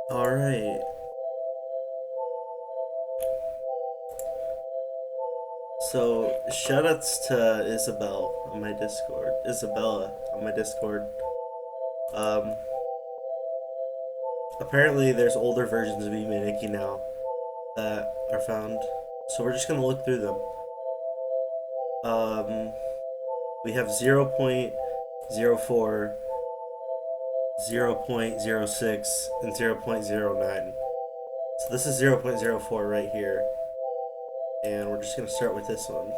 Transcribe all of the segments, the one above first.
Alright. So, shoutouts to Isabella on my Discord. Um, Apparently there's older versions of Yume and Nikki now that are found. So we're just gonna look through them. Um, we have 0.04, 0.06, and 0.09. So this is 0.04 right here. And we're just gonna start with this one.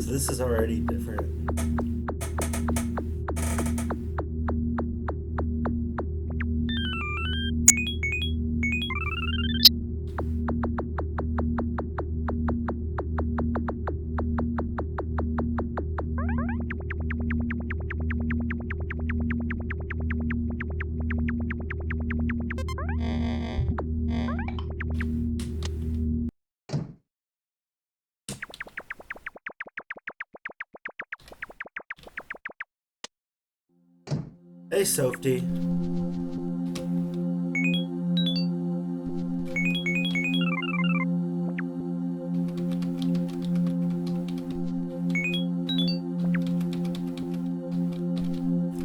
So this is already different. Hey, Softy.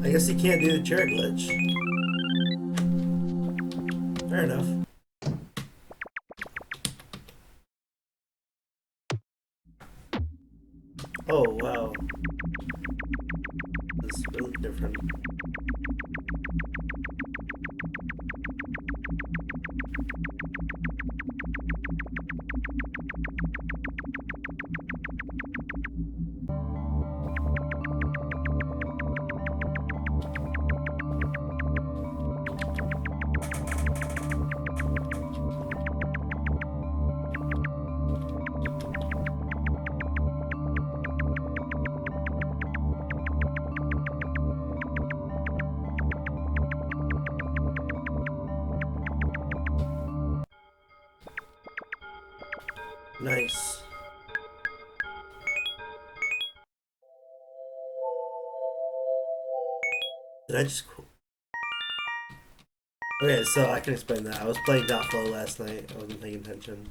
I guess he can't do the chair glitch. Fair enough. Oh, wow. This is really different. Nice. Did I just... Okay, so I can explain that. I was playing Dot Flow last night. I wasn't paying attention.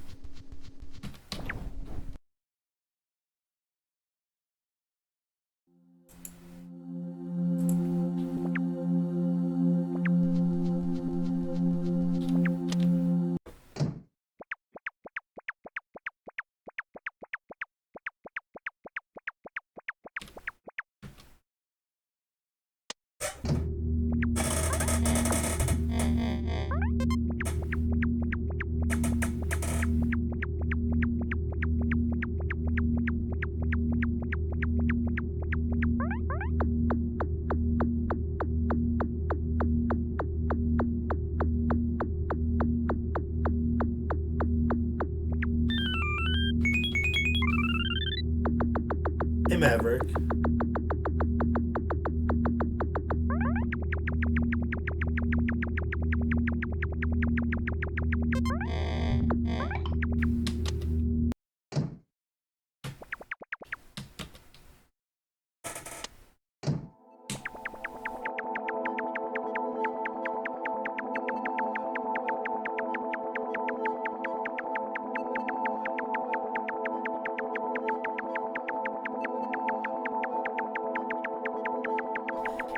Hey, Maverick.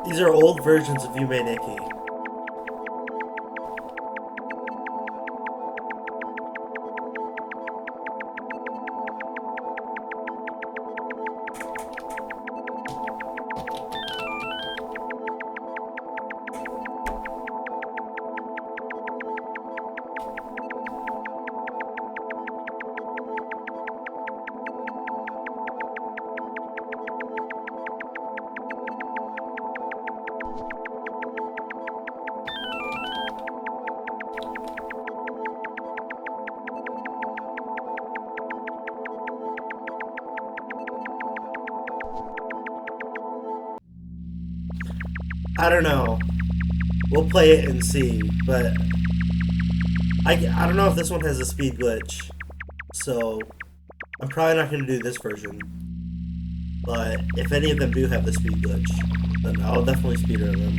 These are old versions of Yume Nikki. I don't know. We'll play it and see, but I don't know if this one has a speed glitch, so I'm probably not going to do this version. But if any of them do have the speed glitch, then I'll definitely speedrun them.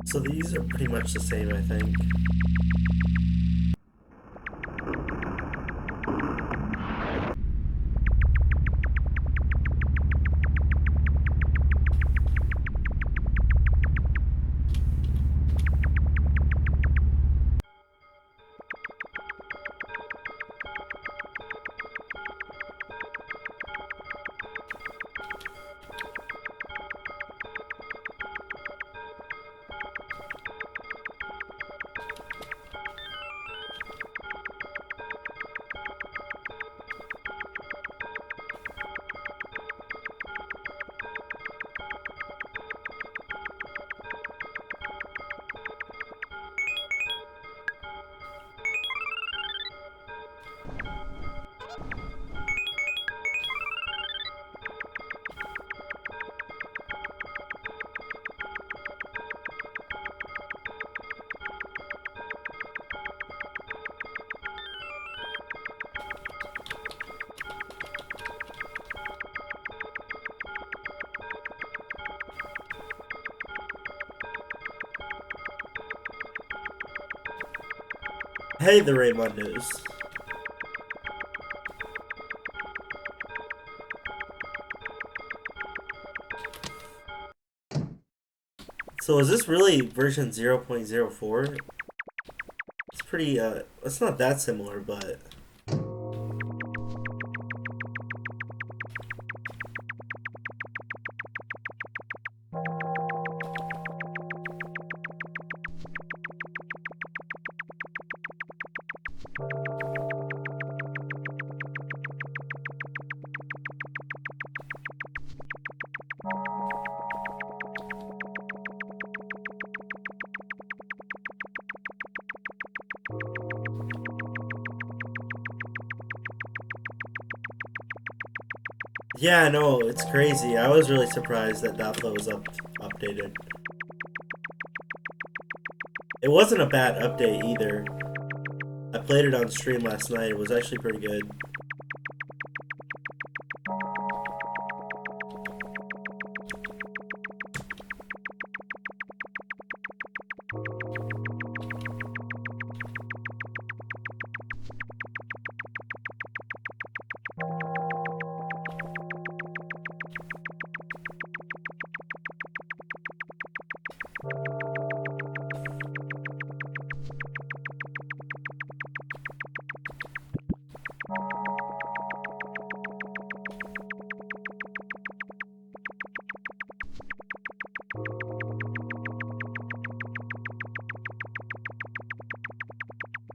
So these are pretty much the same, I think. Hey, the Raymond News. So is this really version 0.04? It's pretty, it's not that similar, but... Yeah, I know, it's crazy. I was really surprised that Dapla was updated. It wasn't a bad update either. I played it on stream last night. It was actually pretty good.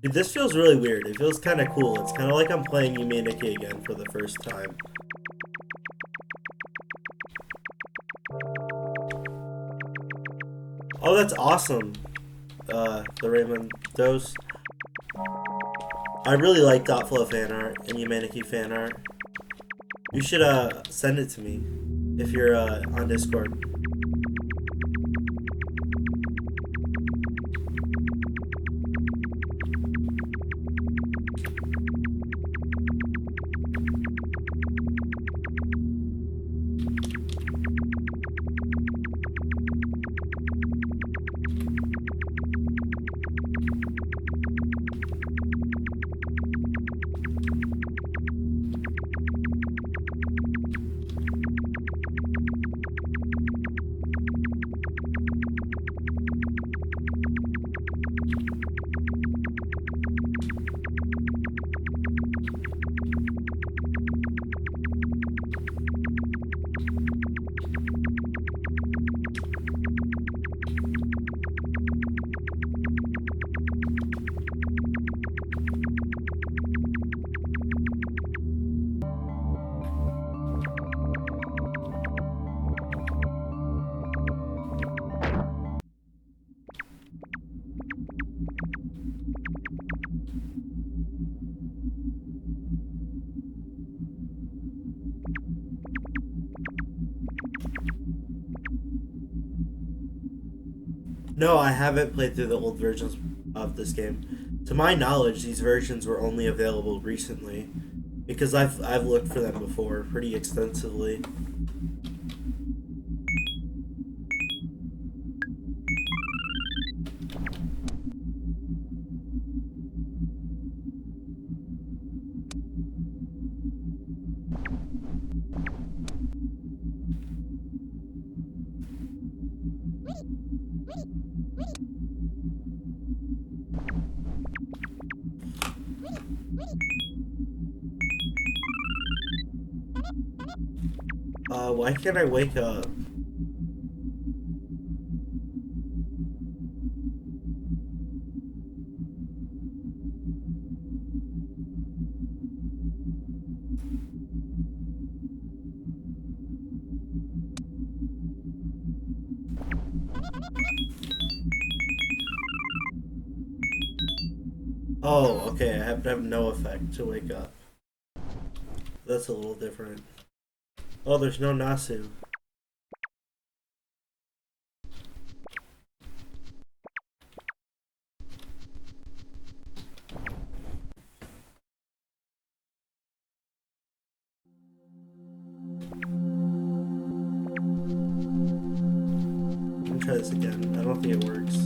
Dude, this feels really weird. It feels kind of cool. It's kind of like I'm playing Yume and Nikki again for the first time. Oh, that's awesome. The Raymond Dose. I really like Dotflow fan art and Yume and Nikki fan art. You should send it to me if you're on Discord. No, I haven't played through the old versions of this game. To my knowledge, these versions were only available recently, because I've looked for them before pretty extensively. Why can't I wake up? Oh, okay, I have to have no effect to wake up. That's a little different. Oh, there's no Nasu. Let me try this again. I don't think it works.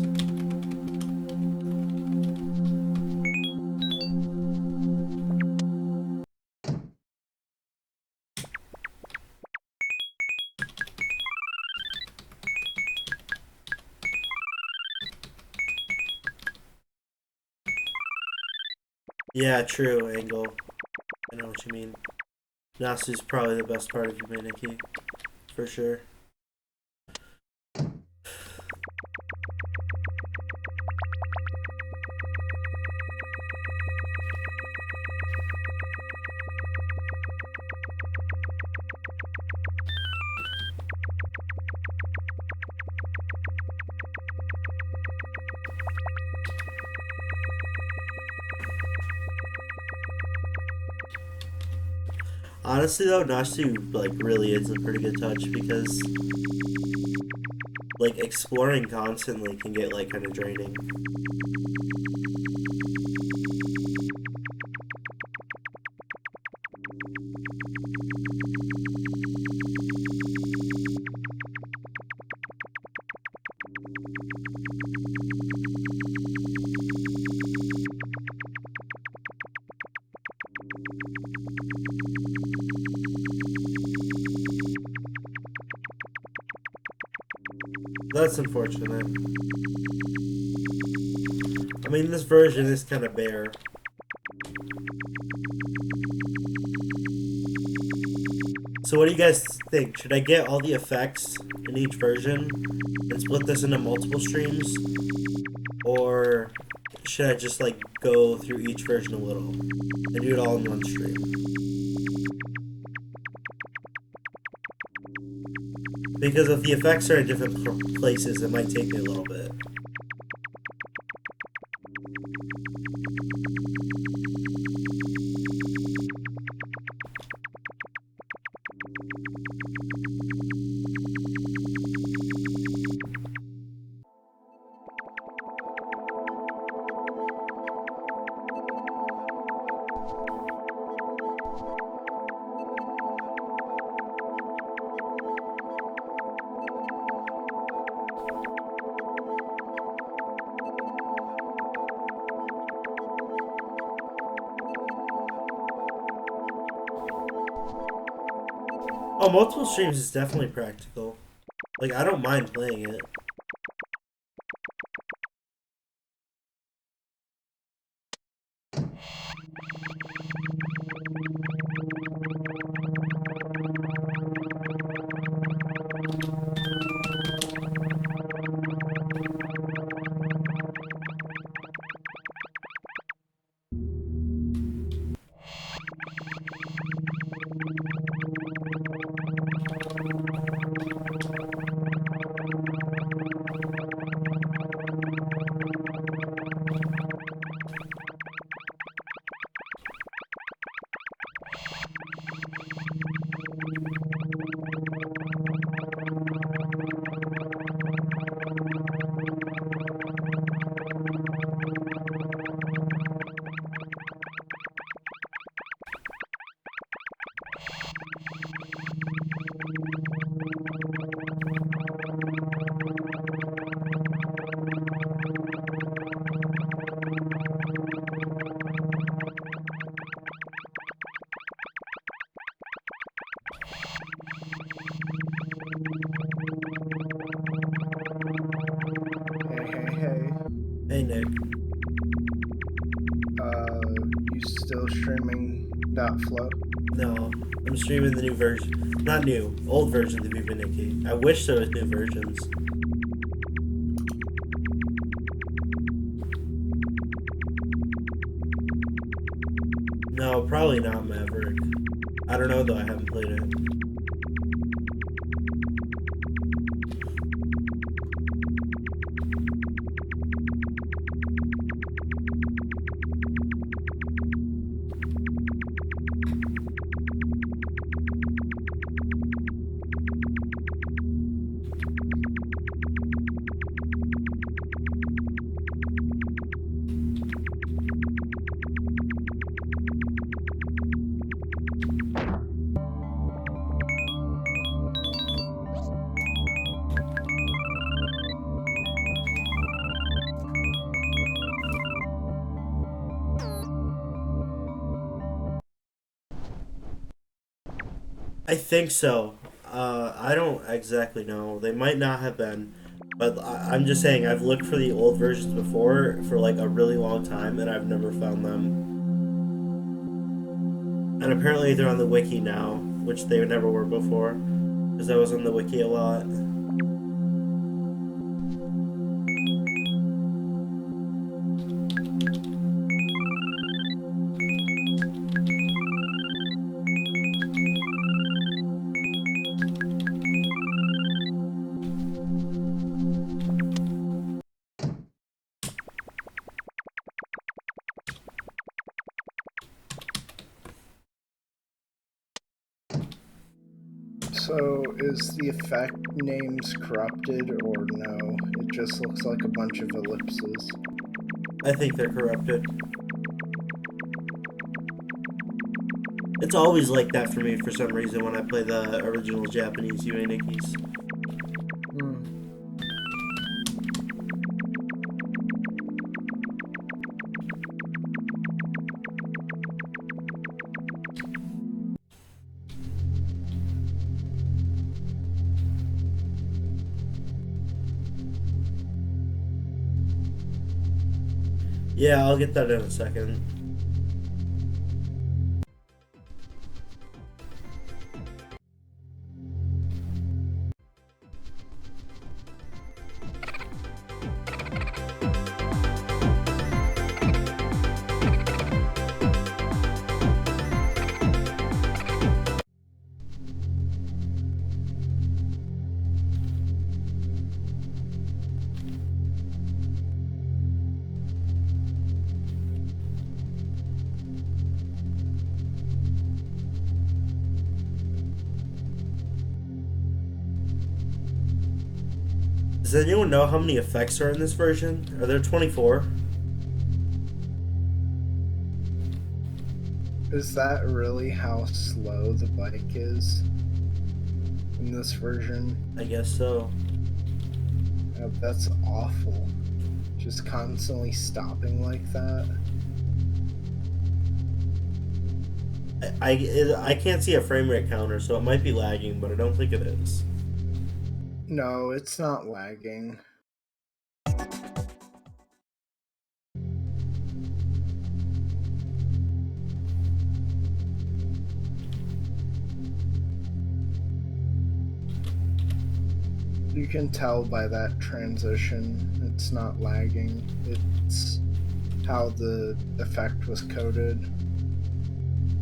Yeah, true, Angle. I know what you mean. Nasu's probably the best part of Humanity, for sure. Honestly though, Nasu like really is a pretty good touch because like exploring constantly can get like kind of draining. That's unfortunate. I mean, this version is kind of bare. So what do you guys think? Should I get all the effects in each version and split this into multiple streams? Or should I just like go through each version a little and do it all in one stream? Because if the effects are in different places, it might take me a little bit. Oh, multiple streams is definitely practical. Like, I don't mind playing it. Hey, Nick. You still streaming .flow? No, I'm streaming the new version. Not new, old version of Yume, Nikki. I wish there was new versions. No, probably not Maverick. I don't know though, I haven't played it. I think so. I don't exactly know. They might not have been, but I'm just saying I've looked for the old versions before for like a really long time, and I've never found them. And apparently they're on the wiki now, which they never were before, because I was on the wiki a lot. So, is the effect names corrupted or no? It just looks like a bunch of ellipses. I think they're corrupted. It's always like that for me for some reason when I play the original Japanese Yume Nikki's. Yeah, I'll get that in a second. Does anyone know how many effects are in this version? Are there 24? Is that really how slow the bike is in this version? I guess so. That's awful. Just constantly stopping like that. I can't see a frame rate counter, so it might be lagging, but I don't think it is. No, it's not lagging. You can tell by that transition, it's not lagging. It's how the effect was coded.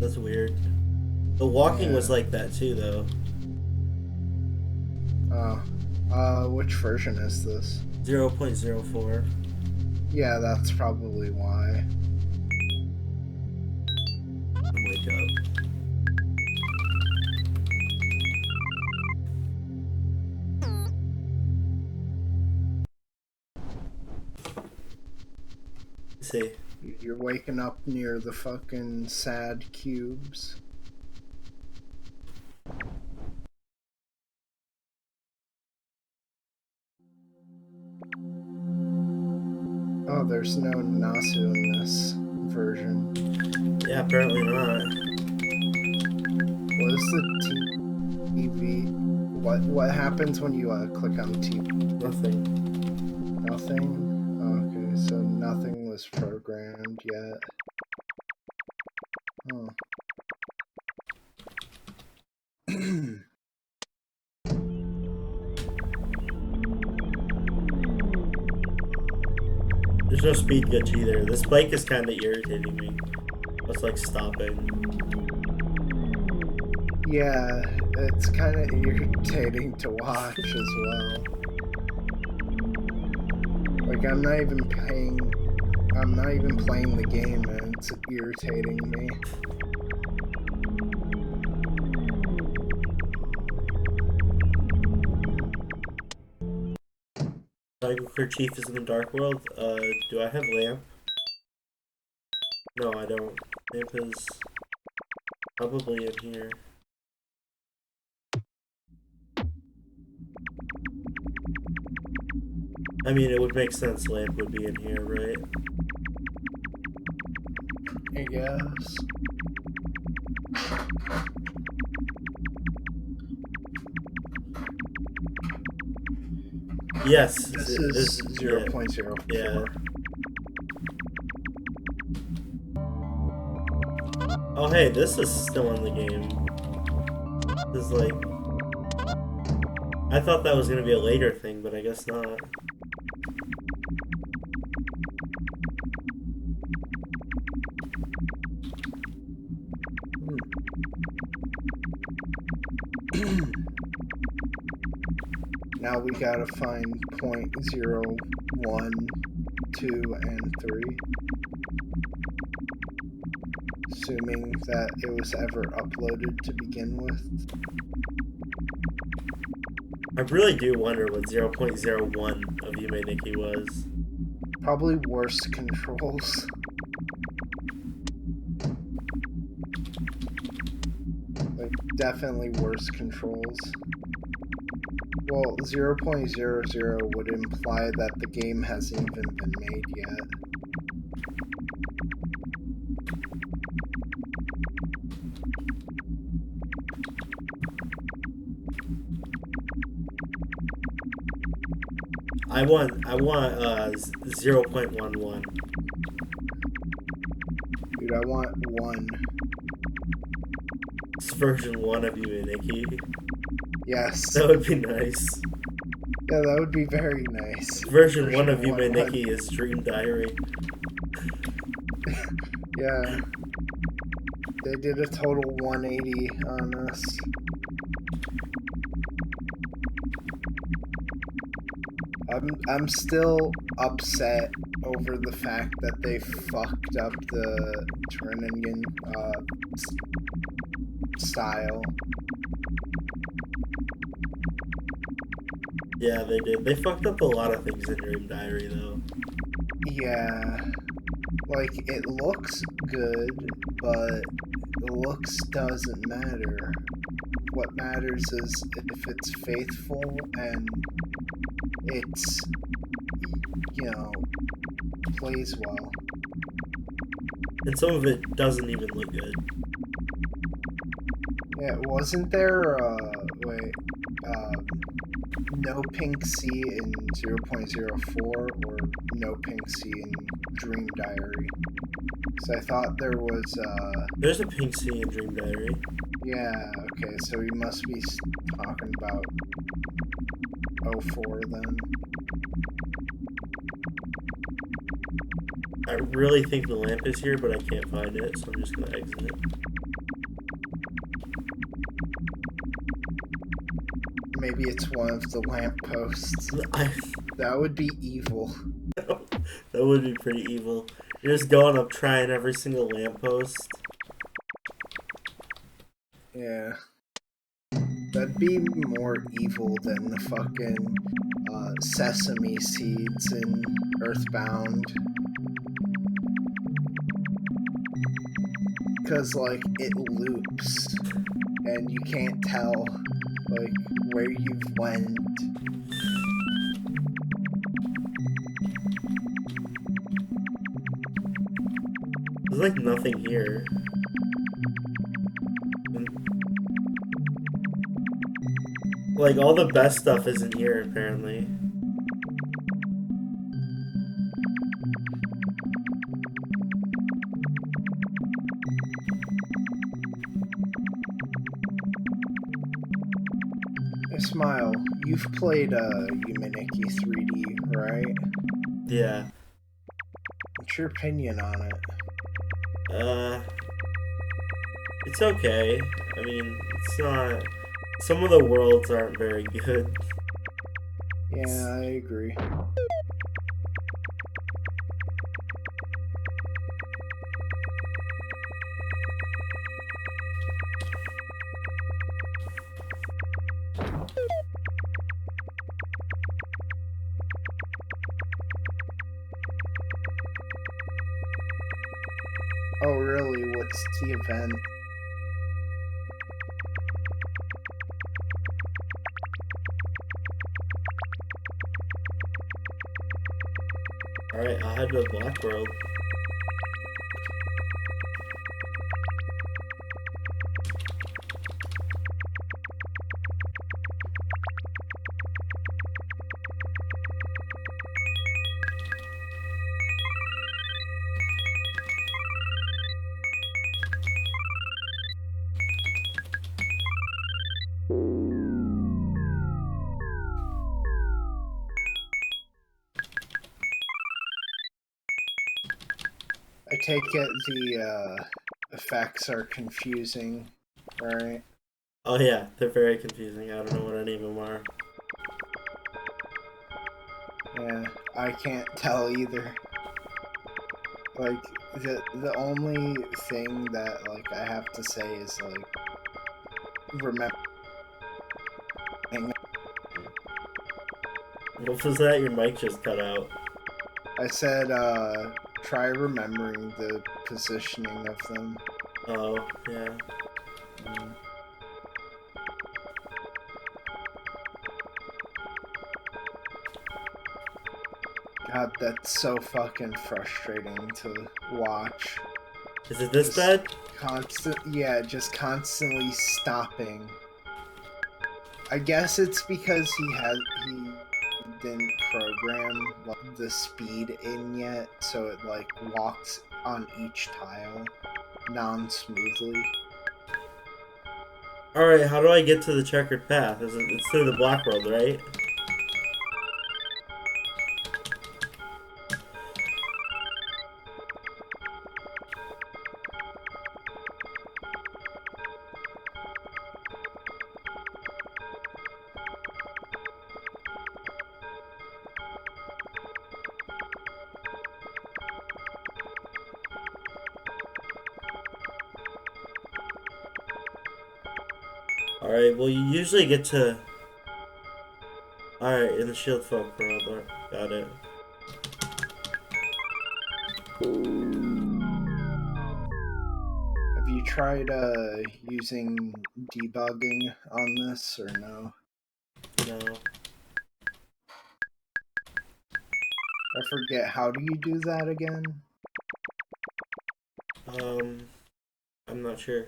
That's weird. The walking was Yeah. like that too, though. Which version is this? 0.04. Yeah, that's probably why. Wake up. See. You're waking up near the fucking sad cubes. Oh, there's no Nasu in this version. Yeah, apparently not. What is the TV? What happens when you click on TV? Nothing. Nothing? Okay, so nothing was programmed yet. Oh. There's no speed glitch either. This bike is kind of irritating me. It's like stopping. Yeah, it's kind of irritating to watch as well. Like, I'm not even playing the game and it's irritating me. Tiger Chief is in the Dark World. Do I have lamp? No, I don't. Lamp is probably in here. I mean, it would make sense lamp would be in here, right? I guess. Yes. This is 0.04. Yeah. Oh, hey, this is still in the game. This is like... I thought that was going to be a later thing, but I guess not. Now we gotta find 0.0, 1, 2, and 3. Assuming that it was ever uploaded to begin with. I really do wonder what 0.01 of Yume Nikki was. Probably worse controls. Like, definitely worse controls. Well, 0.00 would imply that the game hasn't even been made yet. I want 0.11. Dude, I want 1. It's version 1 of Yume Nikki. Yes. That would be nice. Yeah, that would be very nice. Version 1 of Yume Nikki is Dream Diary. Yeah. They did a total 180 on us. I'm still upset over the fact that they fucked up the Turningen style. Yeah, they did. They fucked up a lot of things in Dream Diary, though. Yeah. Like, it looks good, but looks doesn't matter. What matters is if it's faithful and it's, you know, plays well. And some of it doesn't even look good. Yeah, wasn't there, no pink C in 0.04 or no pink C in Dream Diary? Because I thought there was, There's a pink C in Dream Diary. yeah, okay, so we must be talking about 04 then. I really think the lamp is here, but I can't find it, so I'm just gonna exit it. Maybe it's one of the lampposts. That would be evil. That would be pretty evil. You're just going up trying every single lamppost. Yeah. That'd be more evil than the fucking sesame seeds in Earthbound. Because, like, it loops. And you can't tell, like, where you've went. There's like nothing here. Like, all the best stuff isn't here, apparently. Hey, Smile, you've played Yume Nikki 3D, right? Yeah. What's your opinion on it? It's okay. I mean, it's not... Some of the worlds aren't very good. Yeah, I agree. Oh, really? What's the event? Alright, I'll head to Black World. I take it the effects are confusing, right? Oh yeah, they're very confusing. I don't know what any of them are. Yeah, I can't tell either. Like, the only thing that, like, I have to say is, like, remember... What was that? Your mic just cut out. I said, try remembering the positioning of them. Oh, yeah. God, that's so fucking frustrating to watch. Is it this bad? Just constantly stopping. I guess it's because he didn't program like, the speed in yet, so it like walks on each tile non-smoothly. Alright, how do I get to the checkered path? It's through the Black World, right? Alright, well you usually get to... Alright, in the shield folk world. Got it. Have you tried using debugging on this or no? No. I forget, how do you do that again? I'm not sure.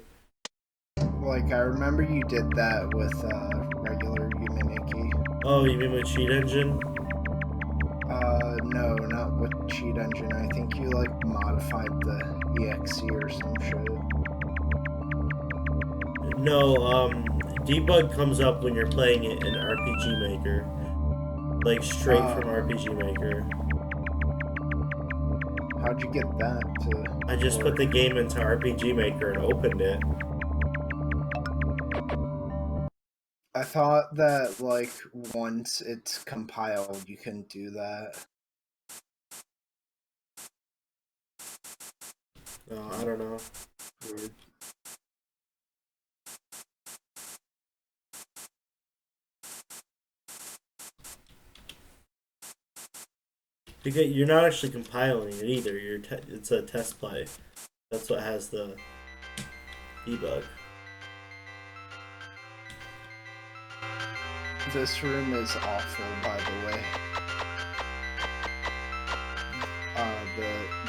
Like, I remember you did that with regular Yume Nikki. Oh, you mean with cheat engine? No, not with cheat engine. I think you, like, modified the EXE or some shit. No, debug comes up when you're playing it in RPG Maker. Like, straight from RPG Maker. How'd you get that to I just put the game into RPG Maker and opened it. I thought that, like, once it's compiled, you can do that. No, I don't know. Weird. You're not actually compiling it either. It's a test play. That's what has the debug. This room is awful, by the way.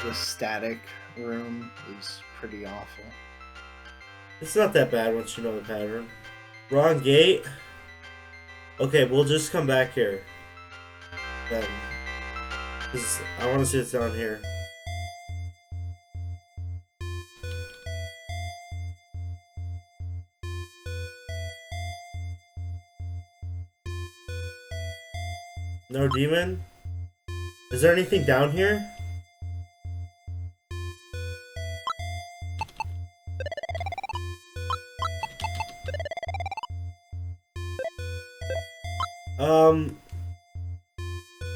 The static room is pretty awful. It's not that bad once you know the pattern. Wrong gate? Okay, we'll just come back here. Then. Because I want to see what's down here. No demon? Is there anything down here?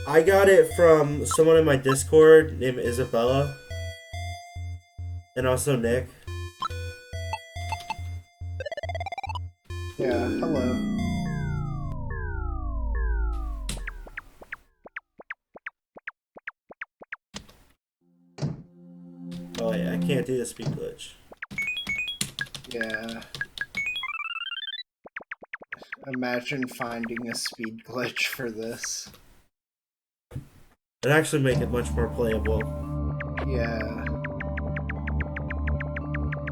I got it from someone in my Discord named Isabella. And also Nick. Yeah, hello. Oh wait, I can't do the speed glitch. Yeah. Imagine finding a speed glitch for this. It'd actually make it much more playable. Yeah.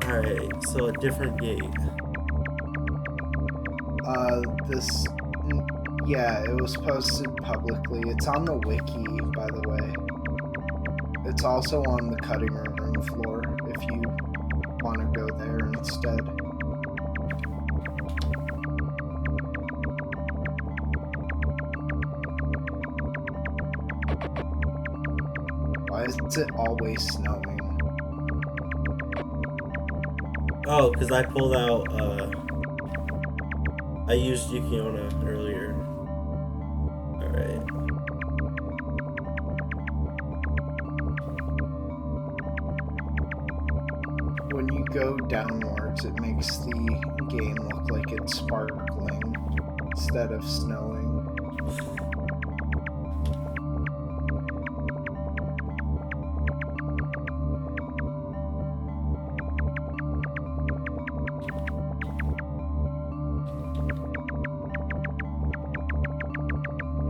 Alright, so a different gate. Yeah, it was posted publicly. It's on the wiki, by the way. It's also on the cutting room floor, if you want to go there instead. Why is it always snowing? Oh, because I pulled out, I used Yukiona earlier. Alright. When you go downwards, it makes the game look like it's sparkling instead of snowing.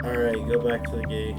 Alright, go back to the gate.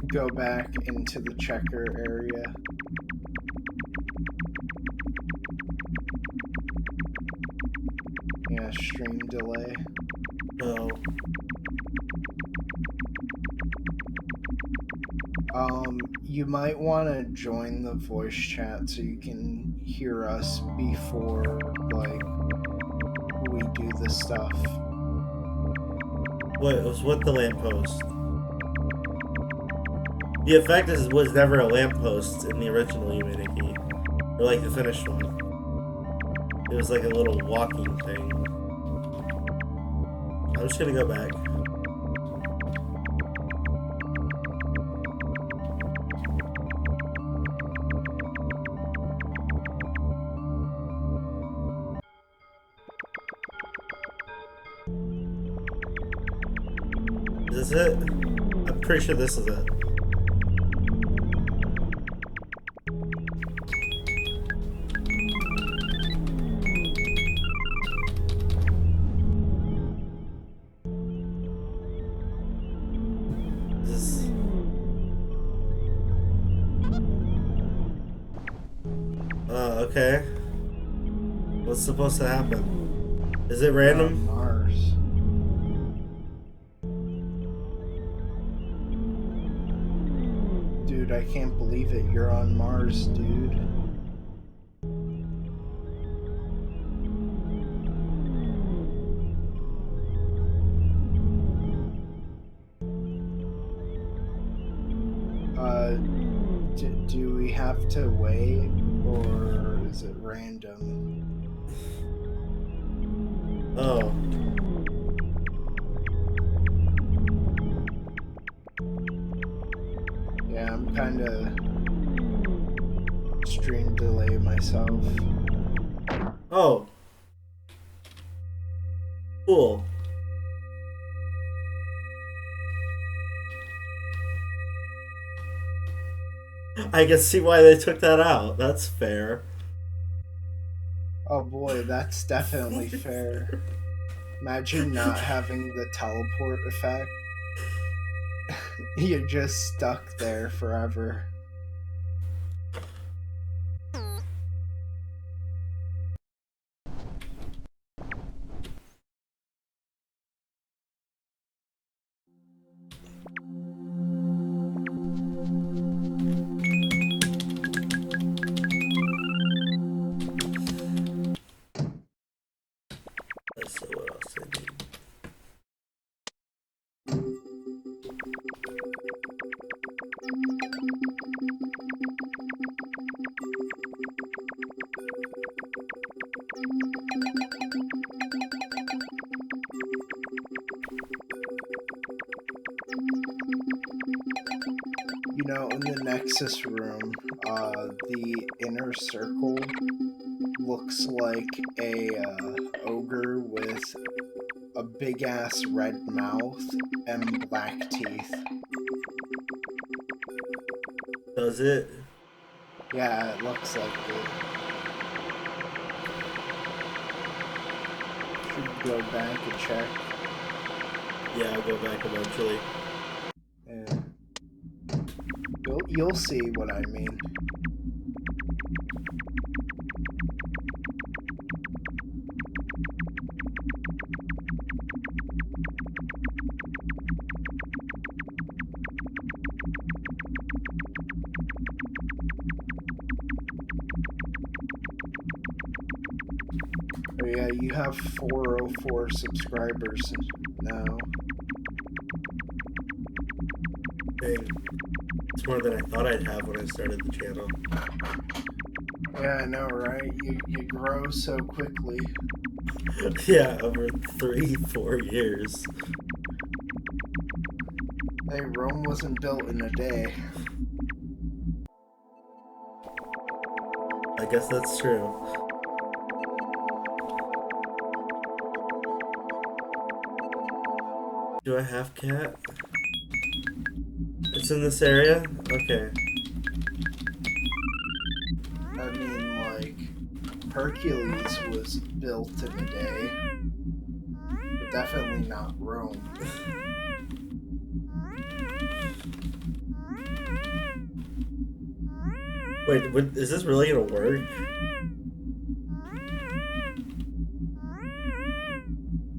Go back into the checker area. Yeah, stream delay. No. You might want to join the voice chat so you can hear us before, like, we do the stuff. What, it was with the lamppost? The effect was never a lamppost in the original Yume, Nikki. Or like the finished one. It was like a little walking thing. I'm just gonna go back. Is this it? I'm pretty sure this is it. Okay. What's supposed to happen? Is it random? Mars. Dude, I can't believe it. You're on Mars, dude. Do we have to wait, or is it random? Oh. Yeah, I'm kinda stream delay myself. Oh. Cool. I can see why they took that out. That's fair. Oh boy, that's definitely fair. Imagine not having the teleport effect. You're just stuck there forever. So what else I need? You know, in the Nexus room, the inner circle looks like a ogre with a big ass red mouth and black teeth. Does it? Yeah, it looks like it. Should go back and check. Yeah, I'll go back eventually. Yeah. You'll see what I mean. Oh yeah, you have 404 subscribers now. Dang. It's more than I thought I'd have when I started the channel. Yeah, I know, right? You grow so quickly. Yeah, over 3-4 years. Hey, Rome wasn't built in a day. I guess that's true. Do I have cat? It's in this area? Okay. I mean, like, Hercules was built in a day. But definitely not Rome. Wait, is this really gonna work?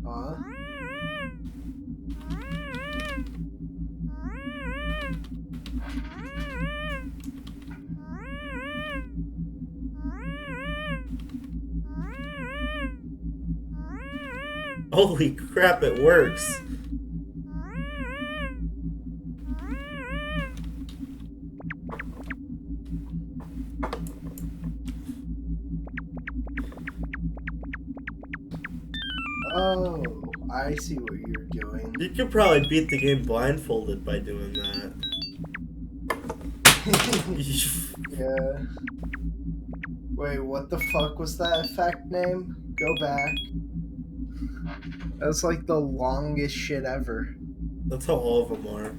Huh? Holy crap, it works. Oh, I see what you're doing. You could probably beat the game blindfolded by doing that. Yeah. Wait, what the fuck was that effect name? Go back. That's like the longest shit ever. That's how all of them are.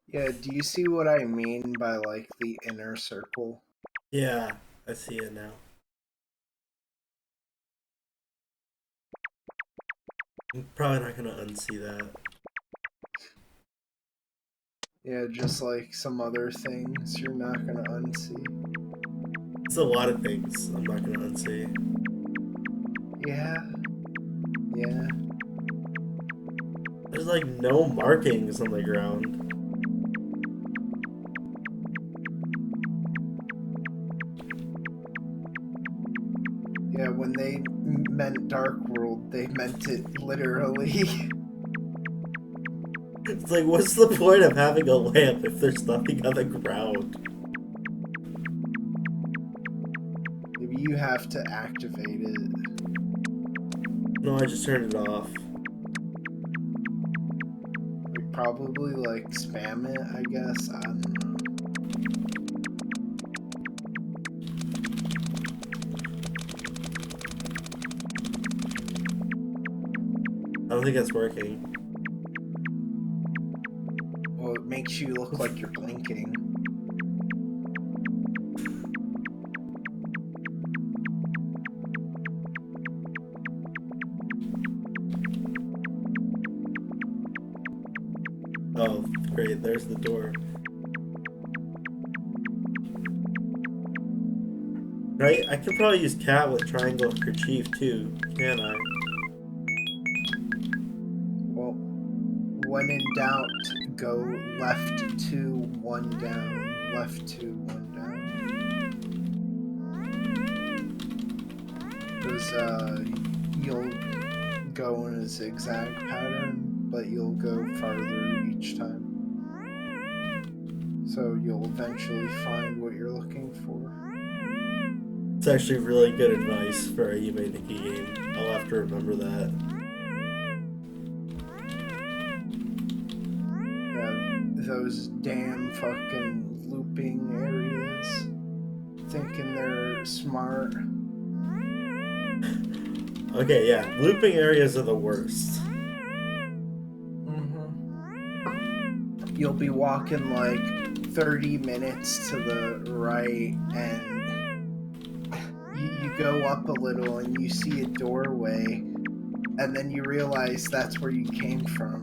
Yeah, do you see what I mean by like the inner circle? Yeah, I see it now. I'm probably not gonna unsee that. Yeah, just like some other things you're not gonna unsee. It's a lot of things I'm not gonna unsee. Yeah. Yeah. There's like no markings on the ground. Yeah, when they meant Dark World, they meant it literally. It's like, what's the point of having a lamp if there's nothing on the ground? Maybe you have to activate it. No, I just turned it off. Like, probably like spam it, I guess. I don't know. I don't think that's working. Well, it makes you look like you're blinking. Oh, great, there's the door. Right? I could probably use cat with triangle kerchief too, can I? Well, when in doubt, go left 2, 1 down. Left 2, 1 down. Because, you'll go in a zigzag pattern, but you'll go farther each time. So you'll eventually find what you're looking for. It's actually really good advice for a Yume Nikki game. I'll have to remember that. Yeah, those damn fucking looping areas. Thinking they're smart. Okay, yeah, looping areas are the worst. You'll be walking like 30 minutes to the right and you go up a little and you see a doorway and then you realize that's where you came from.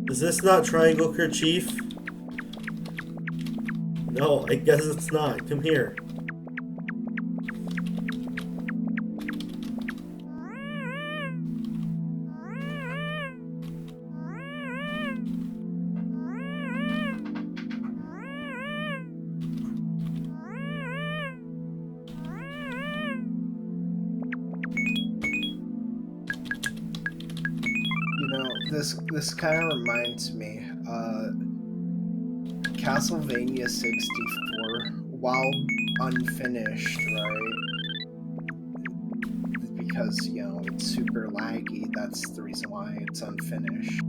Is this not triangle kerchief? No, I guess it's not. Come here. This kind of reminds me, Castlevania 64, while unfinished, right? Because, it's super laggy, that's the reason why it's unfinished.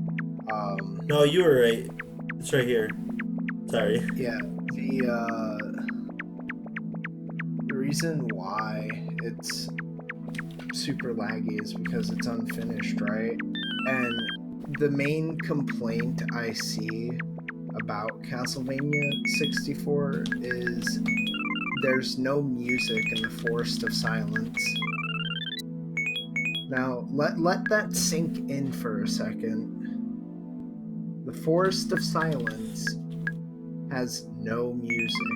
No, you were right. It's right here. Sorry. Yeah, the reason why it's super laggy is because it's unfinished, right? And the main complaint I see about Castlevania 64 is there's no music in the Forest of Silence. Now, let that sink in for a second. The Forest of Silence has no music.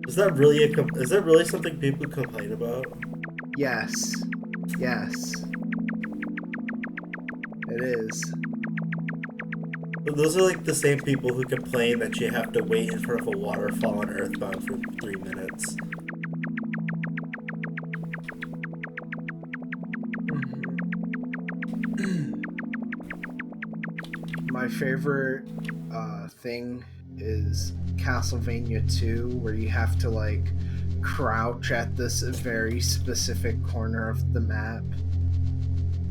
Is that really something people complain about? Yes. Yes. It is. Those are like the same people who complain that you have to wait in front of a waterfall on Earthbound for 3 minutes. My favorite thing is Castlevania 2, where you have to like crouch at this very specific corner of the map,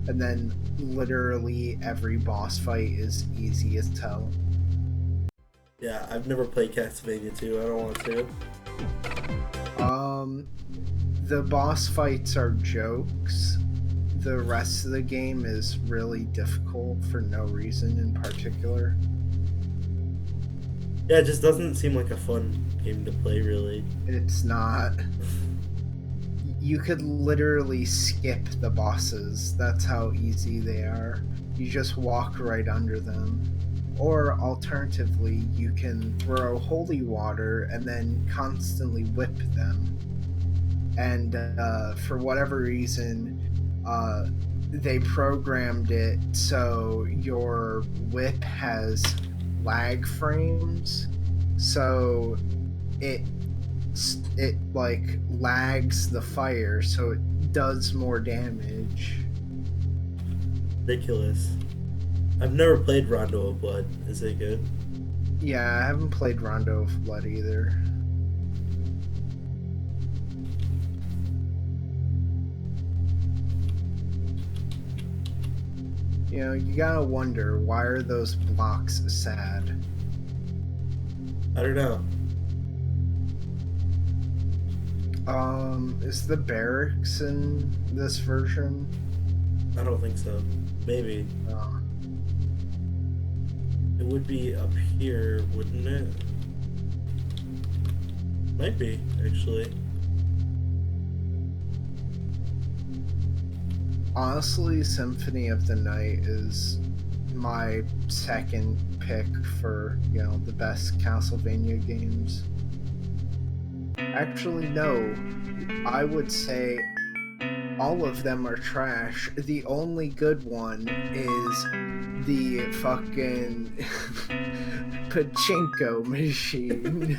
and then literally every boss fight is easy as hell. Yeah, I've never played Castlevania 2. I don't want to. The boss fights are jokes. The rest of the game is really difficult for no reason in particular. Yeah, it just doesn't seem like a fun game to play, really. It's not. You could literally skip the bosses. That's how easy they are. You just walk right under them. Or alternatively, you can throw holy water and then constantly whip them. And for whatever reason, they programmed it so your whip has lag frames, so it like lags the fire, so it does more damage. Ridiculous. I've never played Rondo of Blood. Is it good? Yeah, I haven't played Rondo of Blood either. You know, you gotta wonder, why are those blocks sad? I don't know. Is the barracks in this version? I don't think so. Maybe. It would be up here, wouldn't it? Might be, actually. Honestly, Symphony of the Night is my second pick for, you know, the best Castlevania games. Actually, no. I would say all of them are trash. The only good one is the fucking pachinko machine.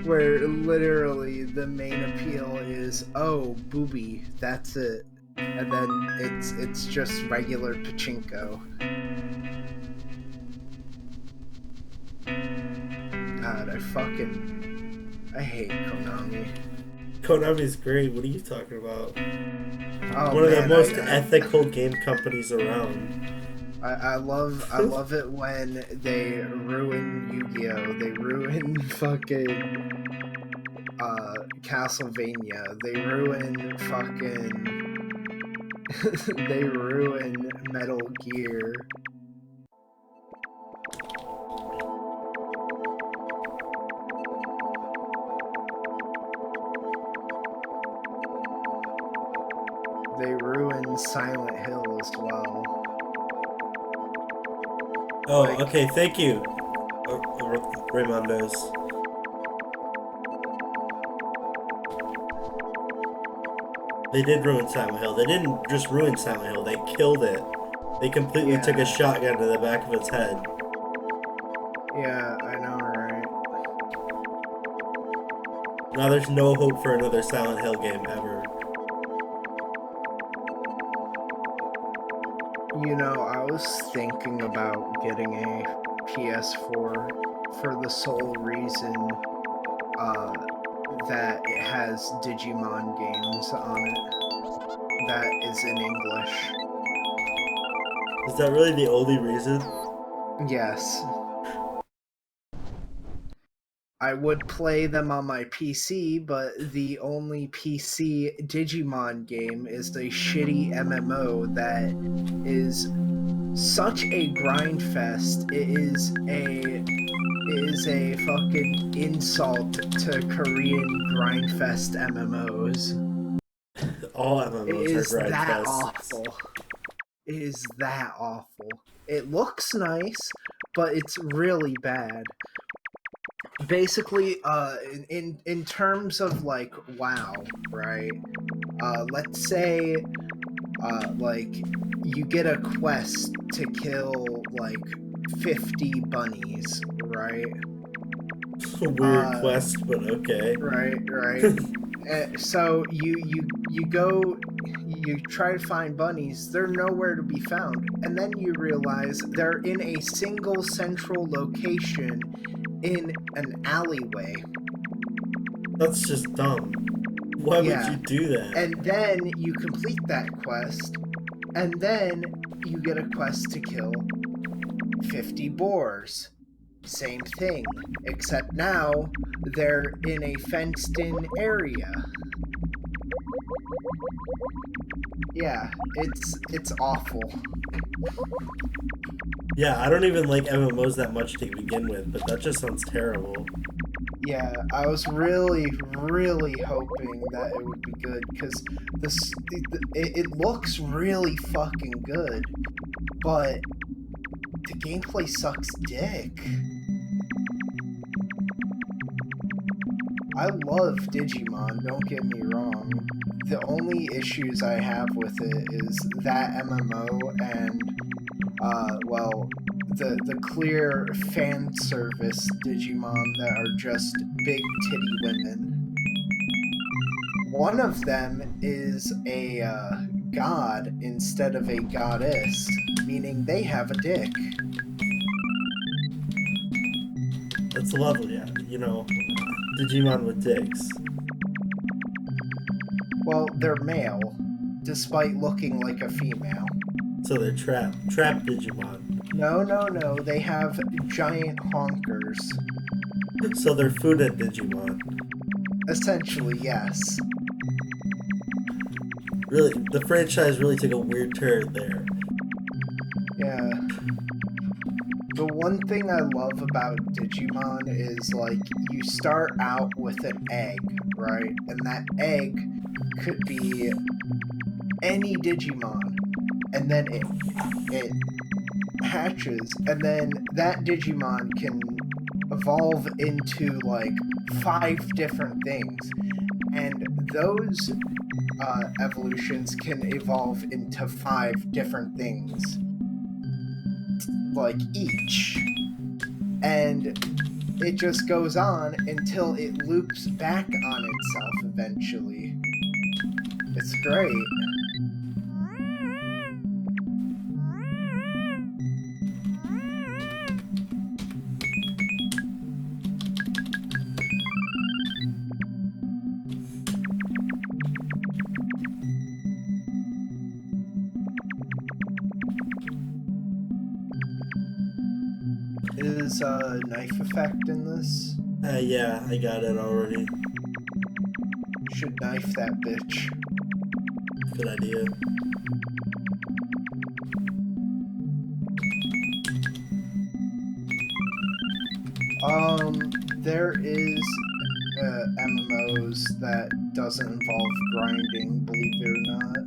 Where literally the main appeal is, oh, booby, that's it. And then it's just regular pachinko. God, I hate Konami. Konami's great. What are you talking about? Oh, One of the man, most ethical game companies around. I love it when they ruin Yu-Gi-Oh! They ruin fucking Castlevania. They ruin fucking they ruin Metal Gear. They ruin Silent Hill as well. Oh, like, okay, thank you, Raymondos. They did ruin Silent Hill. They didn't just ruin Silent Hill, they killed it. They completely took a shotgun to the back of its head. Yeah, I know, right? Now there's no hope for another Silent Hill game ever. You know, I was thinking about getting a PS4 for the sole reason that it has Digimon games on it. That is in English. Is that really the only reason? Yes. I would play them on my PC, but the only PC Digimon game is a shitty MMO that is such a grind fest. It is a fucking insult to Korean grind fest MMOs. All It MMOs are is grind that fests. awful. It is that awful. It looks nice, but it's really bad. Basically, in terms of like WoW, right? Let's say, like you get a quest to kill like 50 bunnies, right? Weird quest, but okay. Right. So you go, you try to find bunnies. They're nowhere to be found, and then you realize they're in a single central location in an alleyway. That's just dumb. Why would Yeah. you do that? And then you complete that quest, and then you get a quest to kill 50 boars. Same thing, except now they're in a fenced-in area. Yeah, it's awful. Yeah, I don't even like MMOs that much to begin with, but that just sounds terrible. Yeah, I was really hoping that it would be good, because it looks really fucking good, but the gameplay sucks dick. I love Digimon, don't get me wrong. The only issues I have with it is that MMO and, well, the clear fan service Digimon that are just big titty women. One of them is a god instead of a goddess, meaning they have a dick. That's lovely, you know, Digimon with dicks. Well, they're male, despite looking like a female. So they're trapped Digimon. No, they have giant honkers. So they're food at Digimon. Essentially, yes. Really, the franchise really took a weird turn there. Yeah. The one thing I love about Digimon is, like, you start out with an egg, right? And that egg could be any Digimon. And then it hatches, and then that Digimon can evolve into, like, 5 different things. And those evolutions can evolve into 5 different things, like, each. And it just goes on until it loops back on itself eventually. It's great. Is knife effect in this? Yeah, I got it already. Should knife that bitch. Good idea. There is MMOs that doesn't involve grinding, believe it or not.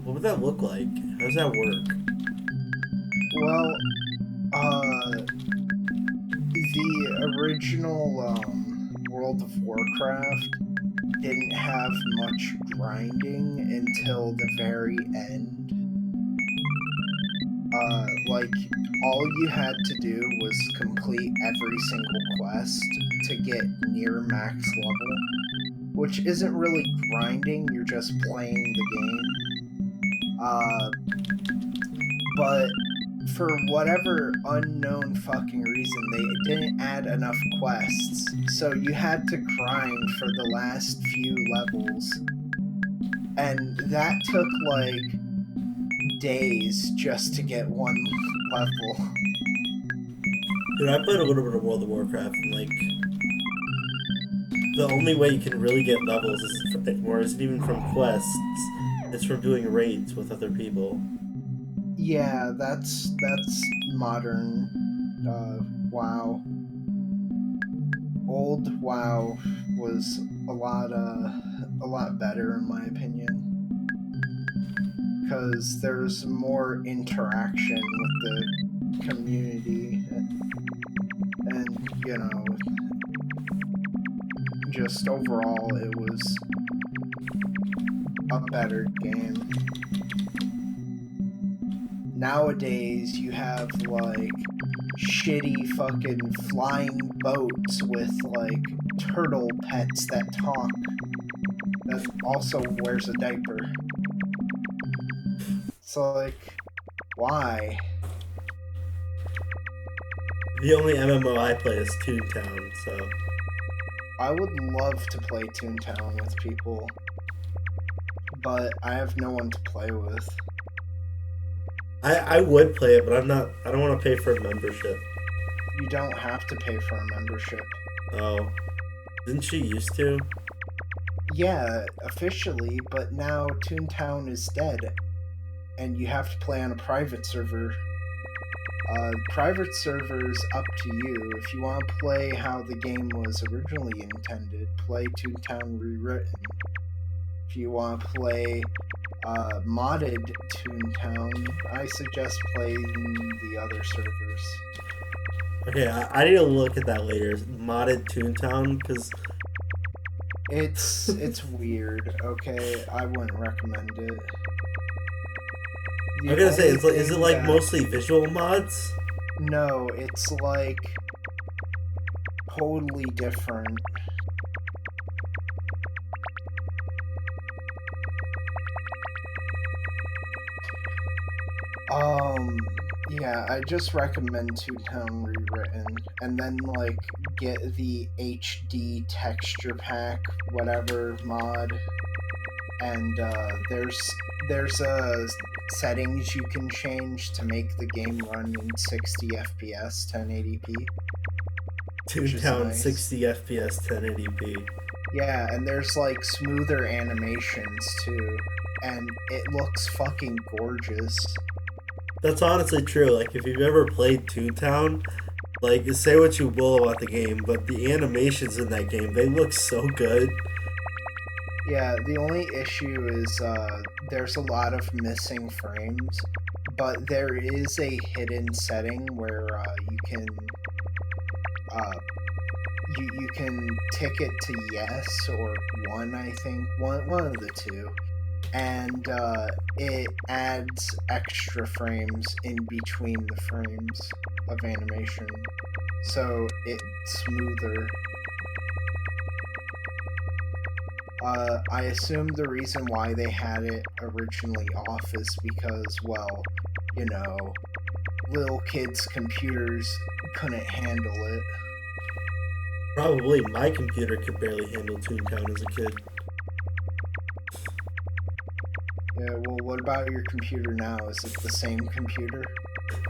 What would that look like? How does that work? Well, the original World of Warcraft didn't have much grinding until the very end. Like, all you had to do was complete every single quest to get near max level, which isn't really grinding, you're just playing the game. But for whatever unknown fucking reason, they didn't add enough quests, so you had to grind for the last few levels. And that took, like, days just to get one level. I played a little bit of World of Warcraft, and like the only way you can really get levels isn't even from quests. It's from doing raids with other people. Yeah, that's modern WoW. Old WoW was a lot better in my opinion, because there's more interaction with the community, and just overall it was a better game. Nowadays, you have like shitty fucking flying boats with like turtle pets that talk, that also wears a diaper. So like, why? The only MMO I play is Toontown, so I would love to play Toontown with people, but I have no one to play with. I would play it, but I don't want to pay for a membership. You don't have to pay for a membership. Oh, didn't she used to? Yeah, officially, but now Toontown is dead, and you have to play on a private server. Private server's up to you. If you want to play how the game was originally intended, play Toontown Rewritten. If you want to play modded Toontown, I suggest playing the other servers. Okay, I need to look at that later. Modded Toontown, because It's weird. Okay, I wouldn't recommend it. I'm gonna say, is it like mostly visual mods? No, it's like totally different. Yeah, I just recommend Toontown Rewritten, and then like get the HD texture pack, whatever mod, and there's settings you can change to make the game run in 60 FPS 1080p. Toontown nice. 60 FPS 1080p. Yeah, and there's like smoother animations too, and it looks fucking gorgeous. That's honestly true. Like, if you've ever played Toontown, like, say what you will about the game, but the animations in that game, they look so good. Yeah, the only issue is there's a lot of missing frames, but there is a hidden setting where you can you can tick it to yes or one, I think, one of the two, and it adds extra frames in between the frames of animation, so it's smoother. I assume the reason why they had it originally off is because, well, little kids' computers couldn't handle it. Probably my computer could barely handle Toontown as a kid. Yeah, well, what about your computer now? Is it the same computer?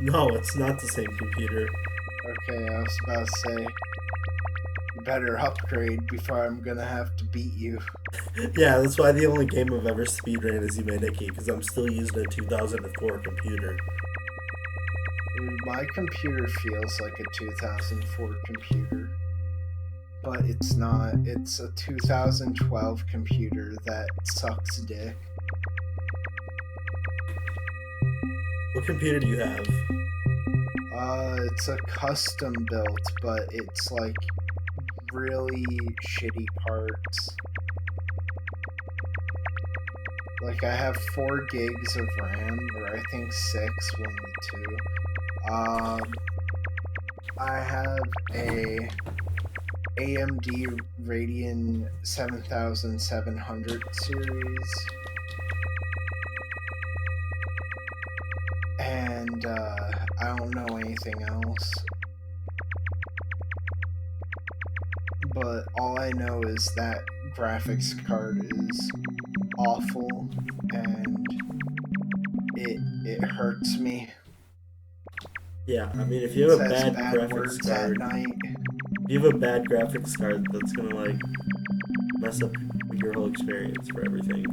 No, it's not the same computer. Okay, I was about to say, you better upgrade before I'm gonna have to beat you. Yeah, that's why the only game I've ever speedran is Yume, Nikki, because I'm still using a 2004 computer. Dude, my computer feels like a 2004 computer. But it's not. It's a 2012 computer that sucks dick. What computer do you have? It's a custom built, but it's like really shitty parts. Like, I have 4 gigs of RAM, or I think 6, one of the two. I have a AMD Radeon 7700 series, and I don't know anything else, but all I know is that graphics card is awful, and it hurts me. Yeah, I mean, if you It have a says bad bad graphics words at card, night. if you have a bad graphics card, that's gonna like mess up your whole experience for everything.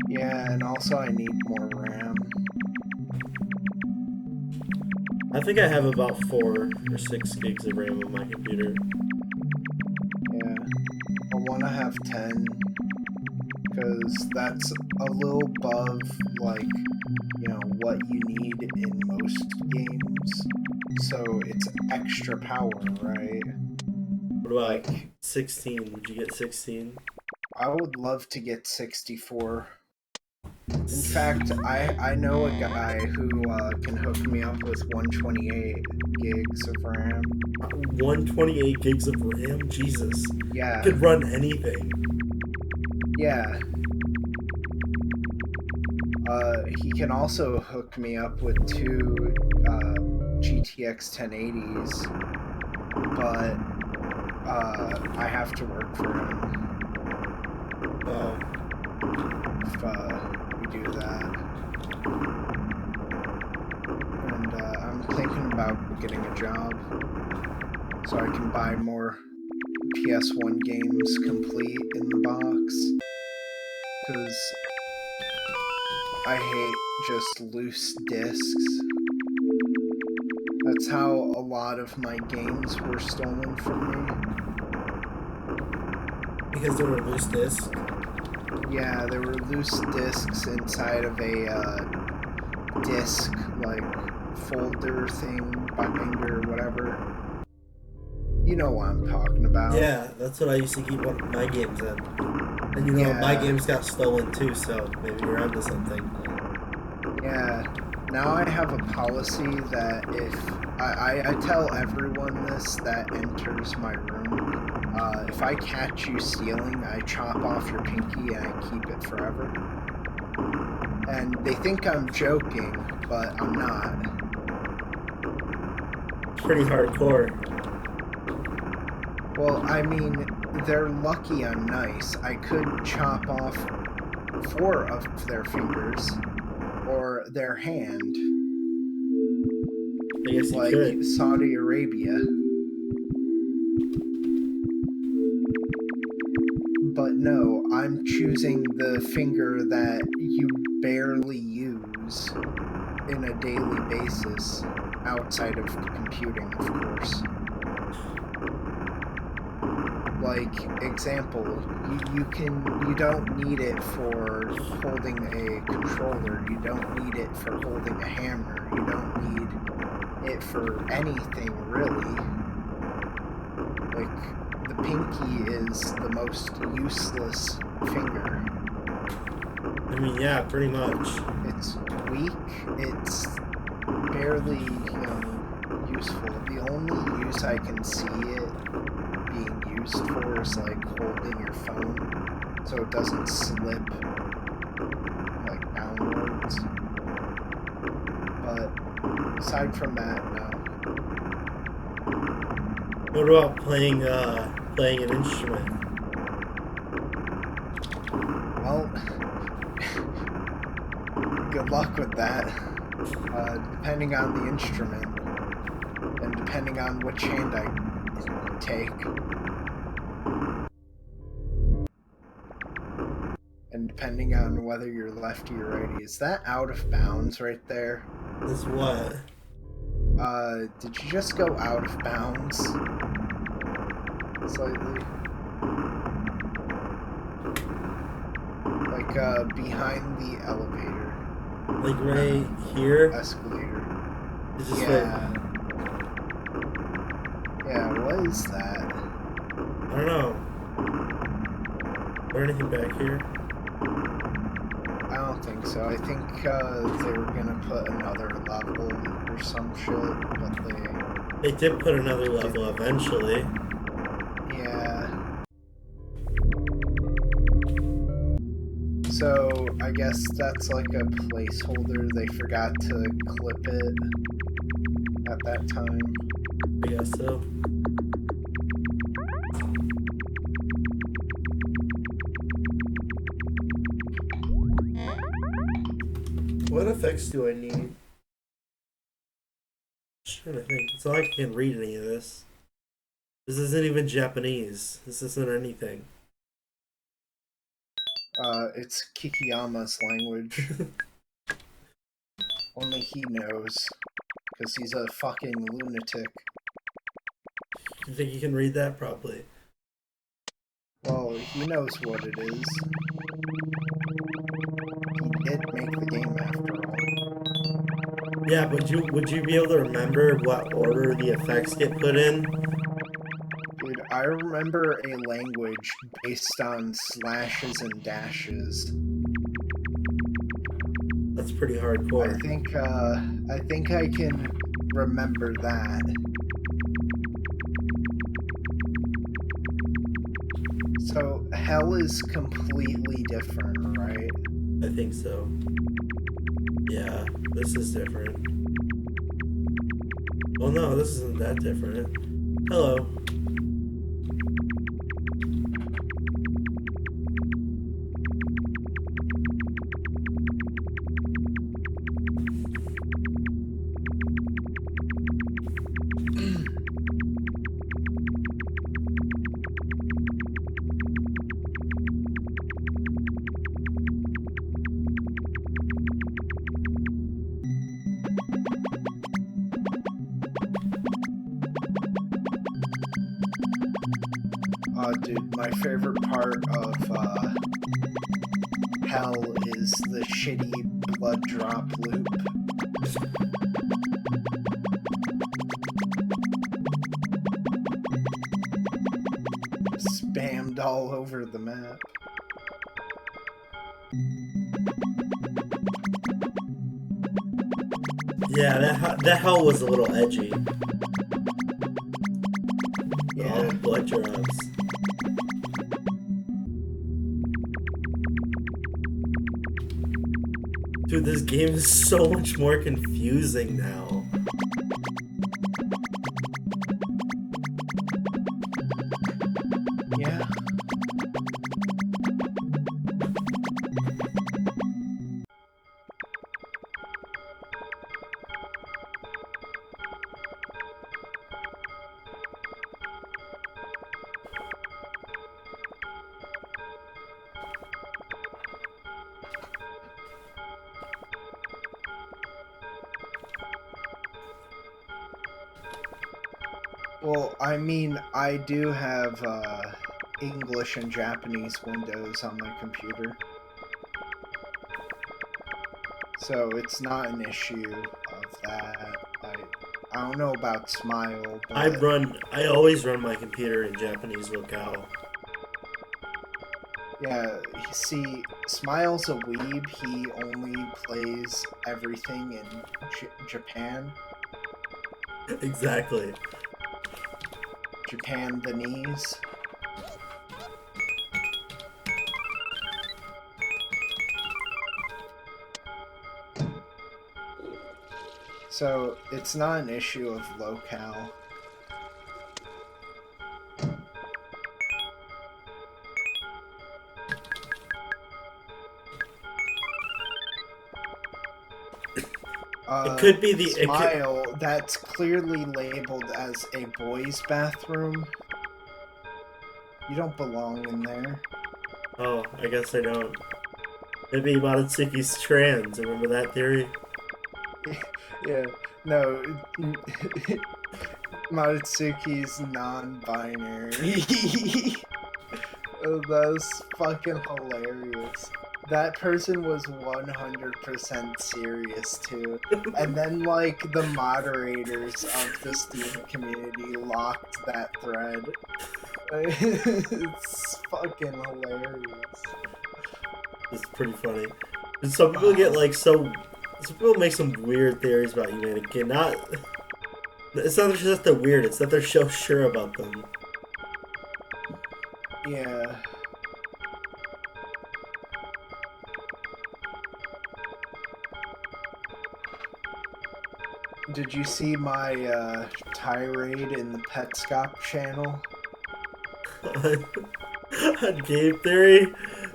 Yeah, and also I need more RAM. I think I have about 4 or 6 gigs of RAM on my computer. Yeah. I want to have 10 because that's a little above, like, what you need in most games. So it's extra power, right? What about Like, 16? Would you get 16? I would love to get 64. In fact, I know a guy who can hook me up with 128 gigs of RAM. 128 gigs of RAM? Jesus. Yeah, You could run anything. yeah. He can also hook me up with 2 GTX 1080s, but I have to work for him Oh. if we do that. And I'm thinking about getting a job so I can buy more PS1 games complete in the box. Because I hate just loose discs. That's how a lot of my games were stolen from me. Because they were loose discs? Yeah, there were loose discs inside of a disc, like, folder thing, binder, whatever. You know what I'm talking about. Yeah, that's what I used to keep one of my games in. And you know, my Yeah, games got stolen too, so maybe you're onto something. yeah. Now I have a policy that if I tell everyone this that enters my room, if I catch you stealing, I chop off your pinky and I keep it forever. And they think I'm joking, but I'm not. It's pretty hardcore. Well, I mean, they're lucky I'm nice. I could chop off 4 of their fingers or their hand, I guess you like could. Saudi Arabia. But no, I'm choosing the finger that you barely use in a daily basis, outside of computing, of course. Like, example, you don't need it for holding a controller, you don't need it for holding a hammer, you don't need it for anything really. Like, the pinky is the most useless finger. I mean, yeah, pretty much. It's weak, it's barely, useful. The only use I can see it being used for is like holding your phone so it doesn't slip like downwards. But aside from that, no. What about playing an instrument? Well, good luck with that. Depending on the instrument and depending on which hand I take. And depending on whether you're lefty or righty. Is that out of bounds right there? Is what? Did you just go out of bounds? Slightly? Like, behind the elevator. Like right here? Escalator. Is this Yeah. right? Yeah, what is that? I don't know. Is there anything back here? I don't think so. I think, they were gonna put another level or some shit, but They did put another level didn't. eventually. Yeah. So, I guess that's like a placeholder. They forgot to clip it at that time. I guess so. What effects do I need? trying to think. It's not like I can read any of this. This isn't even Japanese. This isn't anything. It's Kikiyama's language. Only he knows. Because he's a fucking lunatic. You think you can read that? Probably. Well, he knows what it is. He did make the game after all. Yeah, but would you be able to remember what order the effects get put in? Dude, I remember a language based on slashes and dashes. That's pretty hardcore. I think I can remember that. So, hell is completely different, right? I think so. Yeah, this is different. Well, no, this isn't that different. Hello. Dude, my favorite part of hell is the shitty blood drop loop. Spammed all over the map. Yeah, that hell was a little edgy. Yeah. Oh, blood drops. Dude, this game is so much more confusing now. Yeah. Well, I mean, I do have English and Japanese windows on my computer. So it's not an issue of that. I don't know about Smile, but I always run my computer in Japanese locale. yeah, see, Smile's a weeb. He only plays everything in Japan. Exactly. Japanese. So it's not an issue of locale. It could be the Smile that's clearly labeled as a boys' bathroom. You don't belong in there. Oh, I guess I don't. Maybe Maritsuki's trans. Remember that theory? Yeah, no. Maritsuki's non-binary. Oh, that was fucking hilarious. That person was 100% serious too. And then, like, the moderators of the Steam community locked that thread. It's fucking hilarious. It's pretty funny. And some people get like some people make some weird theories about humanity. It's not just that they're weird, it's that they're so sure about them. Yeah. Did you see my tirade in the Petscop channel? On game theory?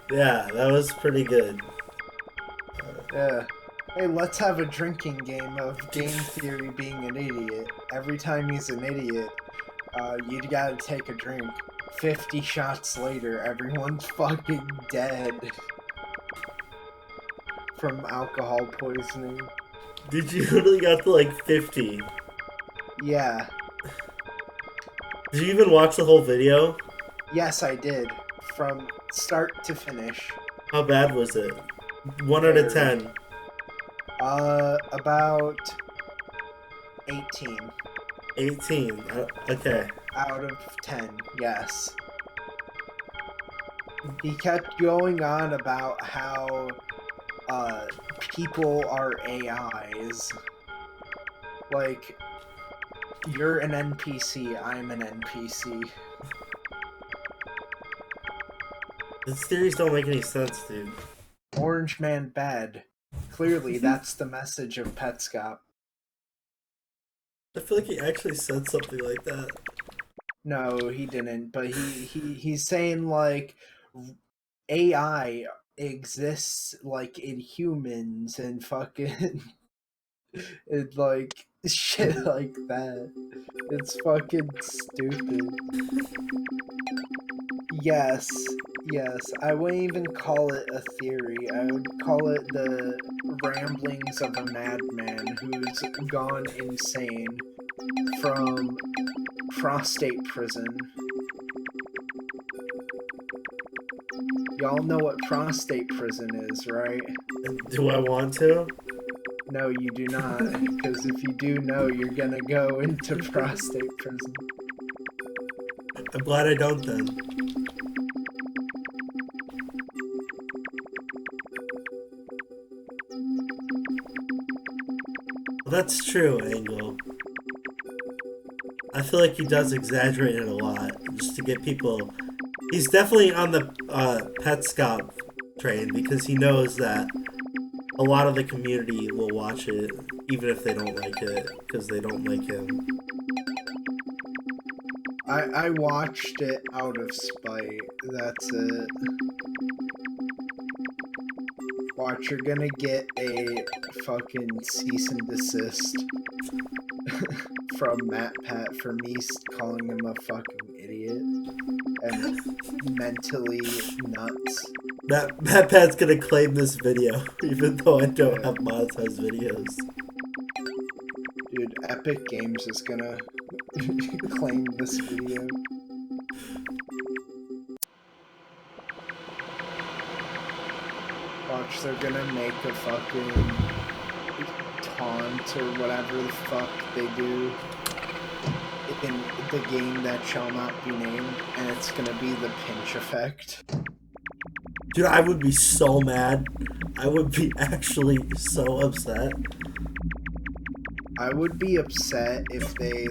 Yeah, that was pretty good. Yeah. Hey, let's have a drinking game of game theory being an idiot. Every time he's an idiot, you gotta take a drink. 50 shots later, everyone's fucking dead from alcohol poisoning. Did you literally got to like 50? Yeah. Did you even watch the whole video? Yes, I did. From start to finish. How bad was it? 1 out of Very. 10. About 18 18. Okay. out of 10, yes. He kept going on about how people are AIs. Like, you're an NPC, I'm an NPC. These theories don't make any sense, dude. Orange Man bad. Clearly, that's the message of Petscop. I feel like he actually said something like that. No, he didn't, but he's saying, like, AI exists, like, in humans and fucking... and, like, shit like that. It's fucking stupid. Yes, yes. I wouldn't even call it a theory. I would call it the ramblings of a madman who's gone insane from prostate prison. Y'all know what prostate prison is, right? Do I want to? No, you do not, because if you do know, you're gonna go into prostate prison. I'm glad I don't then. Well, that's true, Angle. I feel like he does exaggerate it a lot just to get people. He's definitely on the Petscop train because he knows that a lot of the community will watch it even if they don't like it because they don't like him. I watched it out of spite. That's it. Watch, you're gonna get a fucking cease and desist from Matt Pat for me calling him a fucking idiot and mentally nuts. Matt Pat's gonna claim this video even though I don't have monetized videos. Dude, Epic Games is gonna claim this video. Watch, they're gonna make a fucking taunt or whatever the fuck they do in the game that shall not be named, and it's gonna be the pinch effect. Dude, I would be so mad. I would be actually so upset. I would be upset if they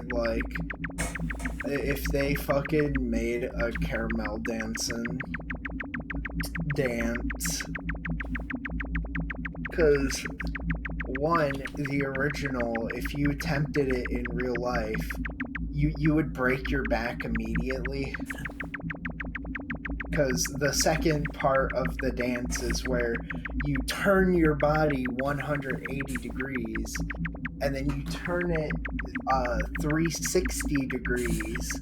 fucking made a caramel dancing dance. Cause one, the original, if you attempted it in real life, you would break your back immediately. Because the second part of the dance is where you turn your body 180 degrees and then you turn it 360 degrees,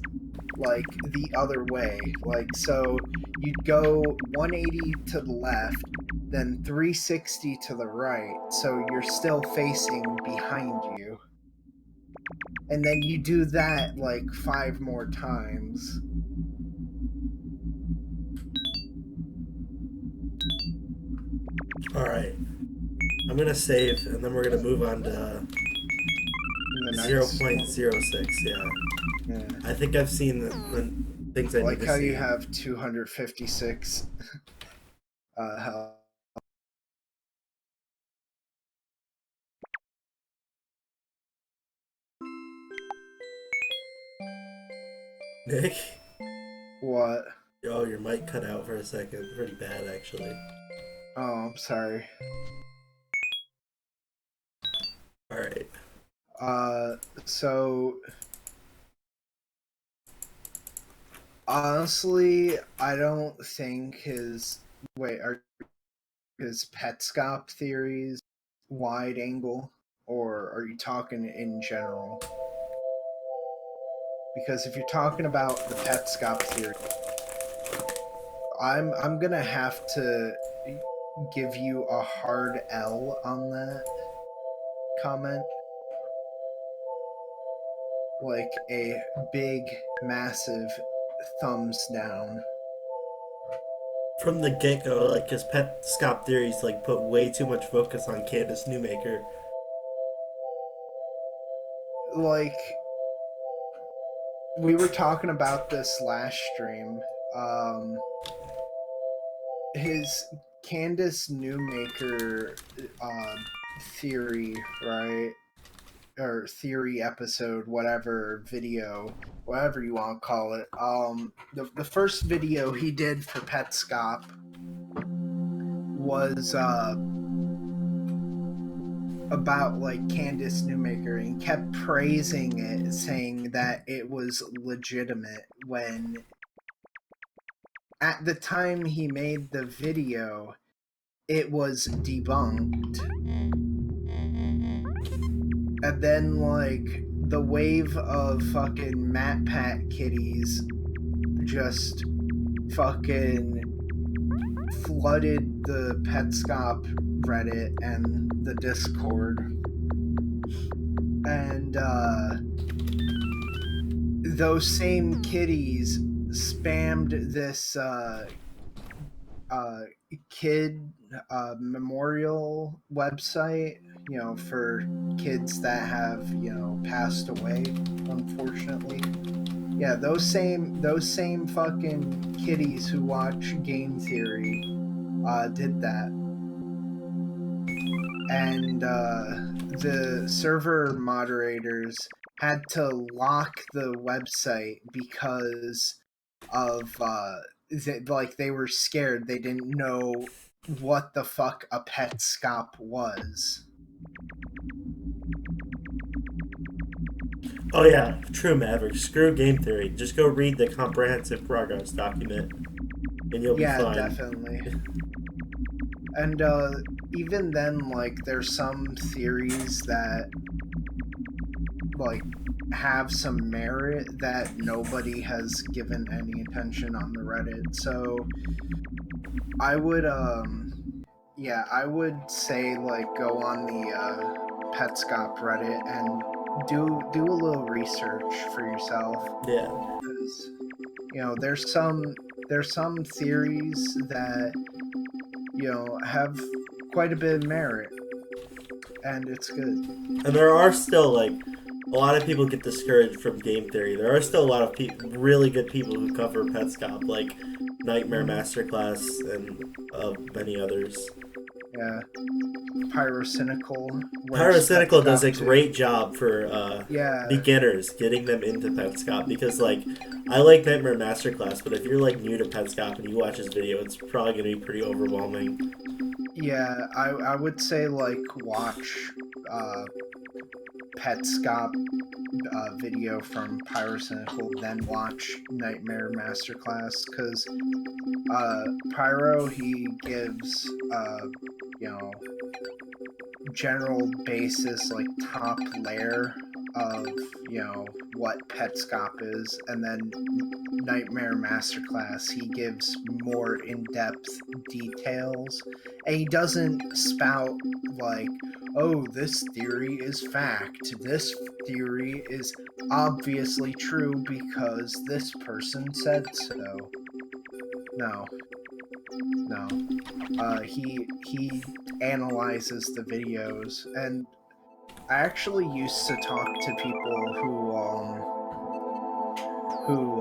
like the other way. Like, so you'd go 180 to the left, then 360 to the right, so you're still facing behind you. And then you do that like 5 more times. Alright. I'm gonna save and then we're gonna move on to In the next 0.06, yeah. Yeah. I think I've seen the things I I like need to how see. you have 256 health. Nick? What? Oh, your mic cut out for a second. Pretty bad, actually. Oh, I'm sorry. Alright. So honestly, I don't think his Petscop theories wide angle, or are you talking in general? Because if you're talking about the Petscop theory, I'm gonna have to give you a hard L on that comment. Like a big, massive thumbs down. From the get-go, like, his pet scop theories, like, put way too much focus on Candace Newmaker. Like, we were talking about this last stream. His Candace Newmaker theory, right? Or theory episode, whatever video, whatever you want to call it. The first video he did for Petscop was about like Candace Newmaker, and he kept praising it, saying that it was legitimate when at the time he made the video it was debunked. And then like the wave of fucking MatPat kitties just fucking flooded the Petscop Reddit and the Discord. And those same kitties spammed this kid memorial website, you know, for kids that have, you know, passed away, unfortunately. Yeah, those same fucking kitties who watch Game Theory did that. And the server moderators had to lock the website because of they were scared. They didn't know what the fuck a Petscop was. Oh yeah, true Maverick. Screw game theory. Just go read the comprehensive progress document, and you'll be fine. Yeah, definitely. And even then, like, there's some theories that like have some merit that nobody has given any attention on the Reddit. So I would I would say like go on the Petscop Reddit and do a little research for yourself. Yeah. Because, you know, there's some theories that, you know, have quite a bit of merit, and it's good. And there are still, like, a lot of people get discouraged from game theory. There are still a lot of really good people who cover Petscop, like Nightmare Masterclass and many others. Yeah. Pyrocynical. Pyrocynical does a great job for yeah. beginners, getting them into Petscop, because, like, I like Nightmare Masterclass, but if you're, like, new to Petscop and you watch his video, it's probably going to be pretty overwhelming. Yeah, I would say, like, watch Petscop video from Pyrocynical, then watch Nightmare Masterclass, because Pyro, he gives, you know, general basis, like, top layer of, you know, what Petscop is, and then Nightmare Masterclass, he gives more in-depth details, and he doesn't spout like, oh, this theory is fact, this theory is obviously true because this person said so. No. He analyzes the videos, and I actually used to talk to people who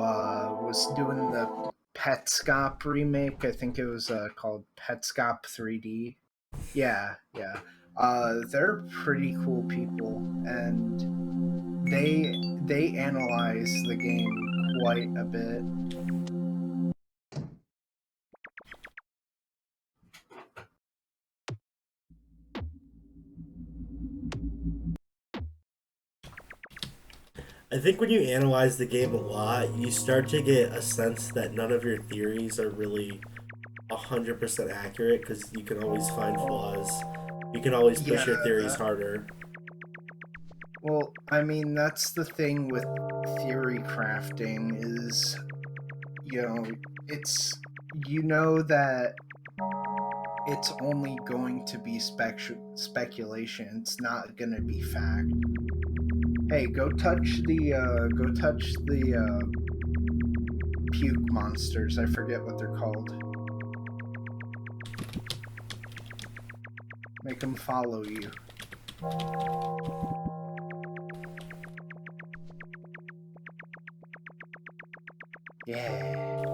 was doing the Petscop remake. I think it was called Petscop 3D. Yeah. They're pretty cool people, and they analyze the game quite a bit. I think when you analyze the game a lot, you start to get a sense that none of your theories are really 100% accurate, because you can always find flaws. You can always push Yeah, your theories harder. well, I mean, that's the thing with theory crafting is, it's, that it's only going to be speculation. It's not going to be fact. Hey, go touch the puke monsters. I forget what they're called. Make them follow you. Yeah.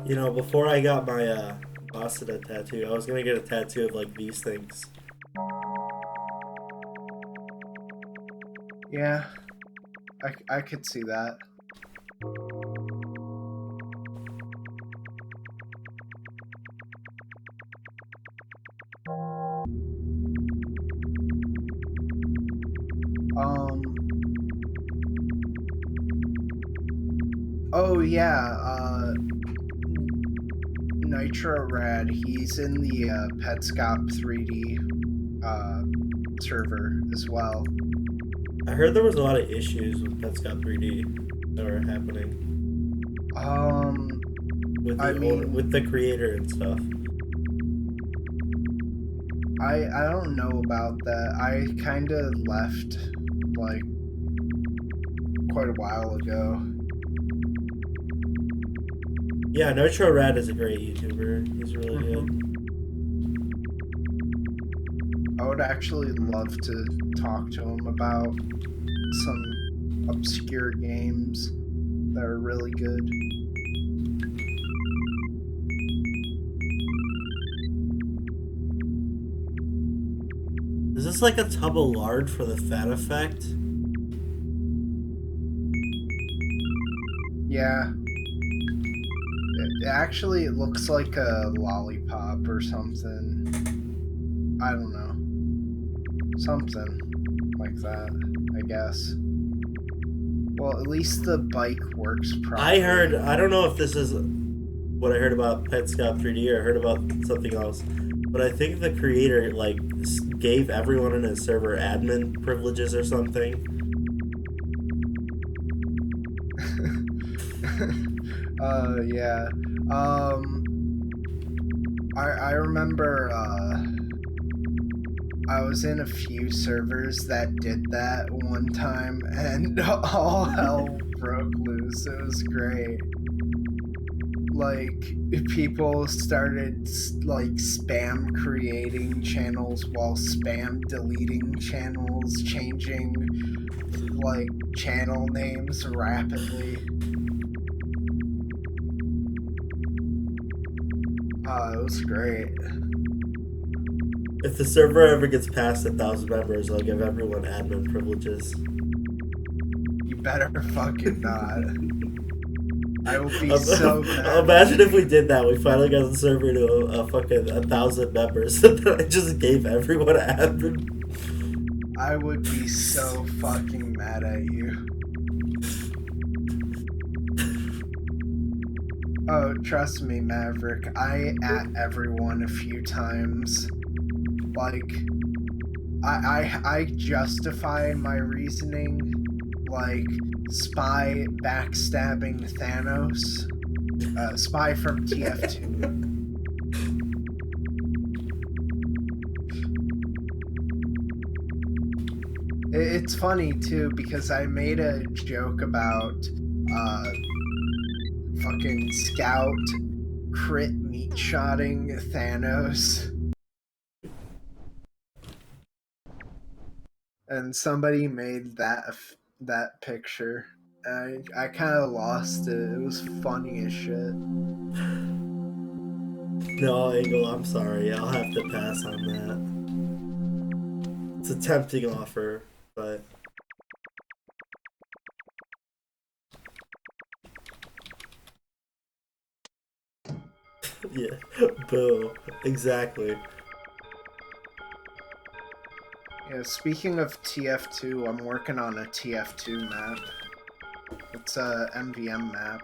You know, before I got my Basada tattoo, I was gonna get a tattoo of like these things. Yeah. I could see that. Oh yeah, Nitro Rad, he's in the Petscop 3D server as well. I heard there was a lot of issues with Petscop 3D that were happening with the with the creator and stuff. I don't know about that. I kind of left like quite a while ago. Yeah, Nitro Rad is a great YouTuber. He's really good. I would actually love to talk to him about some obscure games that are really good. Is this like a tub of lard for the fat effect? Yeah. Actually, it looks like a lollipop or something. I don't know. Something like that, I guess. Well, at least the bike works properly. I don't know if this is what I heard about Petscop 3D or I heard about something else, but I think the creator like gave everyone in his server admin privileges or something. Yeah. I remember I was in a few servers that did that one time, and all hell broke loose. It was great. Like, people started like spam creating channels while spam deleting channels, changing like channel names rapidly. It was great. If the server ever gets past 1,000 members, I'll give everyone admin privileges. You better fucking not. I will be so mad. Imagine if we did that. We finally got the server to a fucking 1,000 members, and then I just gave everyone admin. I would be so fucking mad at you. Oh, trust me, Maverick. I at everyone a few times. Like, I justify my reasoning, like Spy backstabbing Thanos, Spy from TF2. It's funny too because I made a joke about fucking Scout crit meat shotting Thanos. And somebody made that picture. I kind of lost it. It was funny as shit. No, Angle, I'm sorry. I'll have to pass on that. It's a tempting offer, but... yeah, boo. Exactly. Yeah, speaking of TF2, I'm working on a TF2 map. It's a MVM map.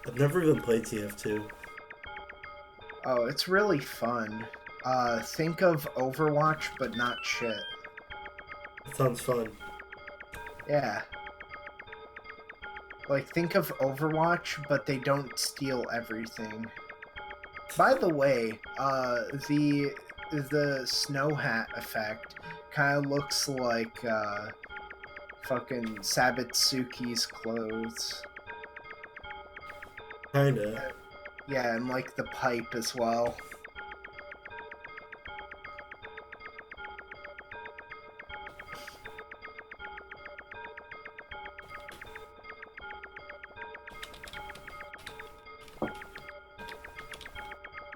I've never even played TF2. Oh, it's really fun. Think of Overwatch, but not shit. It sounds fun. Yeah. Like, think of Overwatch, but they don't steal everything. By the way, the snow hat effect kind of looks like fucking Sabitsuki's clothes. Kinda. Yeah, and like the pipe as well.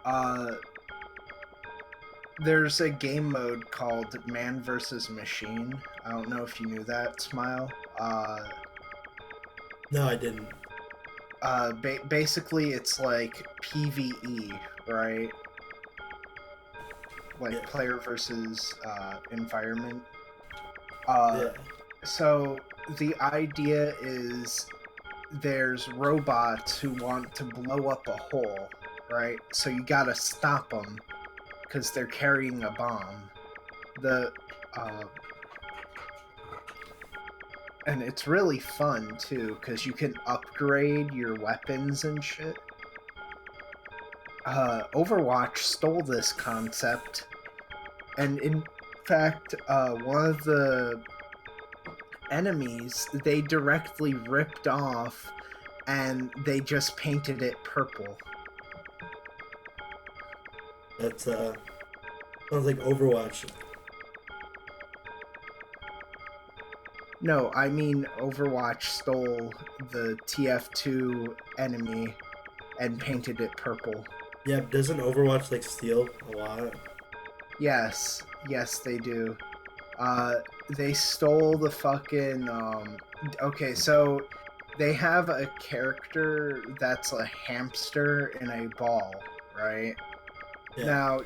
Uh, there's a game mode called Man vs. Machine. I don't know if you knew that, Smile. No, I didn't. Basically, it's like PvE, right? Like Yeah. player versus environment. Yeah. So the idea is there's robots who want to blow up a hole, right? So you gotta stop them because they're carrying a bomb. The uh, and it's really fun too because you can upgrade your weapons and shit. Overwatch stole this concept, and in fact, one of the enemies they directly ripped off and they just painted it purple. That's sounds like Overwatch. No, I mean Overwatch stole the TF2 enemy and painted it purple. Yeah, doesn't Overwatch like steal a lot? Yes, yes, they do. Uh, they stole the fucking. Okay, so they have a character that's a hamster in a ball, right? Yeah. Now,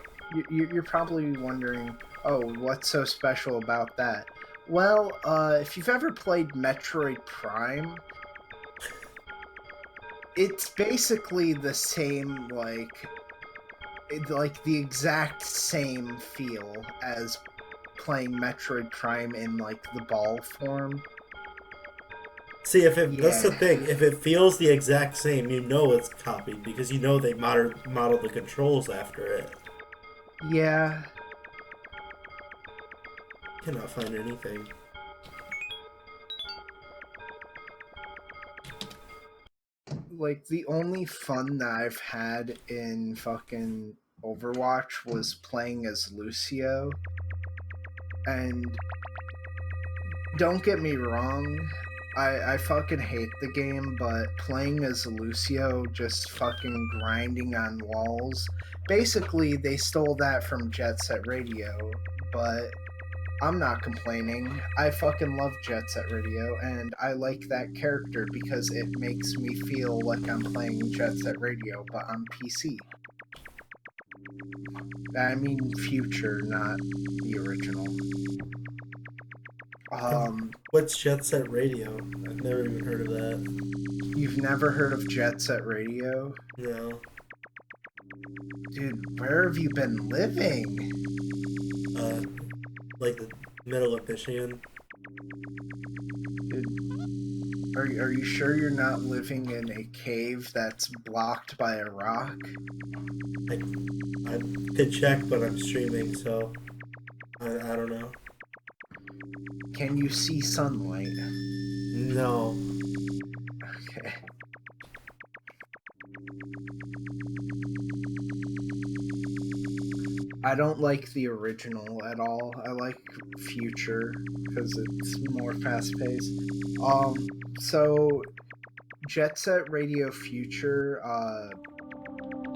you're probably wondering, oh, what's so special about that? Well, if you've ever played Metroid Prime, it's basically the same, like the exact same feel as playing Metroid Prime in like the ball form. See, if it that's the Yeah, thing. If it feels the exact same, you know it's copied because you know they modeled the controls after it. yeah. Cannot find anything. Like the only fun that I've had in fucking Overwatch was playing as Lucio. And don't get me wrong, I fucking hate the game, but playing as Lucio, just fucking grinding on walls. Basically, they stole that from Jet Set Radio, but I'm not complaining. I fucking love Jet Set Radio, and I like that character because it makes me feel like I'm playing Jet Set Radio, but on PC. I mean, future, not the original. What's Jet Set Radio? I've never even heard of that. You've never heard of Jet Set Radio? No. Dude, where have you been living? Uh, like the middle of Michigan. Dude, are you sure you're not living in a cave that's blocked by a rock? I, I could check, but I'm streaming, so I don't know. Can you see sunlight? No. Okay. I don't like the original at all. I like Future because it's more fast paced. So Jet Set Radio Future,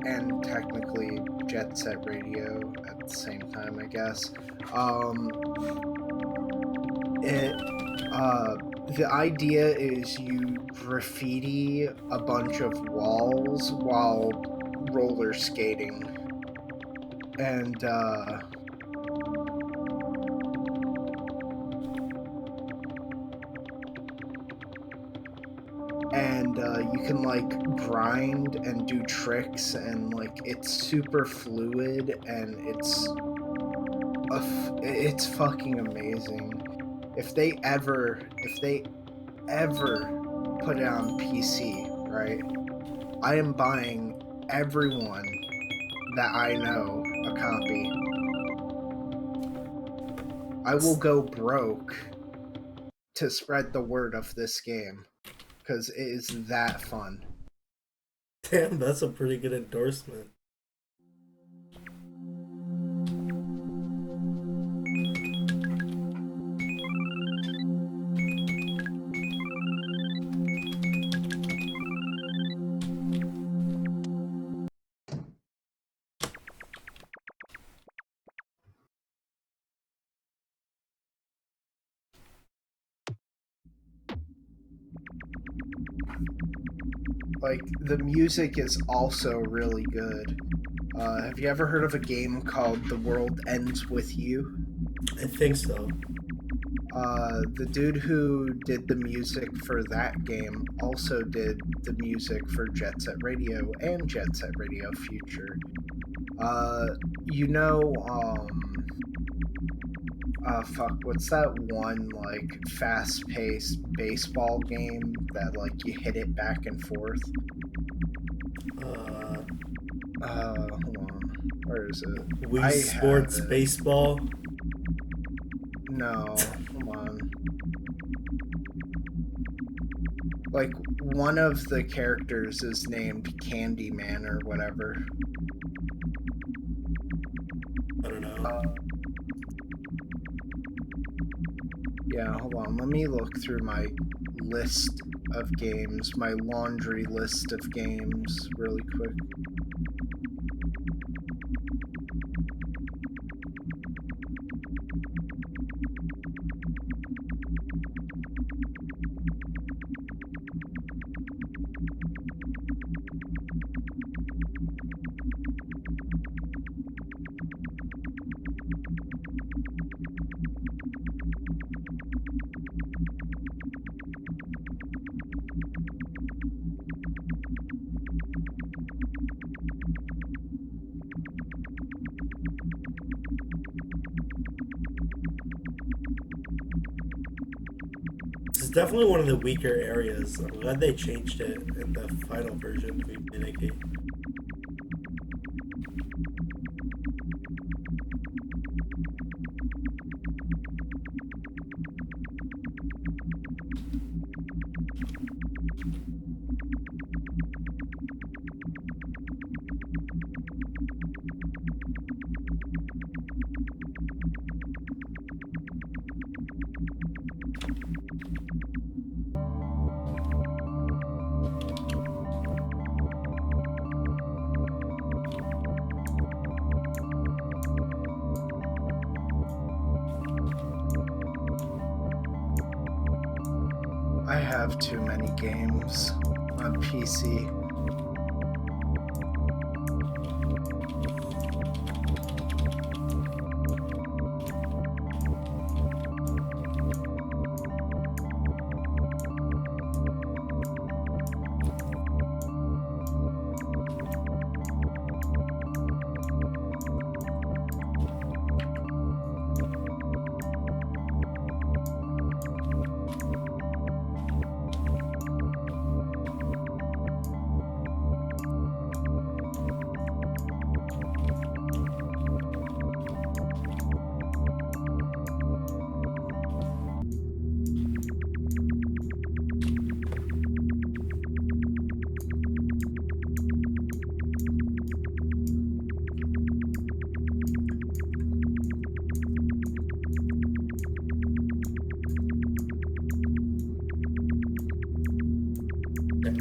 and technically Jet Set Radio at the same time, I guess. It the idea is you graffiti a bunch of walls while roller skating, and and you can like grind and do tricks, and like it's super fluid, and it's fucking amazing. If they ever put it on PC, right? I am buying everyone that I know a copy. I will go broke to spread the word of this game because it is that fun. Damn, that's a pretty good endorsement. Like, the music is also really good. Have you ever heard of a game called The World Ends With You? I think so. The dude who did the music for that game also did the music for Jet Set Radio and Jet Set Radio Future. You know, fuck, what's that one, like, fast-paced baseball game that, like, you hit it back and forth? Hold on. Where is it? Wii I Sports have it. Baseball. No, hold on. Like, one of the characters is named Candyman or whatever. I don't know. Yeah, hold on. Let me look through my list of games, my laundry list of games, really quick. This is definitely one of the weaker areas. I'm glad they changed it in the final version of Nikki. I have too many games on PC.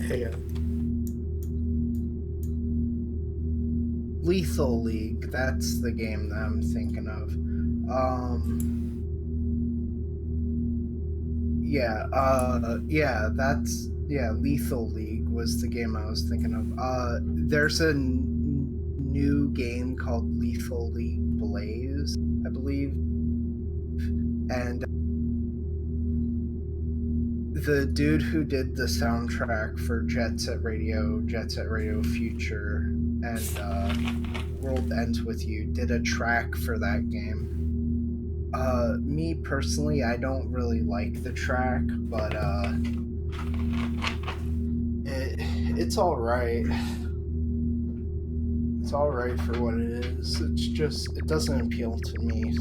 Hang on. Lethal League, that's the game that I'm thinking of. Lethal League was the game I was thinking of. There's a new game called Lethal League Blaze, I believe, and The dude who did the soundtrack for Jet Set Radio, Jet Set Radio Future, and World Ends With You did a track for that game. Me personally, I don't really like the track, but it's all right. It's all right for what it is. It's just it doesn't appeal to me.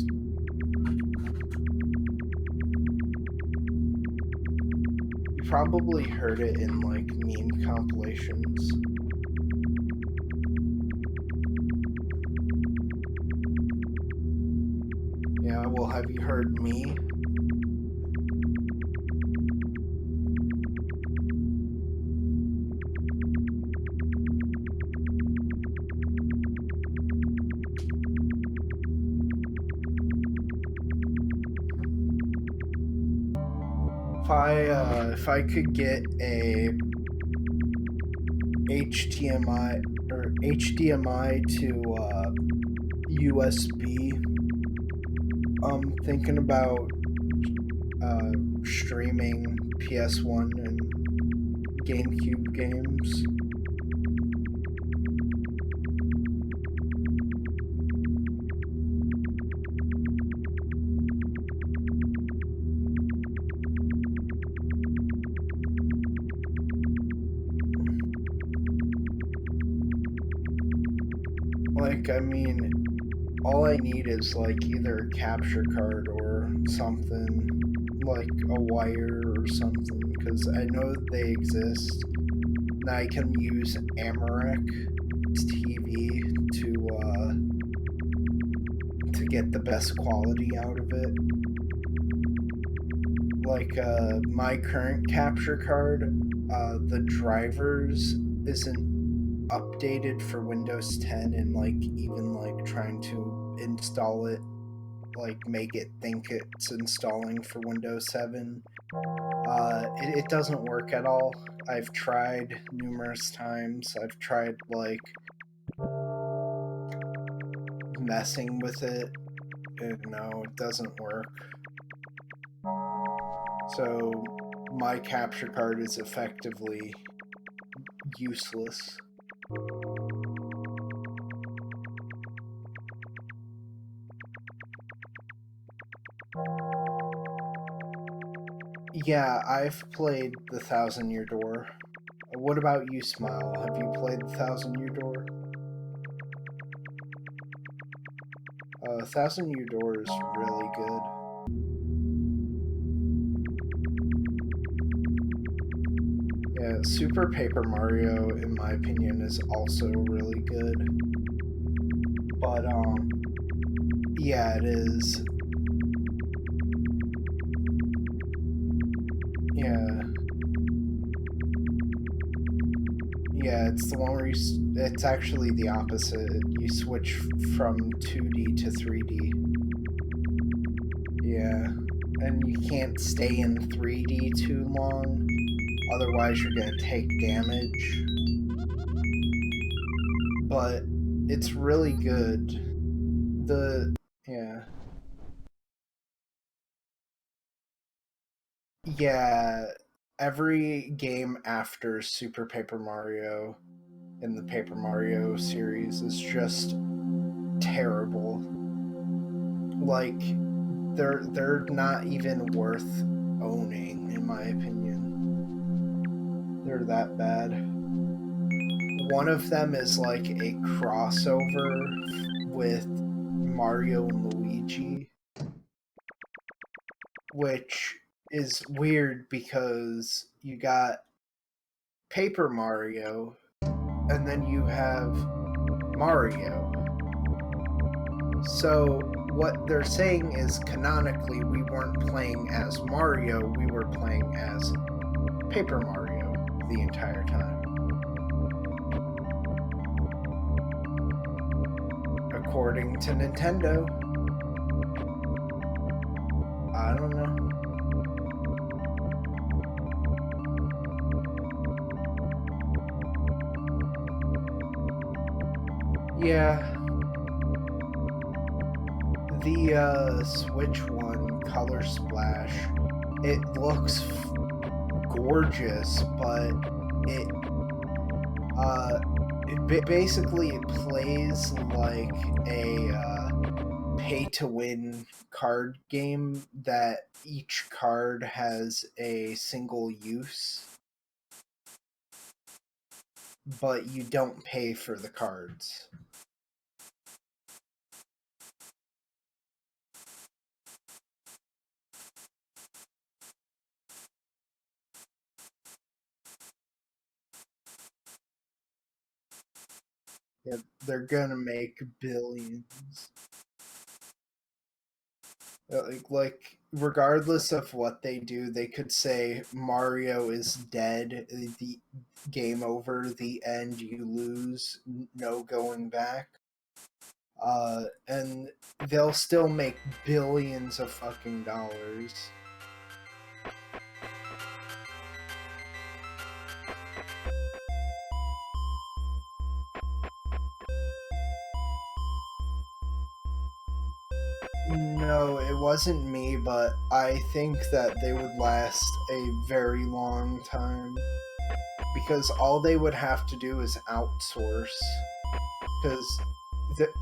You probably heard it in like meme compilations. Yeah, well, have you heard me? If I could get a HDMI to USB, I'm thinking about streaming PS1 and GameCube games. Like, I mean, all I need is like either a capture card or something, like a wire or something, because I know they exist. And I can use Amorec TV to get the best quality out of it. Like my current capture card, the drivers isn't updated for Windows 10, and like even like trying to install it, like make it think it's installing for Windows 7, it doesn't work at all. I've tried numerous times. I've tried like messing with it, and no, it doesn't work. So my capture card is effectively useless. Yeah, I've played The Thousand Year Door. What about you, Smile? Have you played The Thousand Year Door? Thousand Year Door is really good. Yeah, Super Paper Mario, in my opinion, is also really good. But, yeah, it is. Yeah. Yeah, it's the one where it's actually the opposite. You switch from 2D to 3D. Yeah. And you can't stay in 3D too long, otherwise you're gonna take damage. But it's really good. Yeah. Yeah, every game after Super Paper Mario in the Paper Mario series is just terrible. Like, they're not even worth owning, in my opinion. They're that bad. One of them is like a crossover with Mario and Luigi, which is weird because you got Paper Mario and then you have Mario. So what they're saying is canonically we weren't playing as Mario, we were playing as Paper Mario the entire time. According to Nintendo. I don't know. Yeah. The Switch one, Color Splash, it looks gorgeous, but it basically it plays like a pay-to-win card game that each card has a single use, but you don't pay for the cards. Yeah, they're gonna make billions. Like regardless of what they do, they could say Mario is dead, the game over, the end, you lose, no going back. And they'll still make billions of fucking dollars. No, it wasn't me, but I think that they would last a very long time. Because all they would have to do is outsource. Because the.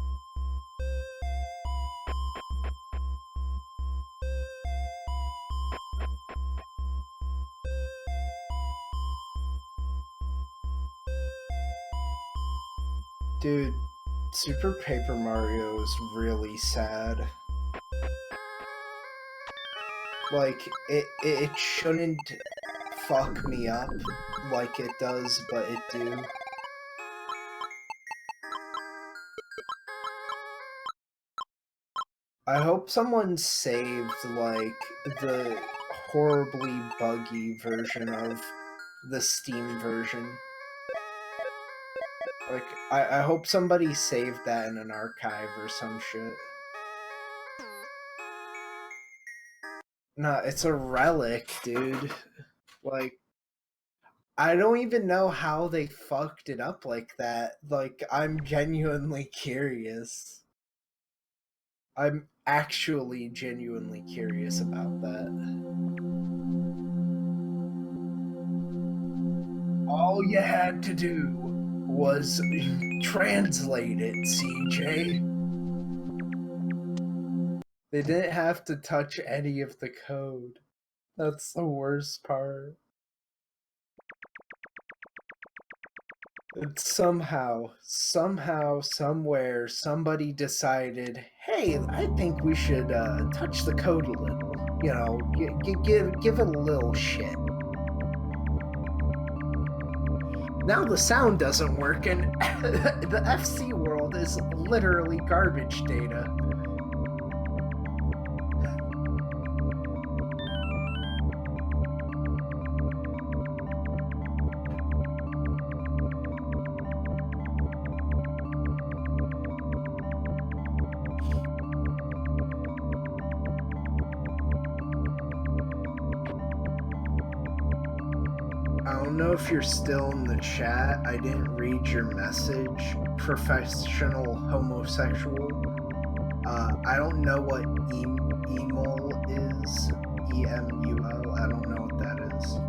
Dude, Super Paper Mario is really sad. Like, it shouldn't fuck me up like it does, but it do. I hope someone saved, like, the horribly buggy version of the Steam version. Like, I hope somebody saved that in an archive or some shit. Nah, it's a relic, dude. Like, I don't even know how they fucked it up like that. Like, I'm genuinely curious. I'm actually genuinely curious about that. All you had to do was translate it, CJ. They didn't have to touch any of the code. That's the worst part. And somehow, somewhere, somebody decided, hey, I think we should touch the code a little. You know, give it a little shit. Now the sound doesn't work, and the FC world is literally garbage data. I don't know if you're still in the chat. I didn't read your message. Professional homosexual. I don't know what emul is. EMUL. I don't know what that is.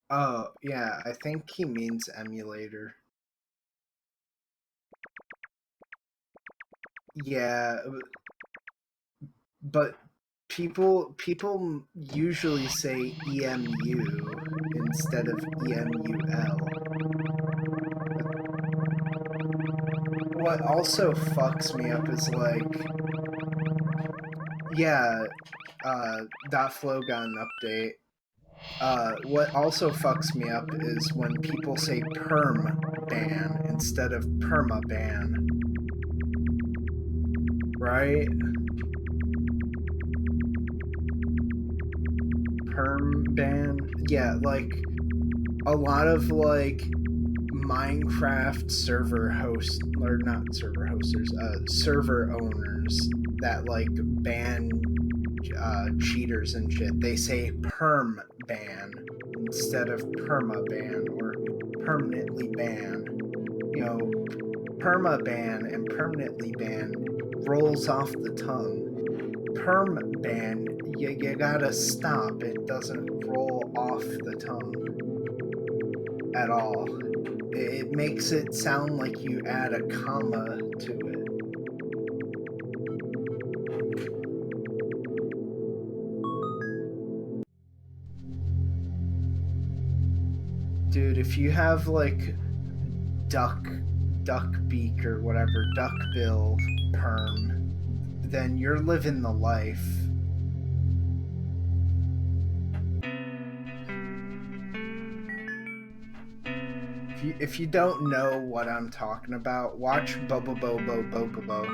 Oh, yeah. I think he means emulator. Yeah. But people usually say EMU instead of EMUL. What also fucks me up is like, yeah, .flow got an update. What also fucks me up is when people say perm ban instead of perma ban. Right? Perm ban? Yeah, like a lot of like Minecraft server hosts, or not server hosters, server owners that like ban cheaters and shit, they say perm ban instead of perma ban or permanently ban. You know, perma ban and permanently ban rolls off the tongue. perm ban, you gotta stop. It doesn't roll off the tongue at all. It makes it sound like you add a comma to it. Dude, if you have like duck beak or whatever, duck bill perm, then you're living the life. If you don't know what I'm talking about, watch Bobo Bobo Bobo Bo.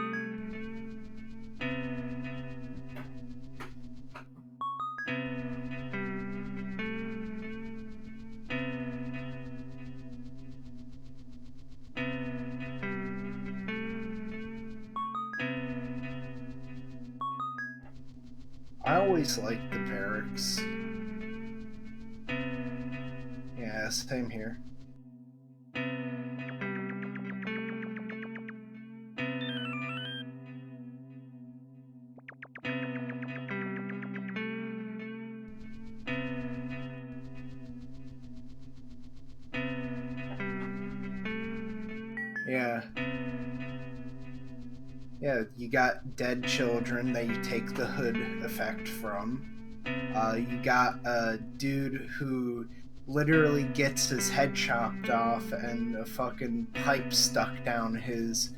I always liked the barracks. Yeah, same here. Yeah. Yeah, you got dead children that you take the hood effect from. You got a dude who literally gets his head chopped off and a fucking pipe stuck down his,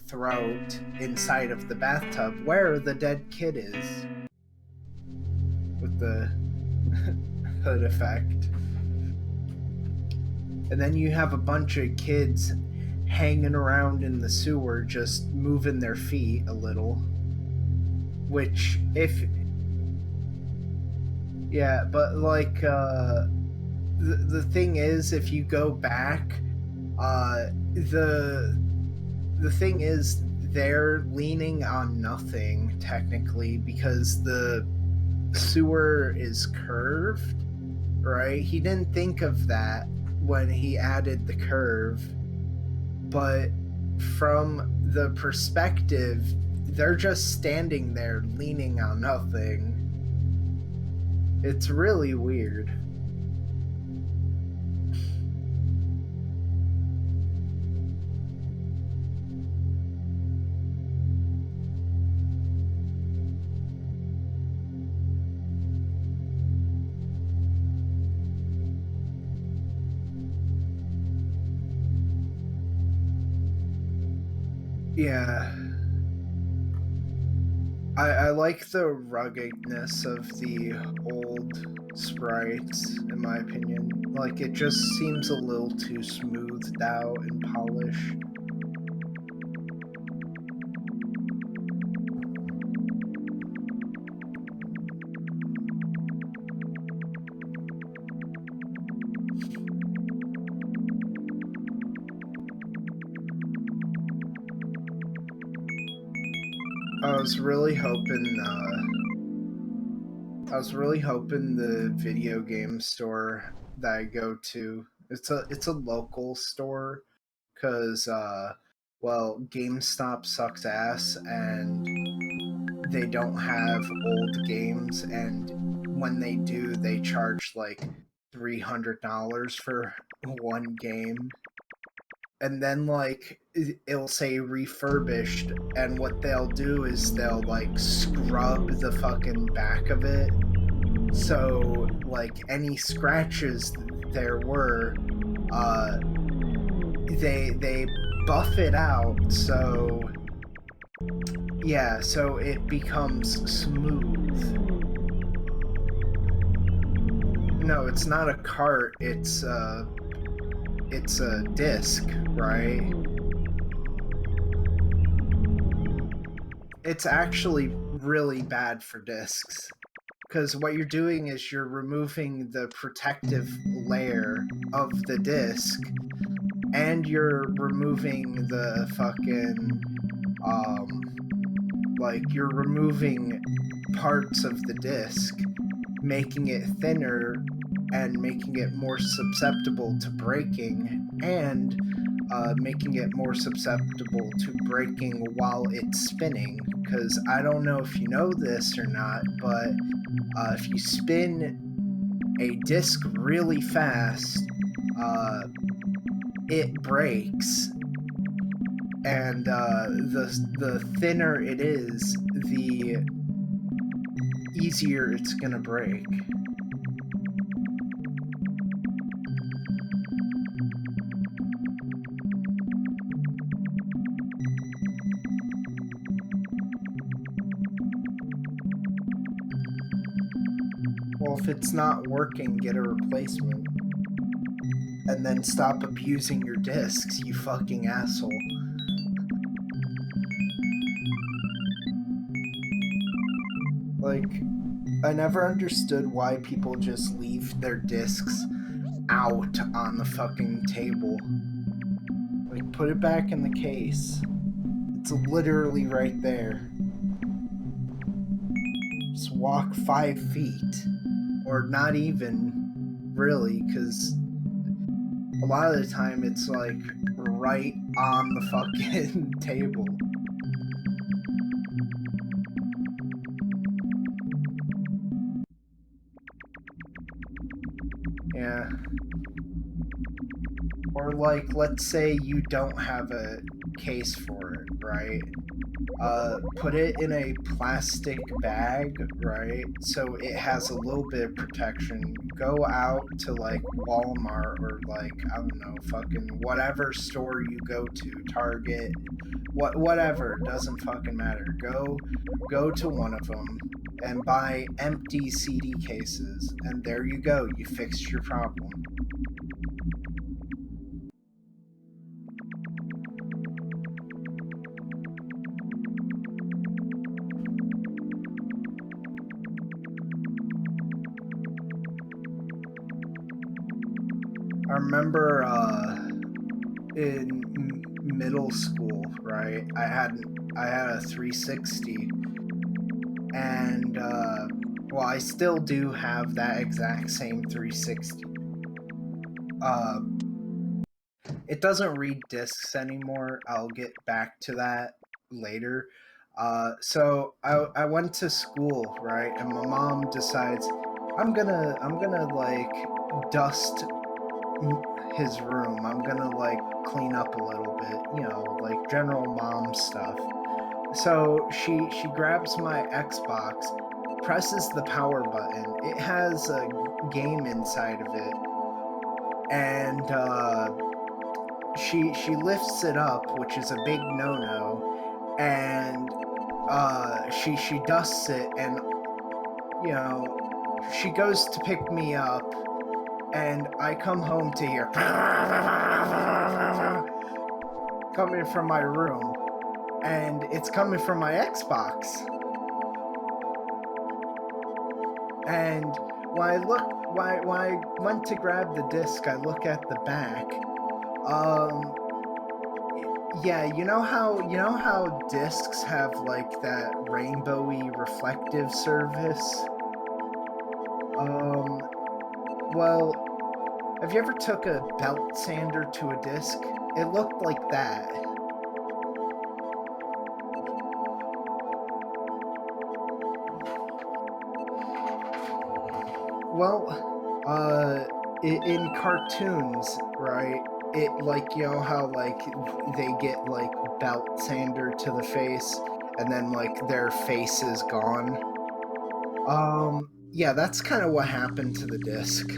throat inside of the bathtub where the dead kid is. With the hood effect. And then you have a bunch of kids hanging around in the sewer just moving their feet a little. Which, but like, the thing is, if you go back, the thing is, they're leaning on nothing, technically, because the sewer is curved, right? He didn't think of that when he added the curve, but from the perspective, they're just standing there leaning on nothing. It's really weird. Yeah. I like the ruggedness of the old sprites, in my opinion. Like, it just seems a little too smoothed out and polished. I was really hoping the video game store that I go to, it's a local store, because GameStop sucks ass and they don't have old games, and when they do, they charge like $300 for one game. And then like it'll say refurbished, and what they'll do is they'll like scrub the fucking back of it, so like any scratches there were, they buff it out, so yeah, so it becomes smooth. No, it's not a cart, it's a disc, right? It's actually really bad for discs, because what you're doing is you're removing the protective layer of the disc, and you're removing the fucking you're removing parts of the disc, making it thinner and making it more susceptible to breaking, and making it more susceptible to breaking while it's spinning. Because I don't know if you know this or not, but if you spin a disc really fast, it breaks, and the thinner it is, the easier it's gonna break. Well, if it's not working, get a replacement. And then stop abusing your discs, you fucking asshole. Like, I never understood why people just leave their discs out on the fucking table. Like, put it back in the case. It's literally right there. Just walk 5 feet. Or not even, really, because a lot of the time it's like right on the fucking table. Yeah. Or like, let's say you don't have a case for it, right? Put it in a plastic bag, right? So it has a little bit of protection. Go out to like Walmart or like, I don't know, fucking whatever store you go to, Target, whatever, doesn't fucking matter. Go to one of them and buy empty CD cases, and there you go. You fixed your problem. I remember in middle school, right? I had a 360, and well, I still do have that exact same 360. Uh, it doesn't read discs anymore. I'll get back to that later. So I went to school, right? And my mom decides I'm gonna like dust his room. I'm gonna like clean up a little bit, like general mom stuff. So she grabs my Xbox, presses the power button. It has a game inside of it, and she lifts it up, which is a big no-no, and she dusts it, and she goes to pick me up, and I come home to hear coming from my room, and it's coming from my Xbox. And when I went to grab the disc, I look at the back. Yeah, you know how discs have like that rainbowy reflective surface? Well, have you ever took a belt sander to a disc? It looked like that. Well, in cartoons, right? It like how like they get like belt sander to the face, and then like their face is gone. Yeah, that's kind of what happened to the disc.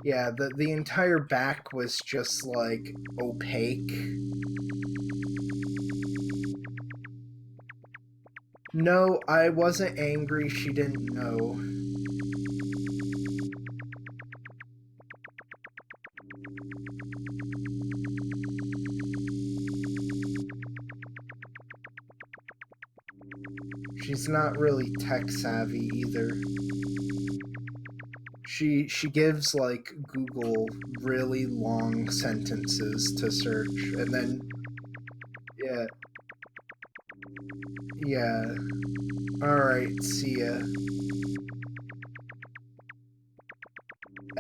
Yeah, the entire back was just like opaque. No, I wasn't angry. She didn't know. She's not really tech savvy either. She gives like Google really long sentences to search, and then yeah. All right, see ya.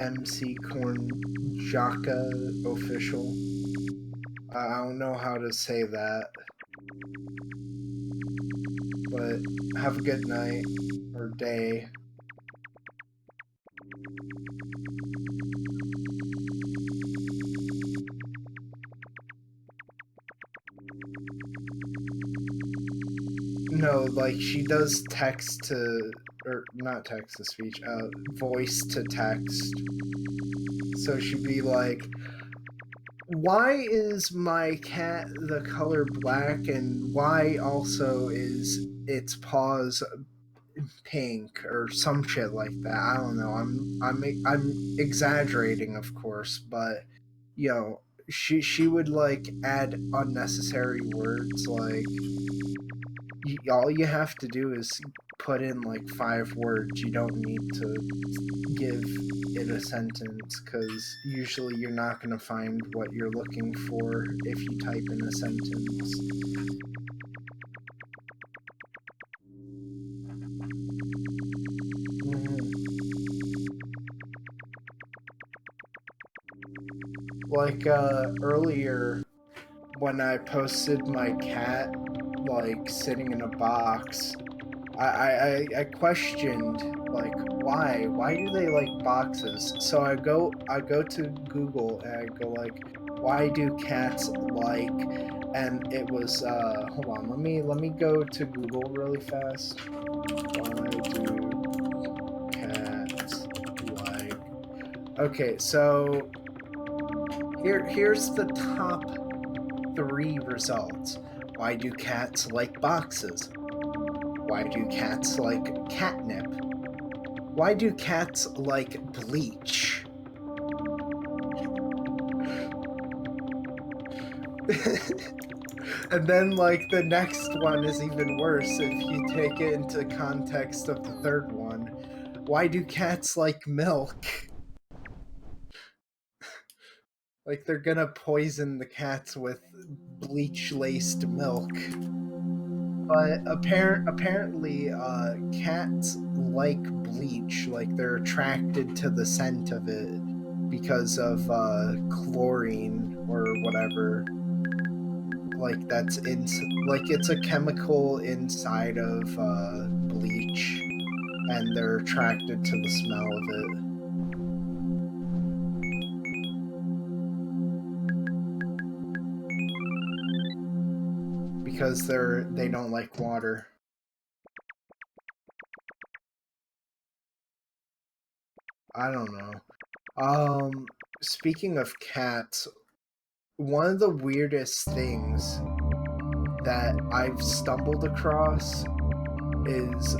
MC Cornjaka official. I don't know how to say that. But have a good night or day. No, like she does text to, or not text to speech, voice to text. So she'd be like, why is my cat the color black, and why also is its paws pink or some shit like that? I don't know. I'm exaggerating, of course, but you know, she would like add unnecessary words like all you have to do is put in like 5 words. You don't need to give it a sentence because usually you're not going to find what you're looking for if you type in a sentence. Like earlier when I posted my cat like sitting in a box, I questioned like why do they like boxes? So I go to Google and I go like, why do cats like, and it was hold on, let me go to Google really fast. Why do cats like? Okay, so here's the top 3 results. Why do cats like boxes? Why do cats like catnip? Why do cats like bleach? And then, like, the next one is even worse if you take it into context of the third one. Why do cats like milk? Like, they're gonna poison the cats with bleach-laced milk. But apparently, cats like bleach. Like, they're attracted to the scent of it because of chlorine or whatever. Like that's in like it's a chemical inside of bleach, and they're attracted to the smell of it. Because they don't like water. I don't know. Speaking of cats, one of the weirdest things that I've stumbled across is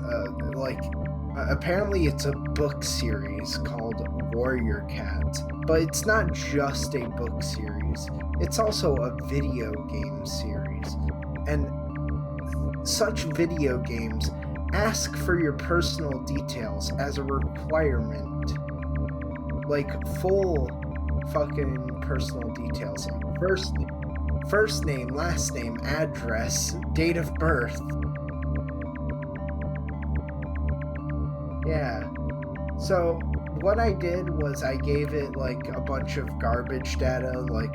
apparently it's a book series called Warrior Cat, but it's not just a book series. It's also a video game series. And such video games ask for your personal details as a requirement. Like full fucking personal details. First name, last name, address, date of birth. Yeah. So what I did was I gave it like a bunch of garbage data, like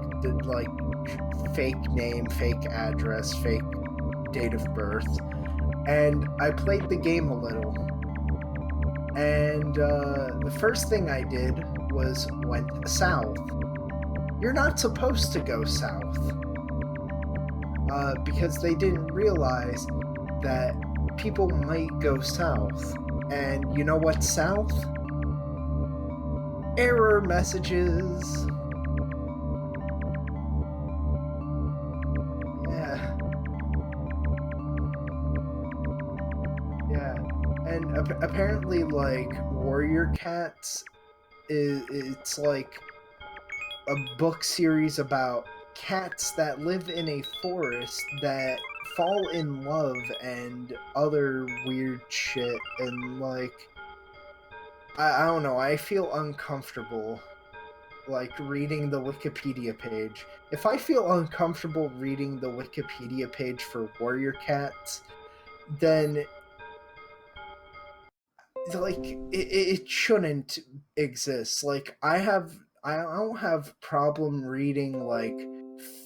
fake name, fake address, fake date of birth, and I played the game a little. And the first thing I did was went south. You're not supposed to go south. Because they didn't realize that people might go south. And you know what's south? Error messages. Yeah. Yeah. And apparently, like, Warrior Cats, it's like a book series about cats that live in a forest that fall in love and other weird shit, and like I don't know, I feel uncomfortable like reading the Wikipedia page. If I feel uncomfortable reading the Wikipedia page for Warrior Cats, then like it shouldn't exist. Like I don't have problem reading like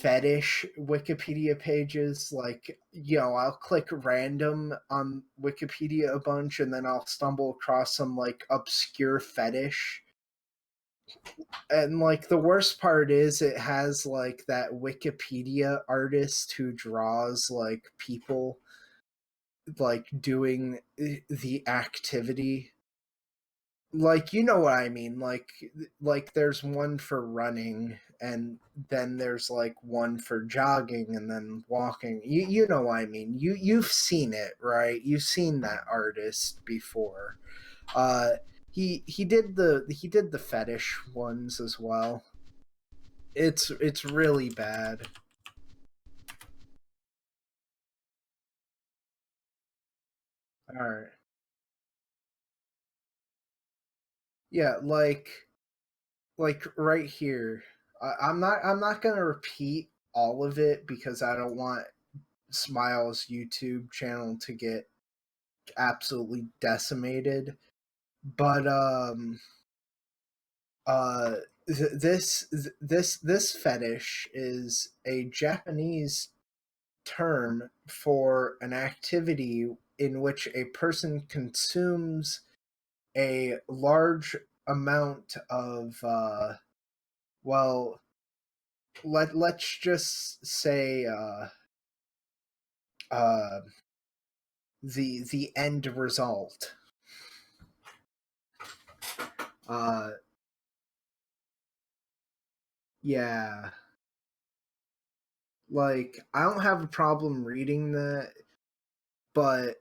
fetish Wikipedia pages. Like, I'll click random on Wikipedia a bunch and then I'll stumble across some like obscure fetish. And like the worst part is it has like that Wikipedia artist who draws like people like doing the activity. Like, you know what I mean? Like there's one for running, and then there's like one for jogging and then walking. You know what I mean? You've seen it, right? You've seen that artist before. Uh he did the fetish ones as well. It's really bad. All right. Yeah, like right here. I'm not gonna repeat all of it because I don't want Smile's YouTube channel to get absolutely decimated. But uh this fetish is a Japanese term for an activity in which a person consumes a large amount of well, let's just say uh the end result. uh yeah, like I don't have a problem reading that, but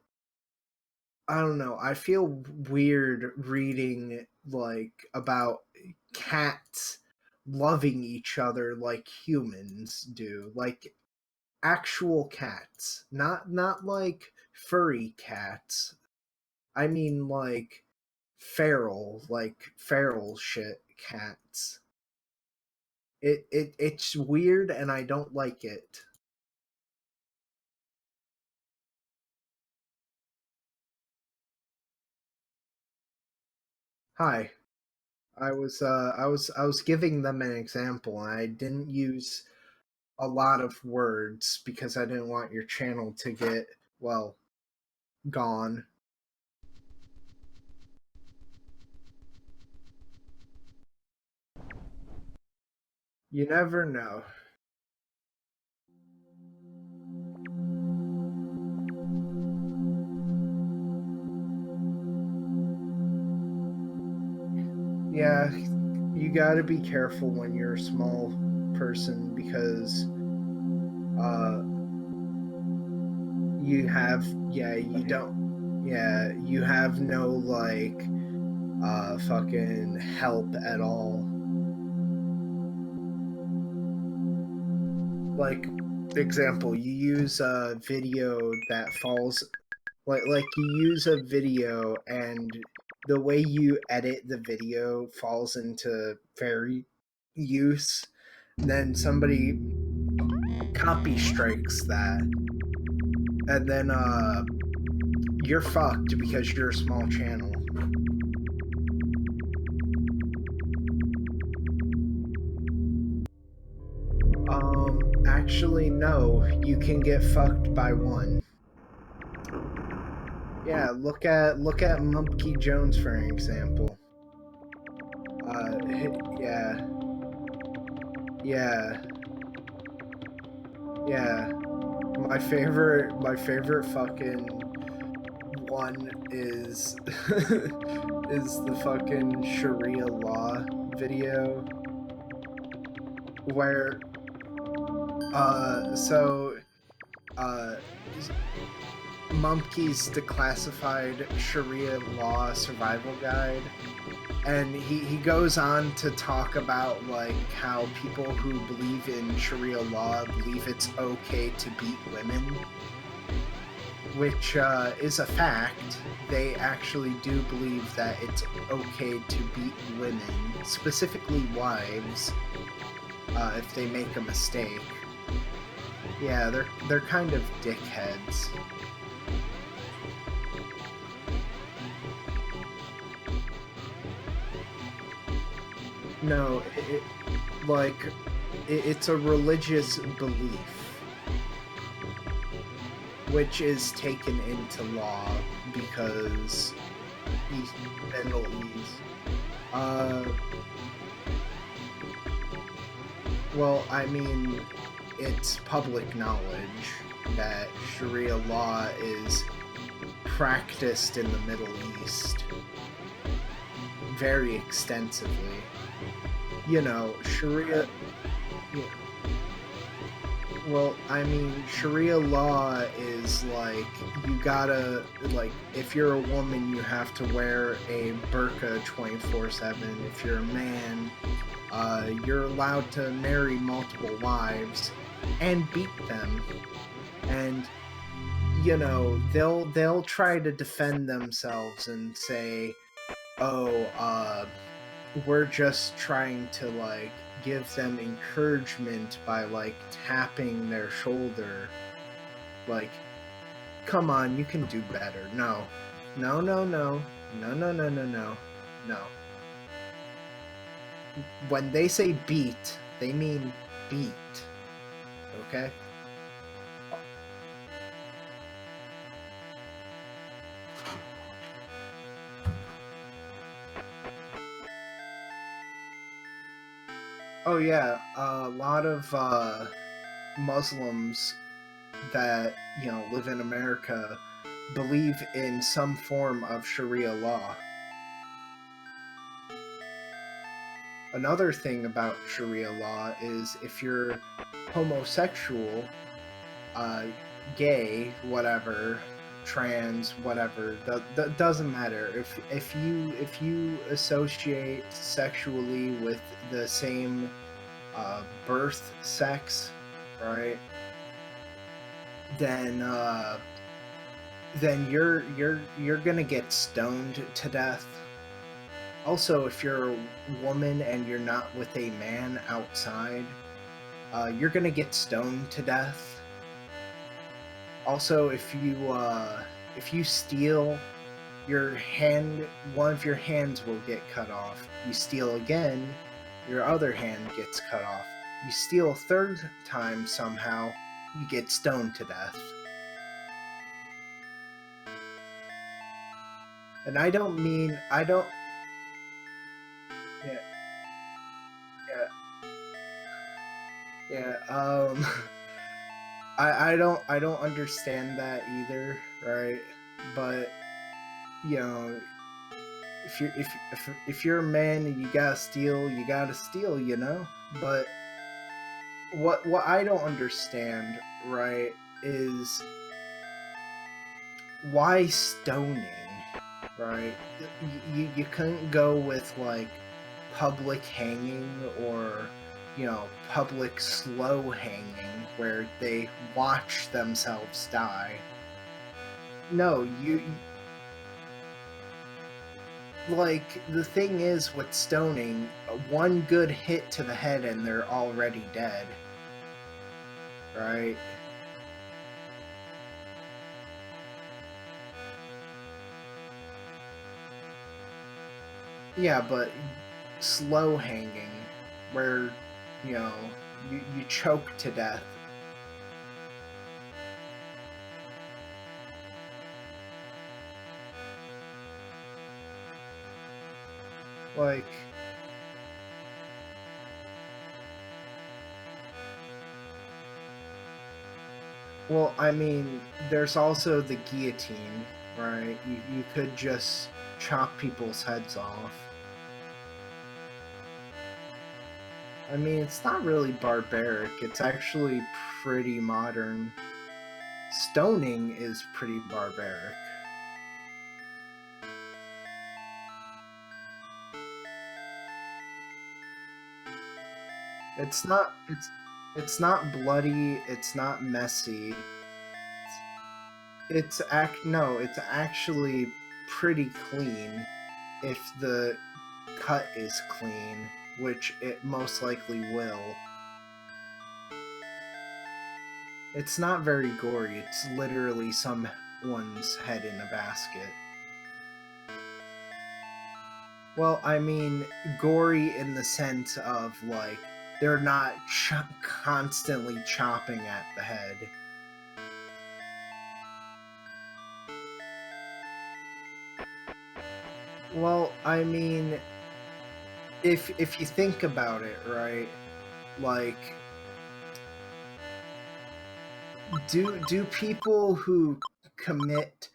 I don't know, I feel weird reading like about cats loving each other like humans do, like actual cats, not like furry cats. I mean like feral shit cats. It's weird and I don't like it. Hi. I was giving them an example and I didn't use a lot of words because I didn't want your channel to get, well, gone. You never know. Yeah, you got to be careful when you're a small person because uh you have, yeah, you don't, yeah, you have no like fucking help at all. Like, example, you use a video that falls, like you use a video and the way you edit the video falls into fair use, then somebody copy strikes that, and then you're fucked because you're a small channel. Actually, no, you can get fucked by one. Yeah, look at Mumpky Jones for an example. Yeah, yeah, yeah. My favorite fucking one is is the fucking Sharia law video where so uh Mumpky's declassified Sharia law survival guide, and he goes on to talk about like how people who believe in Sharia law believe it's okay to beat women, which is a fact. They actually do believe that it's okay to beat women, specifically wives, if they make a mistake. Yeah, they're kind of dickheads. No, like it's a religious belief which is taken into law because East Middle East. Uh, well, I mean, it's public knowledge that Sharia law is practiced in the Middle East very extensively. You know, Sharia. Yeah, well, I mean, Sharia law is like you gotta like if you're a woman, you have to wear a burqa 24/7. If you're a man, you're allowed to marry multiple wives and beat them. And you know they'll try to defend themselves and say, "Oh, we're just trying to like give them encouragement by like tapping their shoulder, like come on, you can do better." No, no, no, no, no, no, no, no, no, no. When they say beat, they mean beat. Okay. Oh yeah, a lot of Muslims that live in America believe in some form of Sharia law. Another thing about Sharia law is if you're homosexual, uh, gay, whatever, trans, whatever, doesn't matter. If you associate sexually with the same birth sex, right? Then you're gonna get stoned to death. Also, if you're a woman and you're not with a man outside, you're gonna get stoned to death. Also, if you steal, one of your hands will get cut off. You steal again, your other hand gets cut off. You steal a third time somehow, you get stoned to death. And I don't. Yeah, yeah, yeah. I don't understand that either, right? But you know, if you're a man and you gotta steal, you gotta steal, you know. But what I don't understand, right, is why stoning, right? You couldn't go with like public hanging or public slow hanging where they watch themselves die. No, like the thing is with stoning, one good hit to the head and they're already dead, right? Yeah, but slow hanging, where you know you choke to death. Like, well, I mean, there's also the guillotine, right? You could just chop people's heads off. I mean, it's not really barbaric. It's actually pretty modern. Stoning is pretty barbaric. It's not. It's not bloody. It's not messy. It's act no. It's actually pretty clean if the cut is clean, which it most likely will. It's not very gory. It's literally someone's head in a basket. Well, I mean, gory in the sense of, like, they're not constantly chopping at the head. Well, I mean, if you think about it, right? Like, do people who commit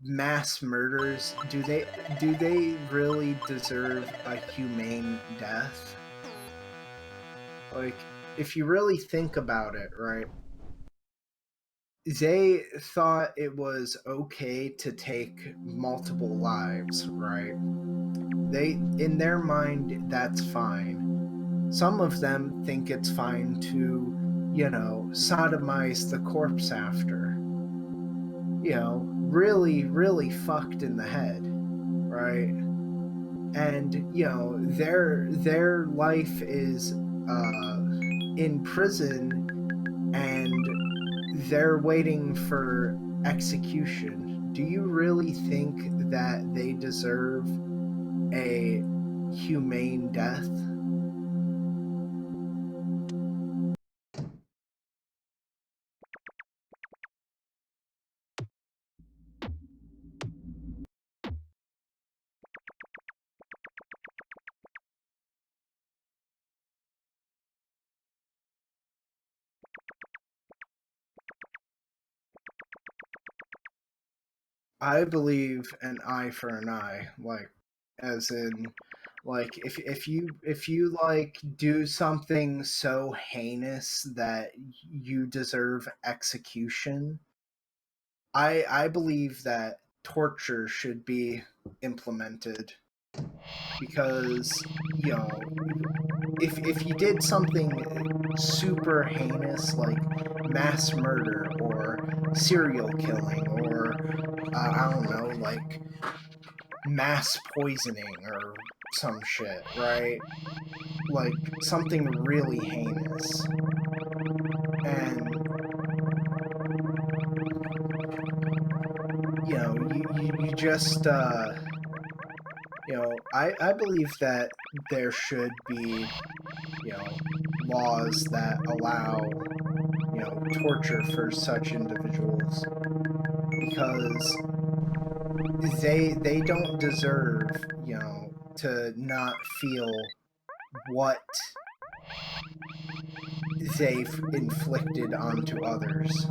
mass murders, do they really deserve a humane death? Like, if you really think about it, right? They thought it was okay to take multiple lives, right? They, in their mind, that's fine. Some of them think it's fine to, sodomize the corpse after. Really, really fucked in the head, right? And, their life is in prison, and they're waiting for execution. Do you really think that they deserve a humane death? I believe an eye for an eye, like, as in, like, if you like do something so heinous that you deserve execution, I believe that torture should be implemented, because, if you did something super heinous like mass murder or serial killing or I don't know, like mass poisoning or some shit, right? Like something really heinous. And you just I believe that there should be, laws that allow, torture for such individuals, because they don't deserve, to not feel what they've inflicted onto others.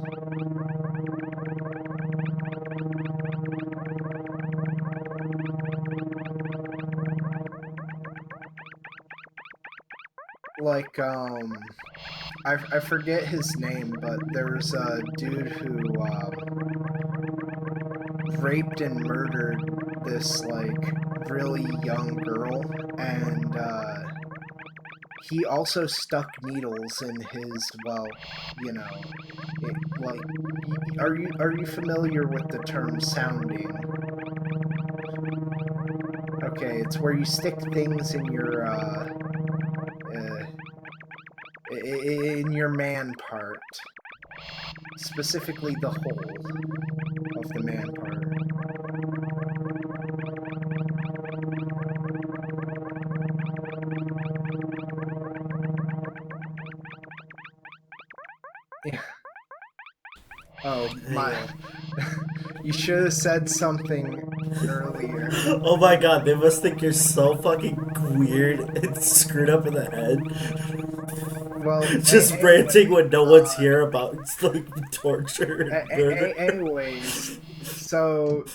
Like, I forget his name, but there's a dude who raped and murdered this, like, really young girl, and he also stuck needles in his, well, like, are you familiar with the term sounding? Okay, it's where you stick things in your man part, specifically the hole of the man part. Yeah. Oh, my. You should have said something earlier. Oh my god, they must think you're so fucking weird and screwed up in the head. Well, just ranting when no one's here about like torture and murder. Anyways, so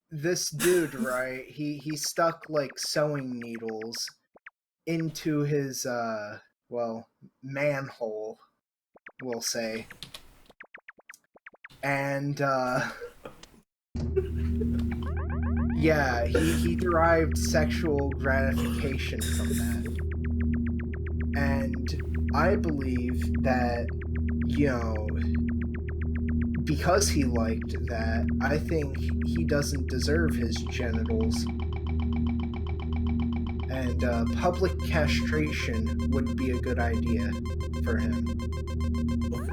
this dude, right? He stuck like sewing needles into his manhole, we'll say, and yeah, he derived sexual gratification from that, and I believe that, because he liked that, I think he doesn't deserve his genitals. And public castration would be a good idea for him.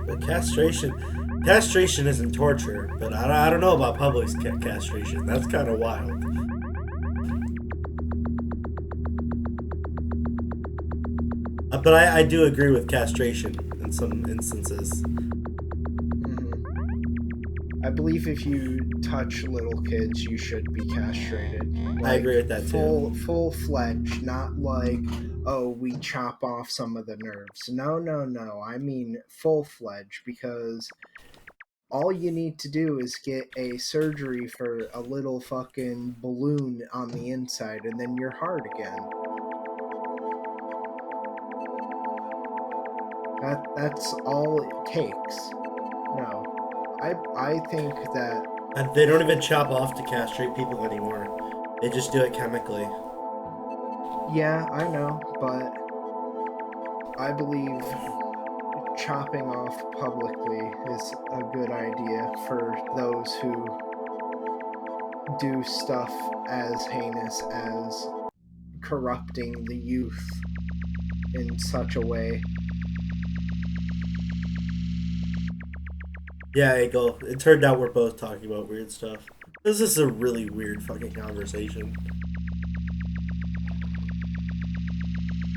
But castration isn't torture, but I don't know about public castration. That's kind of wild. But I do agree with castration in some instances. I believe if you touch little kids, you should be castrated. I agree with that too. Full-fledged, not like, oh, we chop off some of the nerves. No. I mean full-fledged, because all you need to do is get a surgery for a little fucking balloon on the inside, and then you're hard again. That's all it takes. No. I think that... And they don't even chop off to castrate people anymore. They just do it chemically. Yeah, I know, but I believe chopping off publicly is a good idea for those who do stuff as heinous as corrupting the youth in such a way. Yeah, Eagle. It turned out we're both talking about weird stuff. This is a really weird fucking conversation.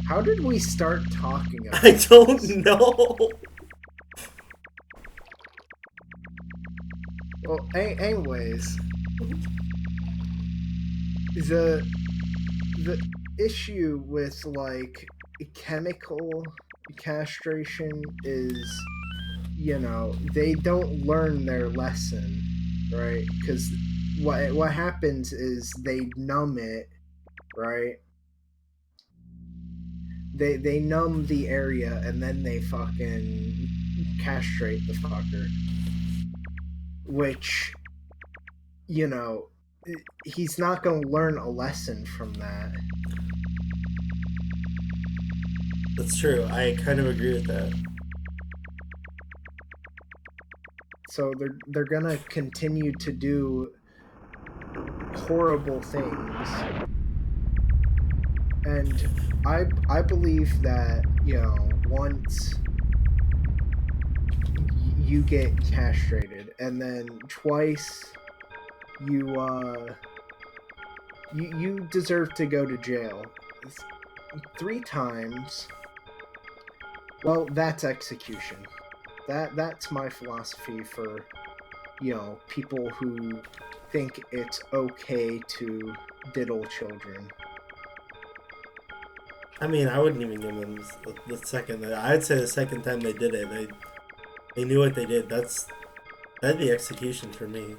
How did we start talking about I don't this? know. Well, anyways, the issue with like chemical castration is, you know, they don't learn their lesson, right? Because what happens is they numb it, right? They numb the area and then they fucking castrate the fucker, which, you know, he's not gonna learn a lesson from that. That's true. I kind of agree with that. So they're gonna continue to do horrible things, and I believe that, you know, once you get castrated and then twice you you deserve to go to jail. 3 times, well, that's execution. That's my philosophy for, you know, people who think it's okay to diddle children. I mean, I wouldn't even give them the second. I'd say the second time they did it, they knew what they did. That'd be execution for me.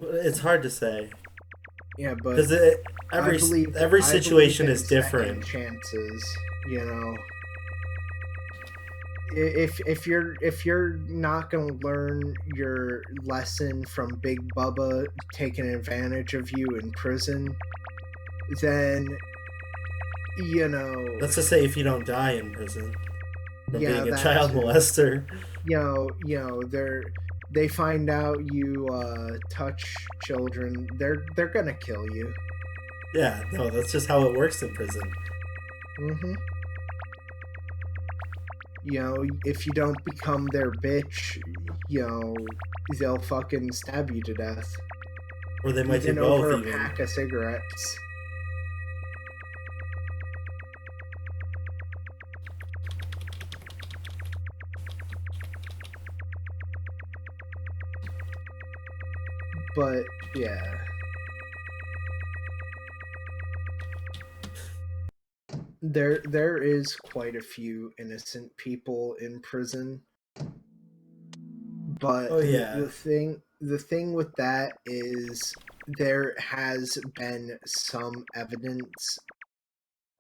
It's hard to say Yeah, but because every situation is different. Chances, you know. If you're not gonna learn your lesson from Big Bubba taking advantage of you in prison, then, you know. Let's just say if you don't die in prison from Yeah, being a that child too. molester. You know, they find out you touch children, they're gonna kill you. Yeah, no, that's just how it works in prison. Mm-hmm. You know, if you don't become their bitch, you know, they'll fucking stab you to death. Or they might do Even both, over a even. pack of cigarettes. But yeah. There is quite a few innocent people in prison. But Oh yeah. the thing with that is there has been some evidence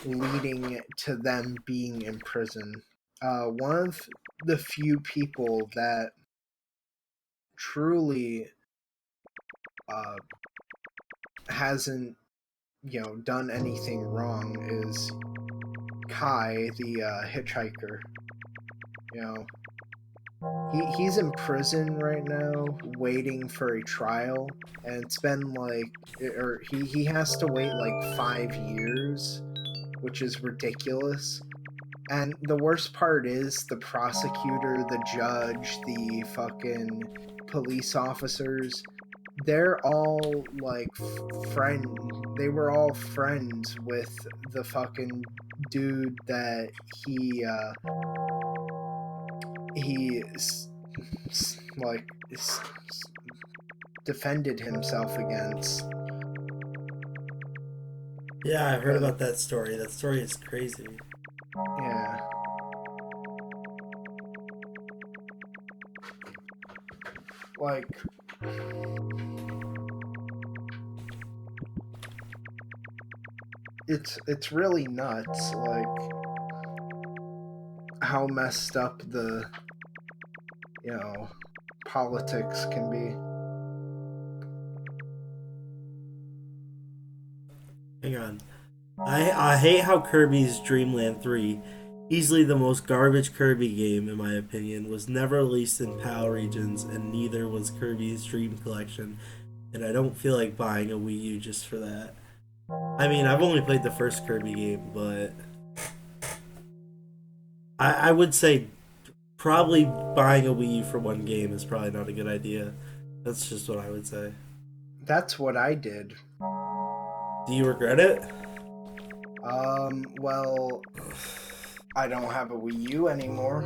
leading to them being in prison. One of the few people that truly hasn't, you know, done anything wrong is Kai, the hitchhiker. You know, he's in prison right now, waiting for a trial, and it's been like, or he has to wait like 5 years, which is ridiculous. And the worst part is the prosecutor, the judge, the fucking police officers, they're all like friend. They were all friends with the fucking dude that he like defended himself against. Yeah, I heard about that story. That story is crazy. Yeah. Like, it's really nuts, like how messed up the politics can be. Hang on. I hate how Kirby's Dream Land 3, easily the most garbage Kirby game in my opinion, was never released in PAL regions, and neither was Kirby's Dream Collection, and I don't feel like buying a Wii U just for that. I mean, I've only played the first Kirby game, but I would say probably buying a Wii U for one game is probably not a good idea. That's just what I would say. That's what I did. Do you regret it? Well, I don't have a Wii U anymore.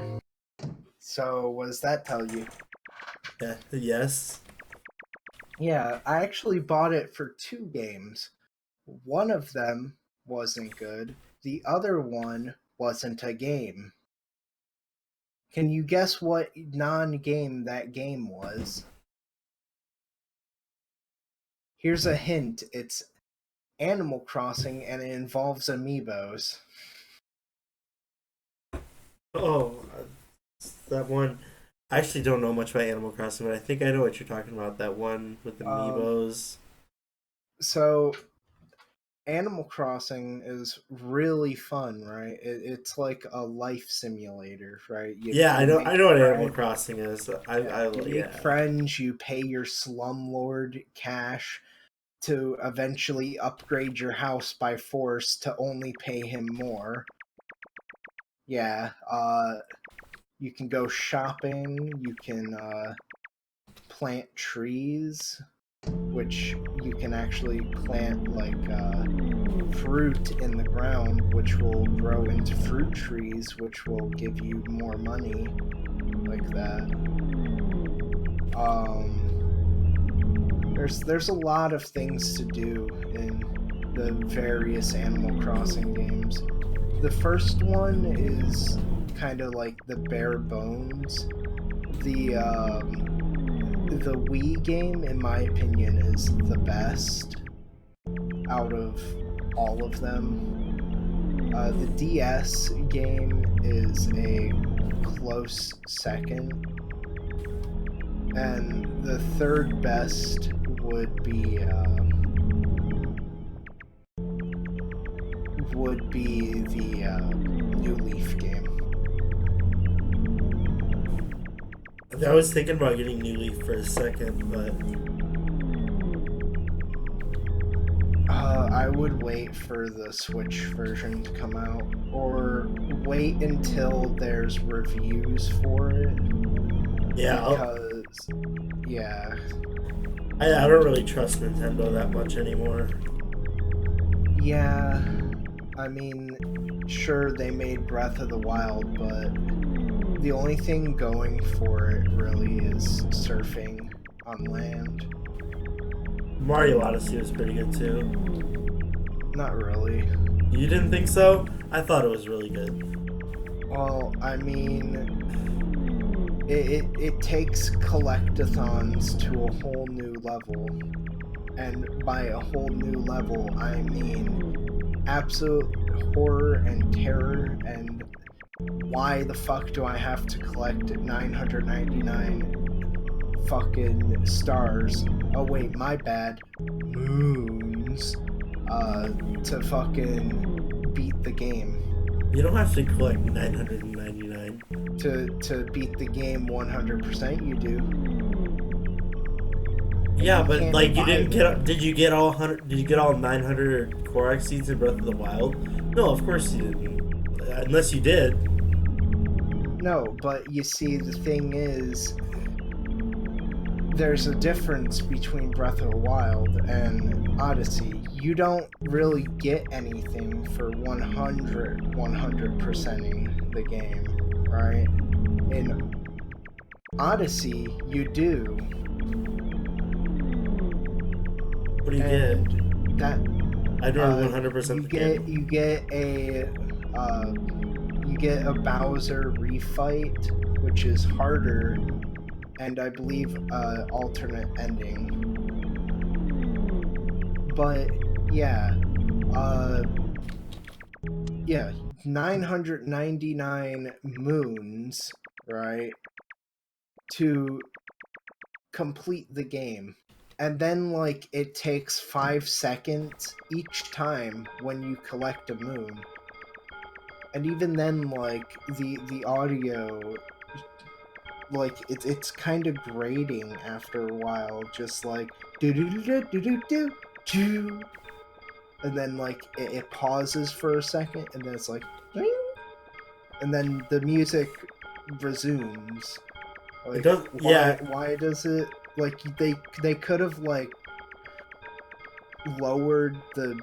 So, what does that tell you? Yeah, yes. Yeah, I actually bought it for 2 games. One of them wasn't good. The other one wasn't a game. Can you guess what non-game that game was? Here's a hint. It's Animal Crossing and it involves amiibos. Oh, that one. I actually don't know much about Animal Crossing, but I think I know what you're talking about. That one with the amiibos. So, Animal Crossing is really fun, right? It's like a life simulator, right? Yeah, I know. I know what Animal Crossing is. You make friends. You pay your slumlord cash to eventually upgrade your house by force to only pay him more. Yeah, you can go shopping, you can plant trees, which you can actually plant like fruit in the ground, which will grow into fruit trees, which will give you more money, like that. There's a lot of things to do in the various Animal Crossing games. The first one is kind of like the bare bones. The Wii game, in my opinion, is the best out of all of them. The DS game is a close second. And the third best would be the New Leaf game. I was thinking about getting New Leaf for a second, but I would wait for the Switch version to come out, or wait until there's reviews for it. Yeah, because yeah, I don't really trust Nintendo that much anymore. Yeah, I mean, sure they made Breath of the Wild, but the only thing going for it really is surfing on land. Mario Odyssey was pretty good too. Not really. You didn't think so? I thought it was really good. Well, I mean, it takes collectathons to a whole new level. And by a whole new level, I mean absolute horror and terror, and why the fuck do I have to collect 999 fucking stars? Oh wait, my bad. Moons. To fucking beat the game. You don't have to collect 999. To beat the game 100%, you do. Yeah, but like you didn't get. Did you get all 100? Did you get all 900 Korok seeds in Breath of the Wild? No, of course you didn't. Unless you did. No, but you see, the thing is, there's a difference between Breath of the Wild and Odyssey. You don't really get anything for 100%ing the game, right? In Odyssey, you do. What do you And get? that I don't 100% the game. you get a Bowser refight, which is harder, and I believe alternate ending. But yeah, 999 moons, right, to complete the game. And then, like, it takes 5 seconds each time when you collect a moon. And even then, like, the audio, like, it's kind of grating after a while, just like, do-do-do-do-do-do-do. And then, like, it pauses for a second, and then it's like, ding, and then the music resumes. It Like, does. Yeah, why does it, like, they could have, like, lowered the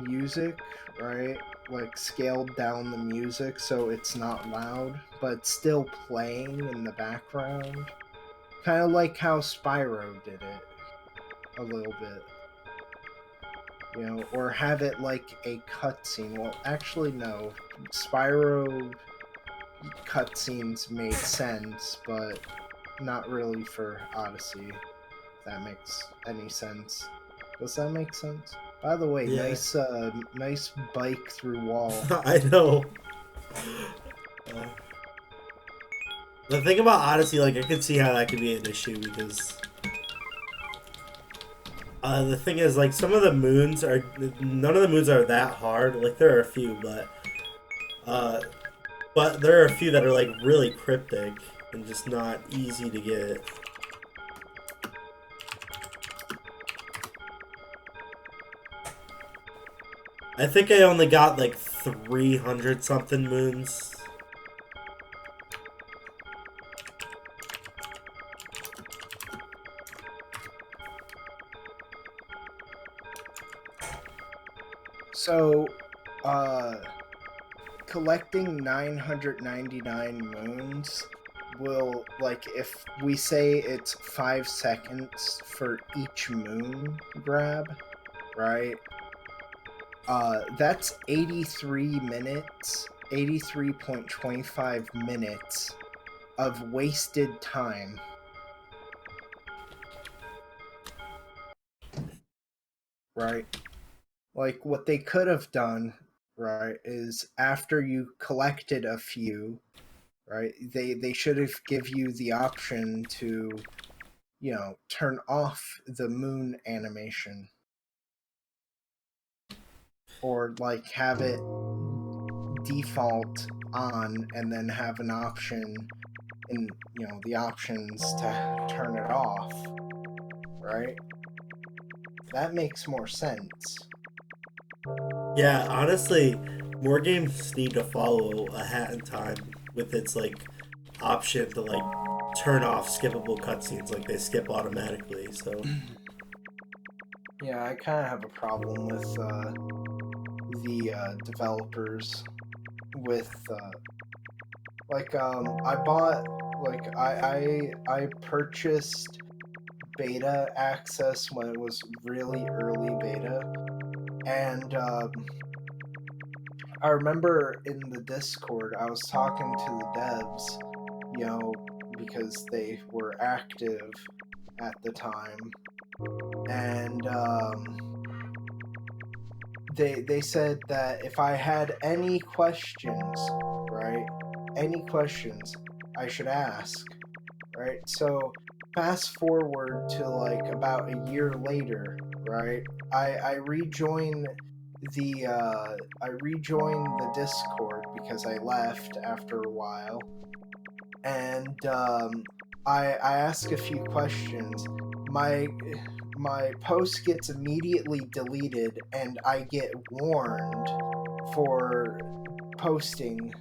music, right? Like, scaled down the music so it's not loud, but still playing in the background. Kind of like how Spyro did it a little bit. You know, or have it like a cutscene. Well, actually, no. Spyro cutscenes made sense, but not really for Odyssey. If that makes any sense. Does that make sense? By the way, yeah. nice bike through wall. I know. Uh, the thing about Odyssey, like, I could see how that could be an issue because the thing is, like, some of the moons are none of the moons are that hard. Like, there are a few, uh, but there are a few that are like really cryptic and just not easy to get. I think I only got like 300 something moons. So, collecting 999 moons will, like, if we say it's 5 seconds for each moon grab, right? That's 83 minutes, 83.25 minutes of wasted time. Right? Like, what they could have done, right, is after you collected a few, right, they should have give you the option to, you know, turn off the moon animation, or like have it default on and then have an option in, you know, the options to turn it off, right? That makes more sense. Yeah, honestly, more games need to follow a Hat in Time with its like option to like turn off skippable cutscenes, like they skip automatically. So Yeah, I kind of have a problem with the developers with I bought, like, I purchased beta access when it was really early beta, and I remember in the Discord I was talking to the devs, you know, because they were active at the time, and they said that if I had any questions, right, any questions, I should ask, right? So fast forward to like about a year later, right? I rejoin I rejoined the Discord because I left after a while, and I ask a few questions. My post gets immediately deleted, and I get warned for posting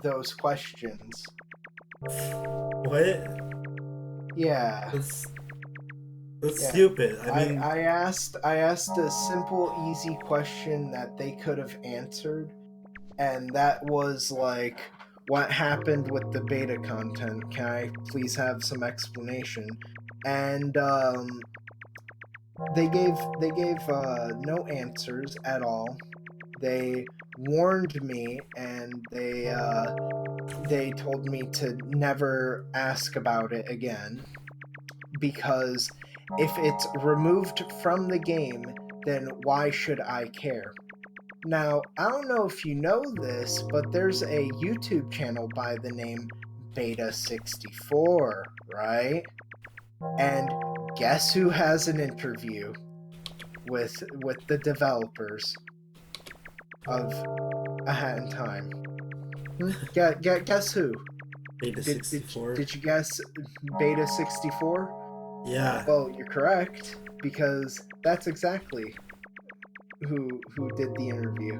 those questions. what? Yeah. That's Yeah. stupid. I mean, I asked a simple, easy question that they could have answered, and that was like, what happened with the beta content? Can I please have some explanation? And they gave no answers at all. They warned me, and they told me to never ask about it again, because if it's removed from the game, then why should I care? Now, I don't know if you know this, but there's a YouTube channel by the name Beta64, right? And guess who has an interview with the developers of A Hat in Time? Guess who? Beta Did, 64. did you guess Beta64? Yeah. Well, you're correct, because that's exactly who did the interview.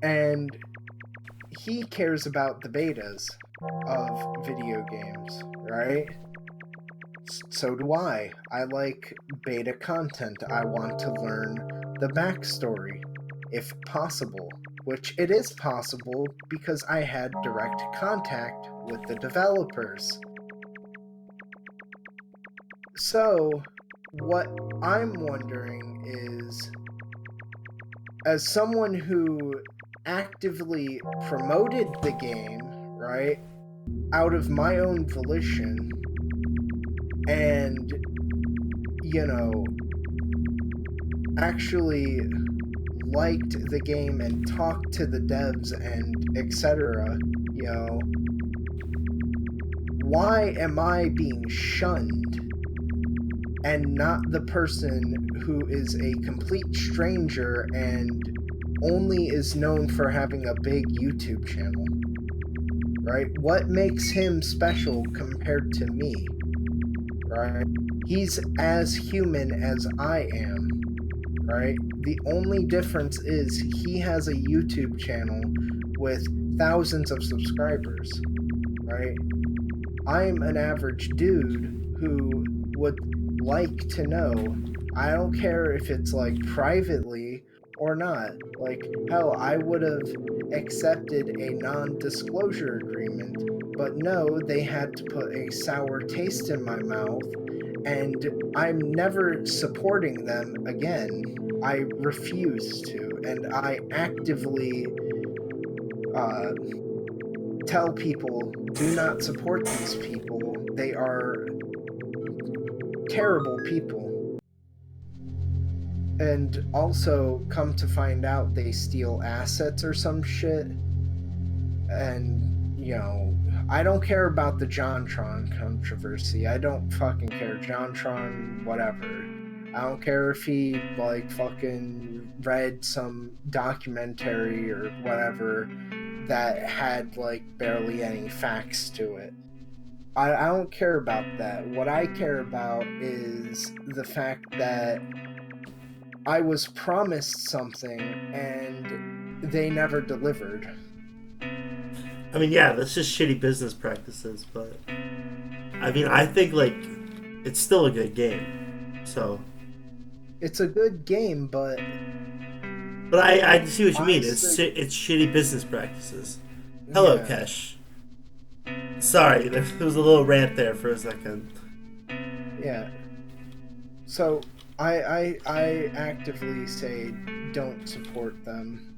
And he cares about the betas of video games, right? So do I. I like beta content. I want to learn the backstory, if possible, which it is possible because I had direct contact with the developers. So, what I'm wondering is, as someone who actively promoted the game, right, out of my own volition, and, you know, actually liked the game and talked to the devs and etc., why am I being shunned and not the person who is a complete stranger and only is known for having a big YouTube channel? Right? What makes him special compared to me? Right? He's as human as I am. Right? The only difference is he has a YouTube channel with thousands of subscribers. Right? I'm an average dude who would like to know. I don't care if it's like privately or not. Like, hell, I would have accepted a non-disclosure agreement, but no, they had to put a sour taste in my mouth, and I'm never supporting them again. I refuse to, and I actively tell people, do not support these people. They are terrible people. And also, come to find out, they steal assets or some shit. And, I don't care about the JonTron controversy. I don't fucking care. JonTron, whatever. I don't care if he, fucking read some documentary or whatever that had, barely any facts to it. I don't care about that. What I care about is the fact that I was promised something and they never delivered. I mean, yeah, that's just shitty business practices, but I mean, I think it's still a good game. So it's a good game, but I see what you mean. It's shitty business practices. Hello, yeah. Kesh. Sorry, there was a little rant there for a second. Yeah. So I actively say don't support them.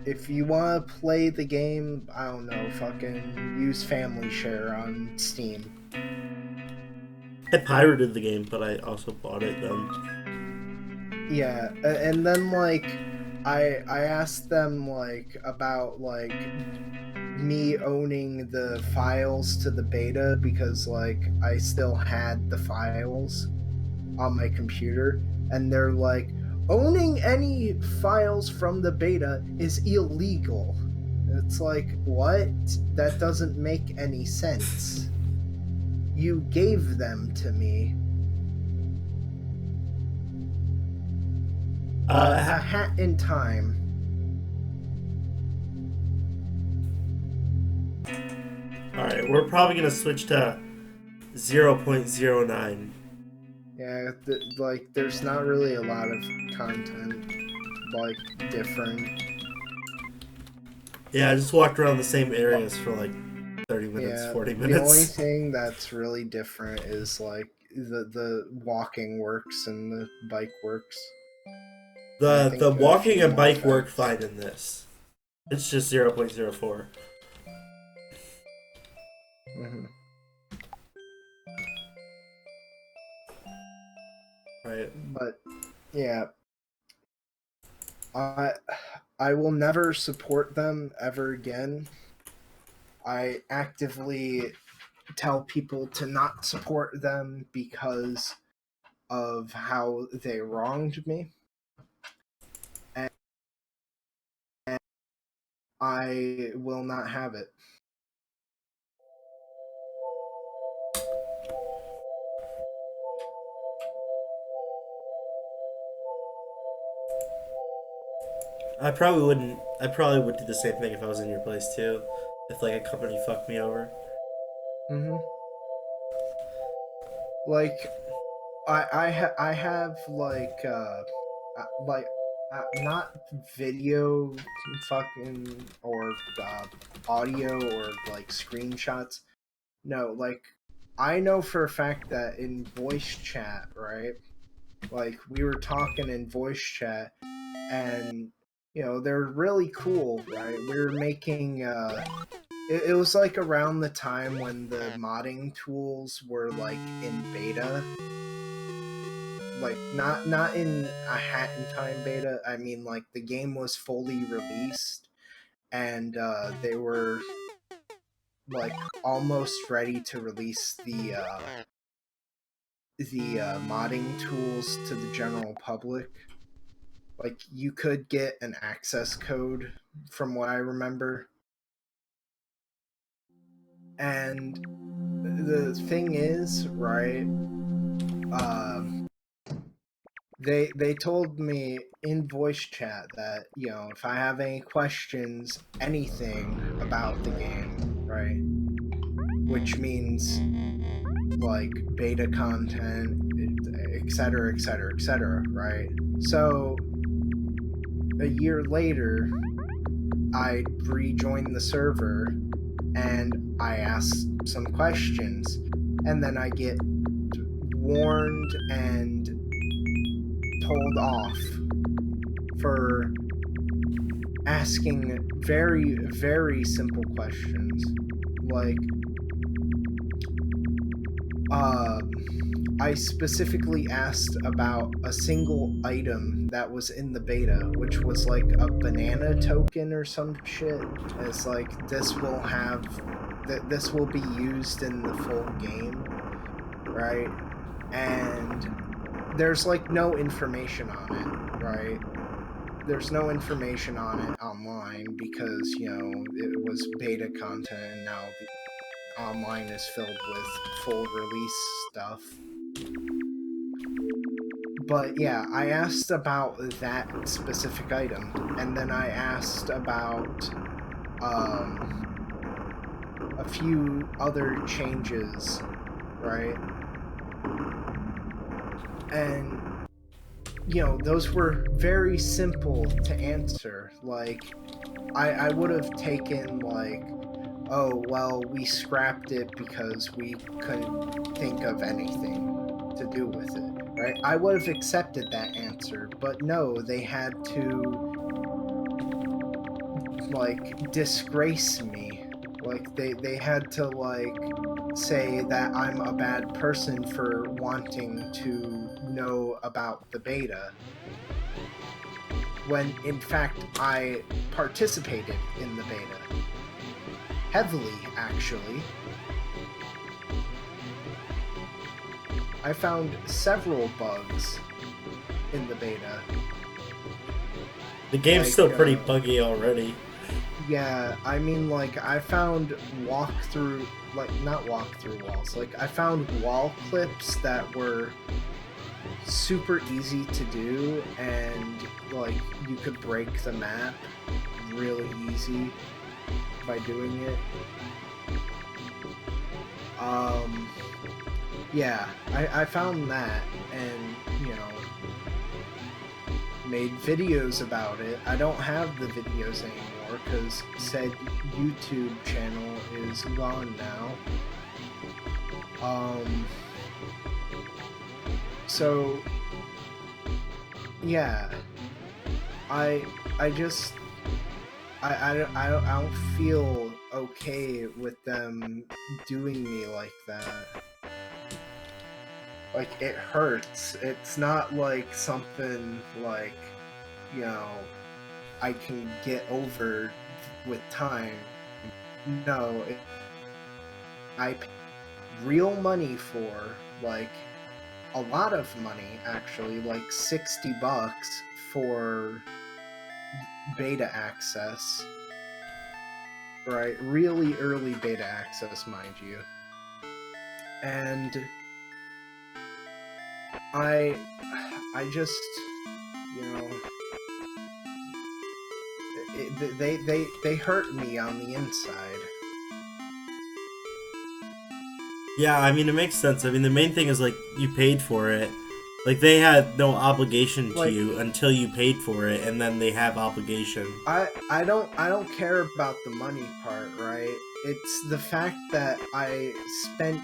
If you want to play the game, I don't know, fucking use Family Share on Steam. I pirated the game, but I also bought it then. Yeah, and then I asked them about me owning the files to the beta, because I still had the files on my computer, and they're like, owning any files from the beta is illegal. It's like, what? That doesn't make any sense. You gave them to me. A Hat in Time. Alright, Alright, we're probably gonna switch to 0.09. Yeah, like there's not really a lot of content like different. Yeah, I just walked around the same areas for like 30 minutes, Yeah, 40 the only minutes. thing that's really different is like the walking works and the bike works. And I The think a walking few and more bike work effects. fine in this. It's just 0.04. Hmm. Right. But yeah, I I will never support them ever again. I actively tell people to not support them because of how they wronged me. And I will not have it. I probably wouldn't. I probably would do the same thing if I was in your place too. If like a company fucked me over. Hmm. Like I have like not video fucking or audio or like screenshots. No, like I know for a fact that in voice chat, right? Like we were talking in voice chat, and they're really cool, right? We were making it was like around the time when the modding tools were like in beta, like not in a hat in time beta. I mean, like the game was fully released, and they were like almost ready to release the modding tools to the general public. Like you could get an access code from what I remember. And the thing is, right, um they told me in voice chat that if I have any questions, anything about the game, right, which means like beta content, etc, etc, etc, right? So a year later I rejoined the server and I ask some questions, and then I get warned and told off for asking very, very simple questions. Like, I specifically asked about a single item that was in the beta, which was like a banana token or some shit. It's like this will be used in the full game, right? And there's like no information on it, right? There's no information on it online because it was beta content, and now the online is filled with full release stuff. But yeah, I asked about that specific item, and then I asked about a few other changes, right? And those were very simple to answer. Like I would have taken like, oh well, we scrapped it because we couldn't think of anything to do with it, right? I would have accepted that answer, but no, they had to like disgrace me. Like they had to like say that I'm a bad person for wanting to know about the beta, when in fact I participated in the beta heavily. Actually, I found several bugs in the beta. The game's Like, still pretty buggy already. yeah, I mean, like, I found walkthrough, like, not walkthrough walls, like, I found wall clips that were super easy to do, and, like, you could break the map really easy by doing it. Um, yeah, I found that, and made videos about it. I don't have the videos anymore because said YouTube channel is gone now. So yeah, I just I don't feel okay with them doing me like that. Like, it hurts. It's not like something like, you know, I can get over with time. No, I pay real money for, like, a lot of money, actually, like $60 for beta access. Right? Really early beta access, mind you. And I just, you know, they hurt me on the inside. Yeah, I mean, it makes sense. I mean, the main thing is, like, you paid for it. Like, they had no obligation to Like, you until you paid for it, and then they have obligation. I don't care about the money part, right? It's the fact that I spent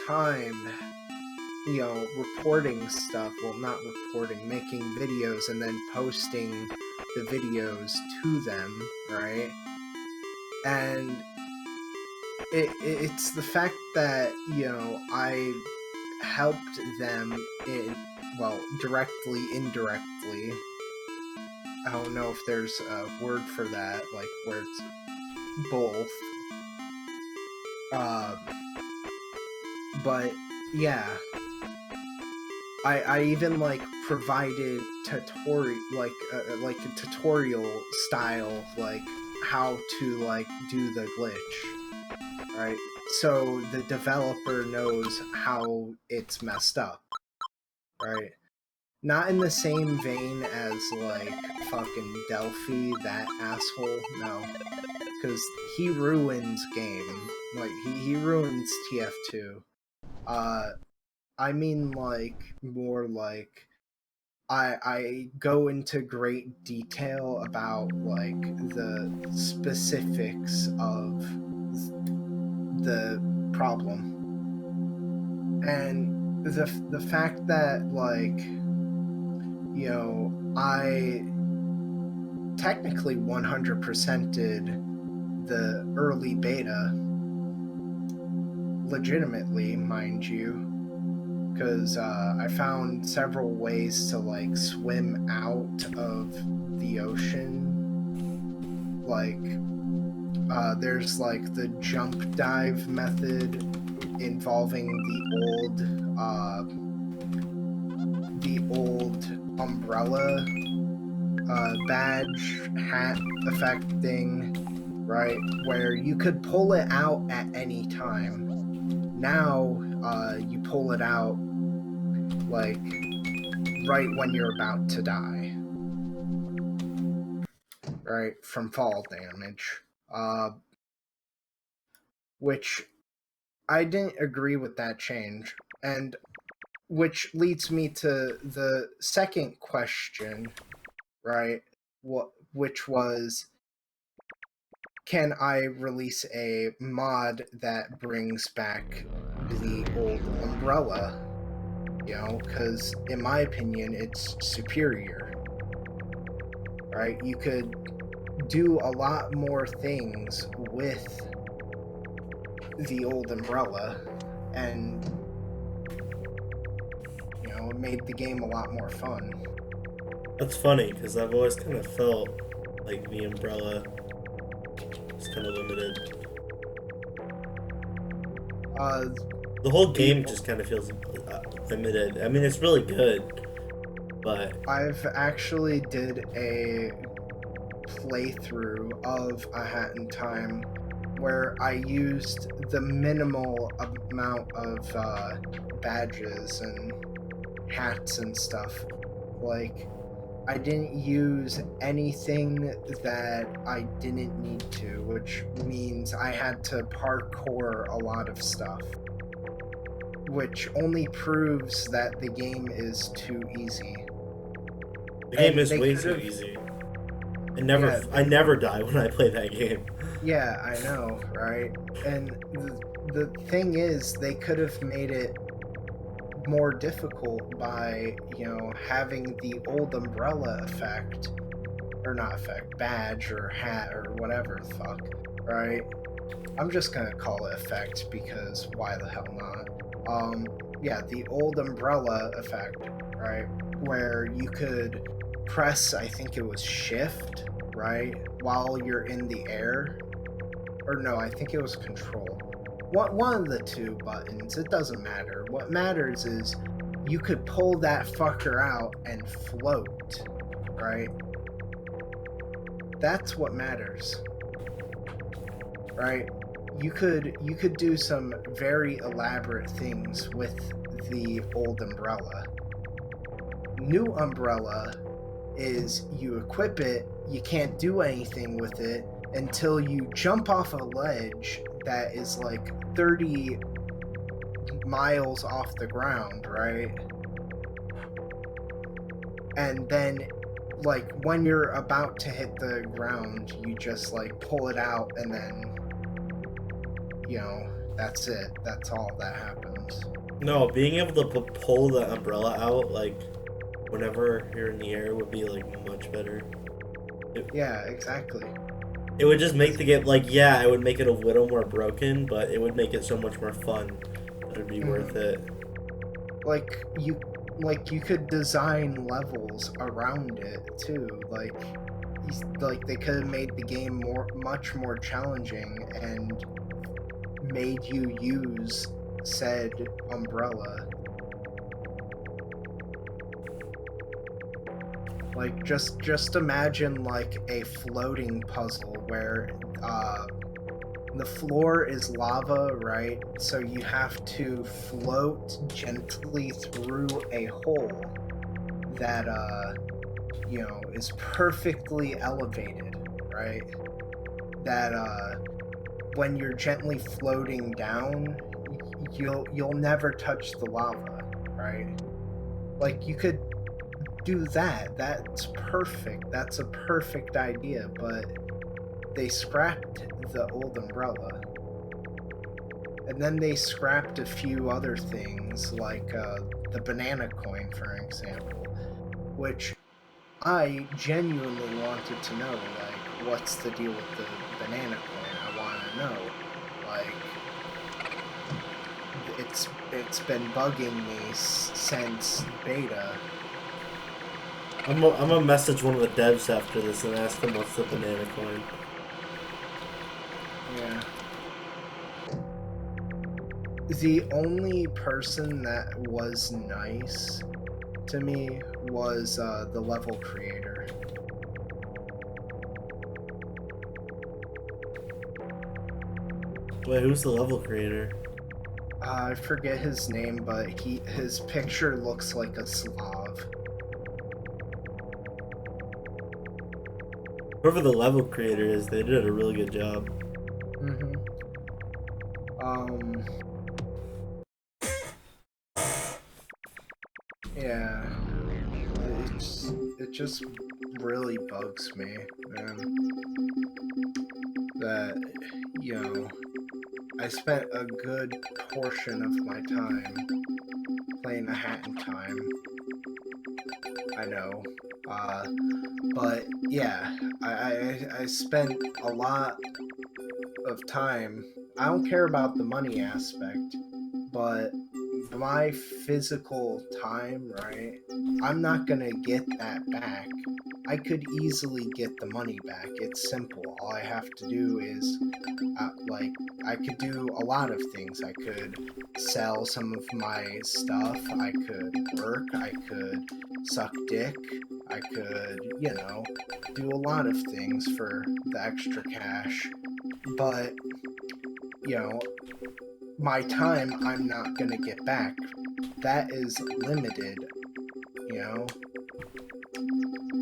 time, reporting stuff. Well, not reporting, making videos and then posting the videos to them, right? And it's the fact that I helped them in, well, directly, indirectly. I don't know if there's a word for that, like where it's both. But yeah, I even like provided like a tutorial style, like how to like do the glitch, right? So the developer knows how it's messed up, right? Not in the same vein as like fucking Delphi, that asshole. No, because he ruins game. Like he ruins TF2. I mean like more like I go into great detail about like the specifics of the problem, and the fact that like I technically 100%ed the early beta, legitimately, mind you, because I found several ways to like swim out of the ocean. Like, there's like the jump dive method involving the old umbrella badge hat effect thing, right? Where you could pull it out at any time. Now, you pull it out like right when you're about to die, right? From fall damage. Which I didn't agree with that change. And which leads me to the second question, right? Which was, can I release a mod that brings back the old umbrella? Because in my opinion, it's superior, right? You could do a lot more things with the old umbrella, and it made the game a lot more fun. That's funny, because I've always kind of felt like the umbrella is kind of limited. The whole game just kind of feels limited. I mean, it's really good, but I've actually did a playthrough of A Hat in Time where I used the minimal amount of badges and hats and stuff. Like, I didn't use anything that I didn't need to, which means I had to parkour a lot of stuff. which only proves that the game is too easy. The game And is they way could too have, easy. yeah, I never die when I play that game. yeah, I know, right? And the thing is, they could have made it more difficult by, having the old umbrella effect, or not effect, badge or hat or whatever the fuck, right? I'm just gonna call it effect because why the hell not? Yeah, the old umbrella effect, right? Where you could press, I think it was shift, right? While you're in the air. Or no, I think it was control. One of the two buttons, it doesn't matter. What matters is you could pull that fucker out and float, right? That's what matters, right? You could do some very elaborate things with the old umbrella. New umbrella is you equip it, you can't do anything with it until you jump off a ledge that is like 30 miles off the ground, right? And then like when you're about to hit the ground, you just like pull it out and then that's it. That's all that happens. No, being able to pull the umbrella out, like, whenever you're in the air would be, like, much better. Yeah, exactly. It would just make the game, like, yeah, it would make it a little more broken, but it would make it so much more fun that it'd be worth it. Like you could design levels around it too. Like they could have made the game much more challenging and made you use said umbrella. Like just imagine like a floating puzzle where the floor is lava, right? So you have to float gently through a hole that is perfectly elevated, right? That when you're gently floating down, you'll never touch the lava, right? Like you could do that. That's perfect. That's a perfect idea, but they scrapped the old umbrella. And then they scrapped a few other things, like the banana coin, for example, which I genuinely wanted to know, like, what's the deal with the banana coin? I want to know. Like, it's been bugging me since beta. I'm gonna message one of the devs after this and ask them what's the banana coin. Yeah. The only person that was nice to me was the level creator. Wait, who's the level creator? I forget his name, but his picture looks like a Slav. Whoever the level creator is, they did a really good job. Mm-hmm. Yeah. It just really bugs me, man. That I spent a good portion of my time playing A Hat in Time. I know. But yeah, I spent a lot of time. I don't care about the money aspect, but my physical time, right? I'm not gonna get that back. I could easily get the money back. It's simple. All I have to do is, like, I could do a lot of things. I could sell some of my stuff. I could work. I could suck dick. I could, do a lot of things for the extra cash. But, my time I'm not going to get back. That is limited, you know?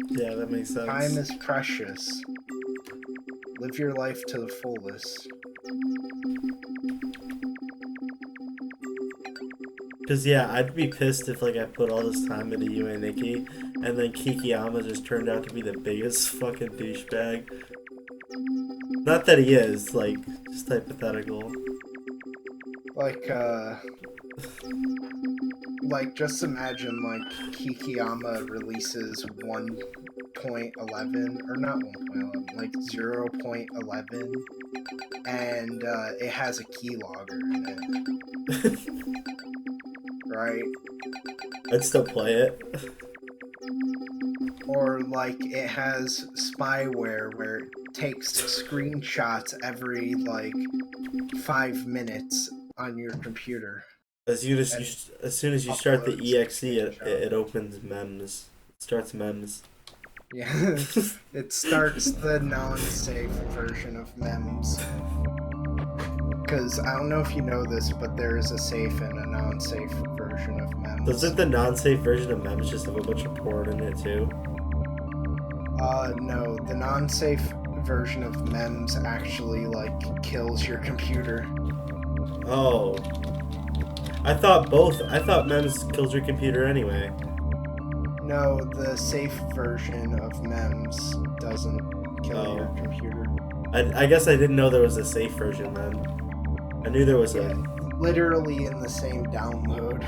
Yeah, that makes sense. Time is precious. Live your life to the fullest. Cause yeah, I'd be pissed if like I put all this time into Yume Nikki, and then Kikiyama just turned out to be the biggest fucking douchebag. Not that he is, like, just hypothetical. Like, just imagine, like, Kikiyama releases 1.11, or not 1.11, like 0.11, and it has a keylogger in it, right? I'd still play it. Or, like, it has spyware where it takes screenshots every, like, 5 minutes on your computer. As soon as you start the Uploads exe, screenshot. it opens mems. It starts mems. Yeah, it starts the non-safe version of memes. Because I don't know if you know this, but there is a safe and a non-safe version of memes. Doesn't the non-safe version of memes just have a bunch of porn in it too? No, the non-safe version of memes actually, like, kills your computer. Oh. I thought both. I thought memes kills your computer anyway. No, the safe version of memes doesn't kill your computer. I guess I didn't know there was a safe version then. I knew there was literally in the same download.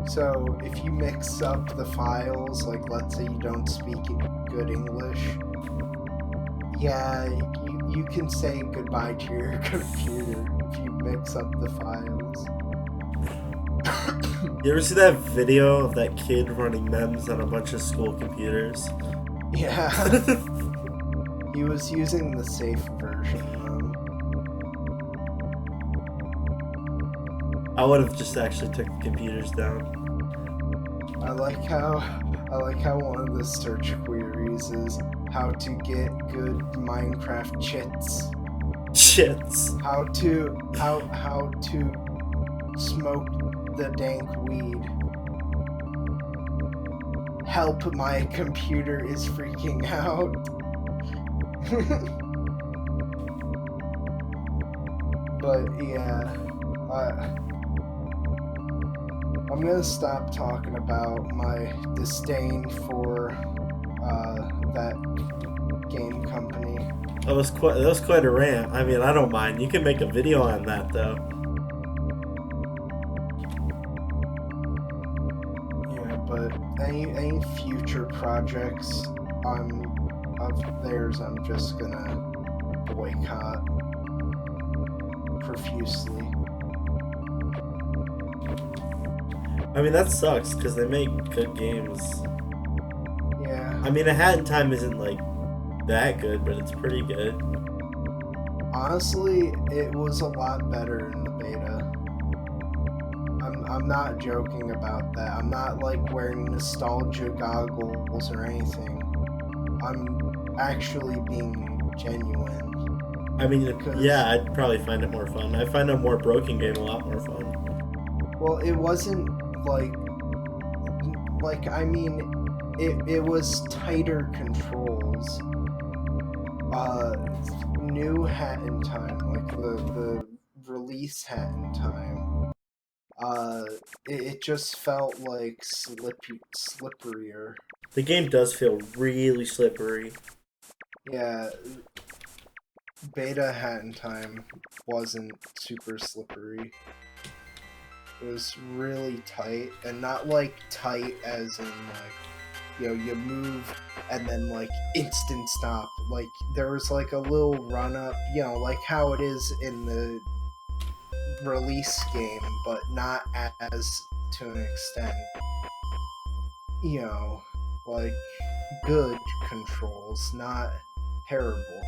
So if you mix up the files, like let's say you don't speak good English, yeah, you can say goodbye to your computer if you mix up the files. You ever see that video of that kid running memes on a bunch of school computers? Yeah. He was using the safe version though. I would have just actually took the computers down. I like how one of the search queries is how to get good Minecraft chits. Shits. How to smoke the dank weed. Help, my computer is freaking out. But yeah, I'm gonna stop talking about my disdain for that game company. That was quite a rant. I mean, I don't mind. You can make a video on that though. Yeah, but any future projects of theirs, I'm just gonna boycott profusely. I mean, that sucks because they make good games. Yeah. I mean, A Hat in Time isn't like that good, but it's pretty good. Honestly, it was a lot better in the beta. I'm not joking about that. I'm not like wearing nostalgia goggles or anything. I'm actually being genuine. I mean, yeah, I'd probably find it more fun. I find a more broken game a lot more fun. Well, it wasn't like I mean, it was tighter controls. New Hat in Time, like the release Hat in Time. It just felt like slipperier. The game does feel really slippery. Yeah, beta Hat in Time wasn't super slippery. It was really tight, and not like tight as in like, you know, you move and then like instant stop. Like there was like a little run up, you know, like how it is in the release game, but not as to an extent. You know, like good controls, not terrible.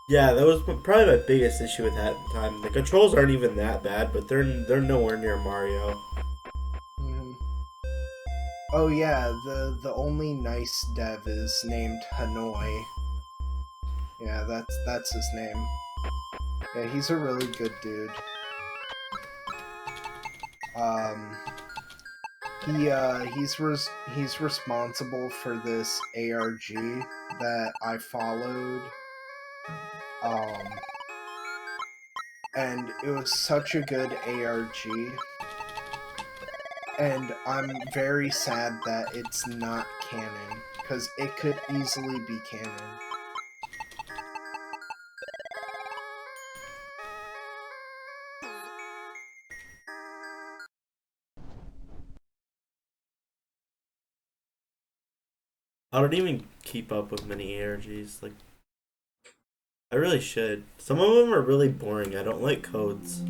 Yeah, that was probably my biggest issue with Hat in Time. The controls aren't even that bad, but they're nowhere near Mario. Mm-hmm. Oh yeah, the only nice dev is named Hanoi. Yeah, that's his name. Yeah, he's a really good dude. He's responsible for this ARG that I followed. and it was such a good ARG. And I'm very sad that it's not canon, because it could easily be canon. I don't even keep up with many ARGs. Like, I really should. Some of them are really boring. I don't like codes.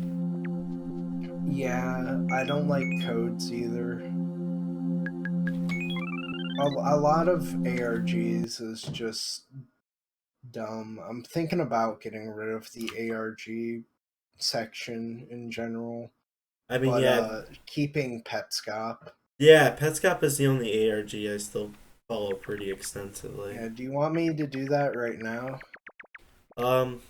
Yeah, I don't like codes either. A lot of ARGs is just dumb. I'm thinking about getting rid of the ARG section in general, I mean, but yeah, keeping Petscop. yeah. Petscop is the only ARG I still follow pretty extensively. Yeah, do you want me to do that right now? Um,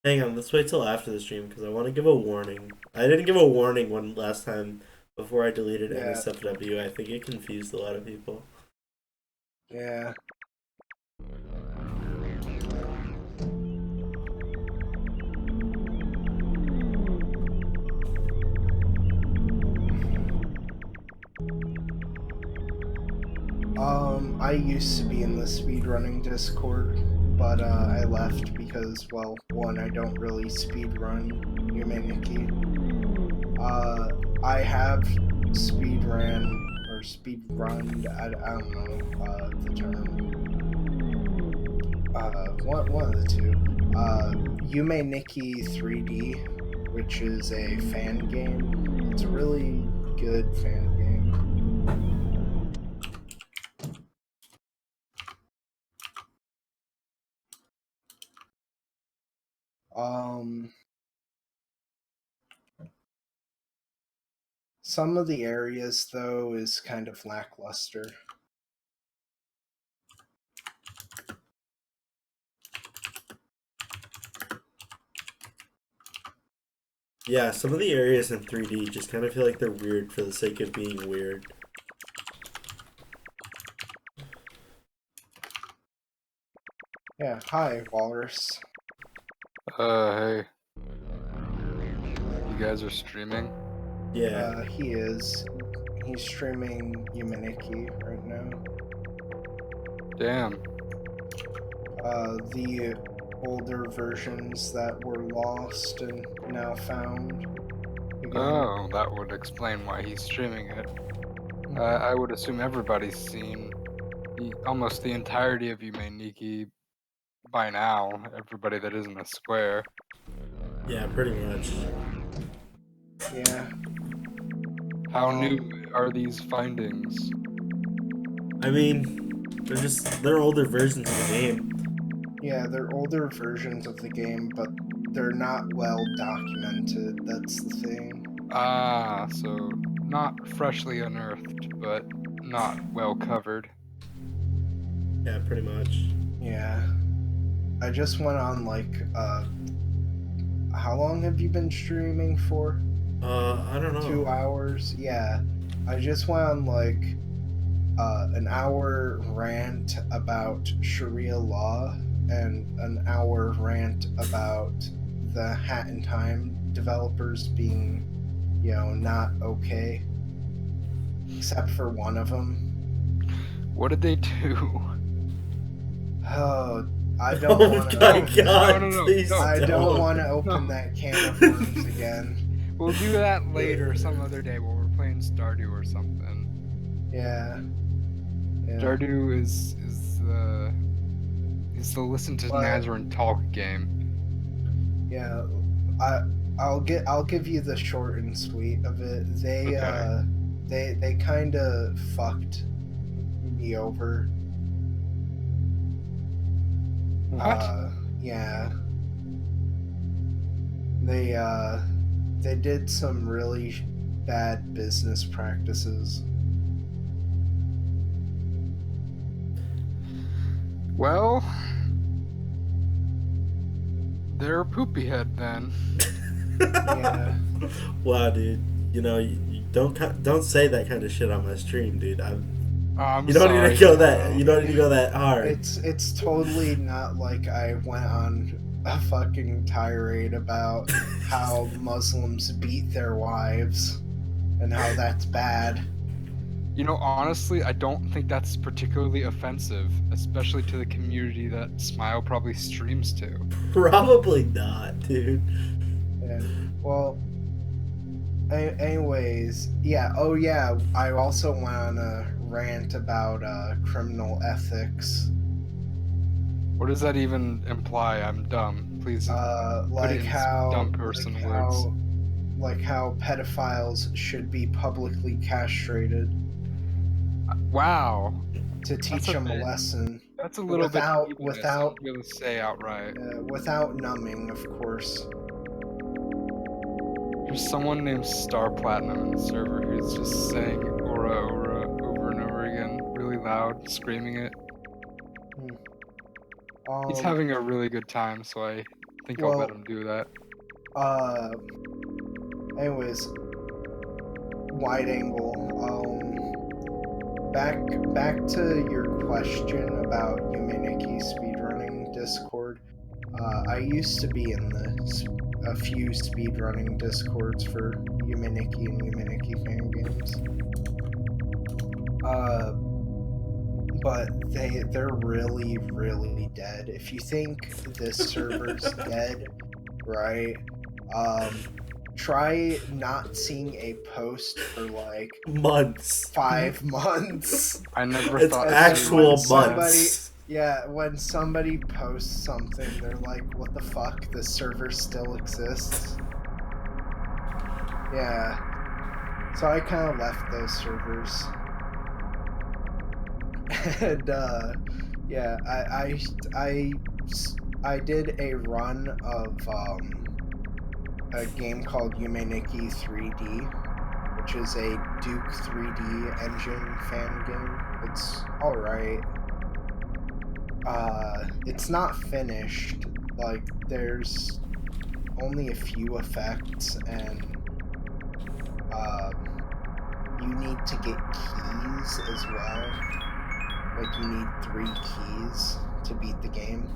hang on. Let's wait till after the stream because I want to give a warning. I didn't give a warning one last time before I deleted Yeah. NSFW. I think it confused a lot of people. Yeah. I used to be in the speedrunning Discord, but I left because, well, one, I don't really speedrun Yume Nikki. I have speedrun or speedrunned, I don't know the term. One of the two. Yume Nikki 3D, which is a fan game. It's a really good fan game. Some of the areas, though, is kind of lackluster. Yeah, some of the areas in 3D just kind of feel like they're weird for the sake of being weird. Yeah, hi, Walrus. Hey. You guys are streaming? Yeah. He is. He's streaming Yume Nikki right now. Damn. The older versions that were lost and now found. Again. Oh, that would explain why he's streaming it. I would assume everybody's seen almost the entirety of Yume Nikki by now. Everybody that isn't a square. Yeah, pretty much. Yeah. How new are these findings? I mean, they're older versions of the game. Yeah, they're older versions of the game, but they're not well documented. That's the thing. Ah, so not freshly unearthed, but not well covered. Yeah, pretty much. Yeah. I just went on how long have you been streaming for? I don't know. 2 hours? Yeah. I just went on an hour rant about Sharia law and an hour rant about the Hat in Time developers being, not okay. Except for one of them. What did they do? Oh, I don't want to. Oh my god! No, Please I don't want to No. open that can of worms again. We'll do that later, some other day, while we're playing Stardew or something. Yeah. Stardew is the listen to Nazarene talk game. Yeah, I'll give you the short and sweet of it. They kind of fucked me over. What? Yeah. They did some really bad business practices. Well, they're a poopy head then. Yeah. Wow, dude. You don't say that kind of shit on my stream, dude. I'm you don't sorry. need to go that. You don't need to go that hard. It's totally not like I went on a fucking tirade about how Muslims beat their wives and how that's bad. You know, honestly, I don't think that's particularly offensive, especially to the community that Smile probably streams to. Probably not, dude. Yeah. Well, anyways, yeah. Oh, yeah. I also went on a rant about criminal ethics. What does that even imply? I'm dumb. Please put Like it in how, dumb person words. like how pedophiles should be publicly castrated Wow. to teach them a lesson. That's a little bit Without- heathenist, without- I'm gonna say outright. Without numbing, of course. There's someone named Star Platinum in the server who's just saying Aura Aura over and over again, really loud, screaming it. He's having a really good time, so I think I'll let him do that. Anyways, wide angle. Back to your question about Yume Nikki speedrunning Discord. I used to be in a few speedrunning Discords for Yume Nikki and Yume Nikki fan games. But they're really, really dead. If you think this server's dead, right? Try not seeing a post for like Months. 5 months. I never It's thought actual somebody- months. Yeah, when somebody posts something, they're like, what the fuck? This server still exists? Yeah. So I kind of left those servers. And, yeah, I did a run of, a game called Yume Nikki 3D, which is a Duke 3D engine fan game. It's alright. It's not finished. Like, there's only a few effects, and you need to get keys as well. Like, you need 3 keys to beat the game.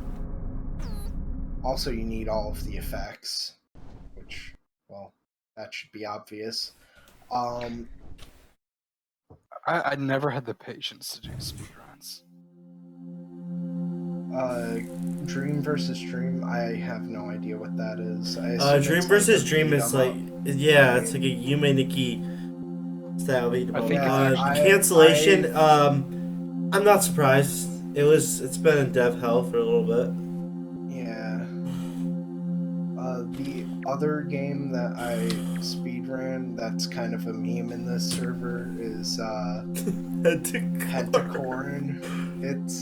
Also, you need all of the effects, which, well, that should be obvious. I never had the patience to do speedruns. Dream versus Dream, I have no idea what that is. Dream versus Dream is like, yeah, it's like a Yume Nikki style beat 'em up. I think it's Cancellation. I'm not surprised. It's been in dev hell for a little bit. Yeah. The other game that I speedran that's kind of a meme in this server is Pentacorn.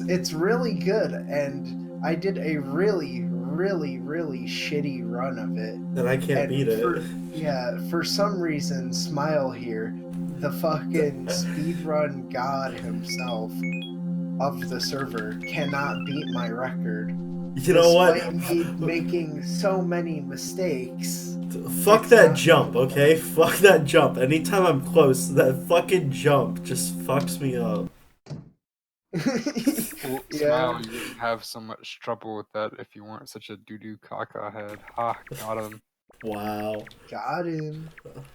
It's really good, and I did a really, really, really shitty run of it. And I can't beat it. Yeah, for some reason, Smile here, the fucking speedrun god himself of the server, cannot beat my record. You know what? Despite me making so many mistakes. Fuck that jump, okay? Fuck that jump. Anytime I'm close, that fucking jump just fucks me up. Well, Smile, you wouldn't have so much trouble with that if you weren't such a doo-doo caca head. Ha, got him. Wow. Got him.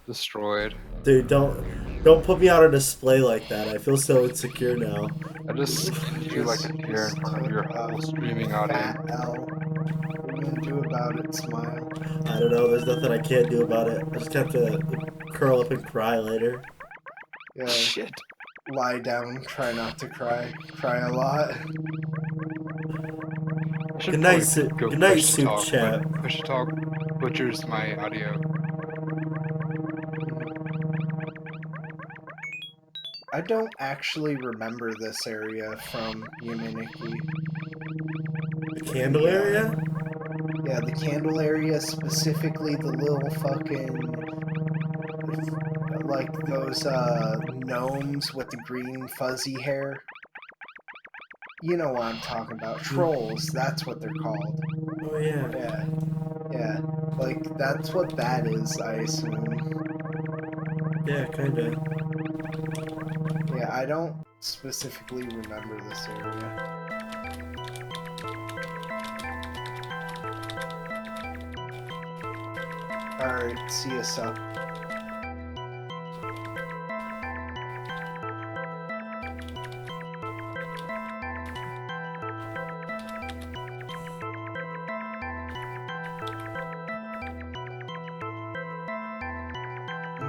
Destroyed. Dude, don't put me on a display like that. I feel so insecure now. I just skinned you like a deer in front of your whole streaming audience. Fat L. What are you gonna do about it, Smile? I don't know, there's nothing I can't do about it. I just have to curl up and cry later. Yeah. Shit. Lie down, try not to cry. Cry a lot. Good night, Soup Chat. Push Talk butchers my audio. I don't actually remember this area from Yume Nikki. The candle area? Yeah, the candle area, specifically the little fucking, like those gnomes with the green fuzzy hair. You know what I'm talking about. Trolls, that's what they're called. Oh yeah. Yeah. Yeah. Like, that's what that is, I assume. Yeah, kinda. Yeah, I don't specifically remember this area. Alright, see you, sup.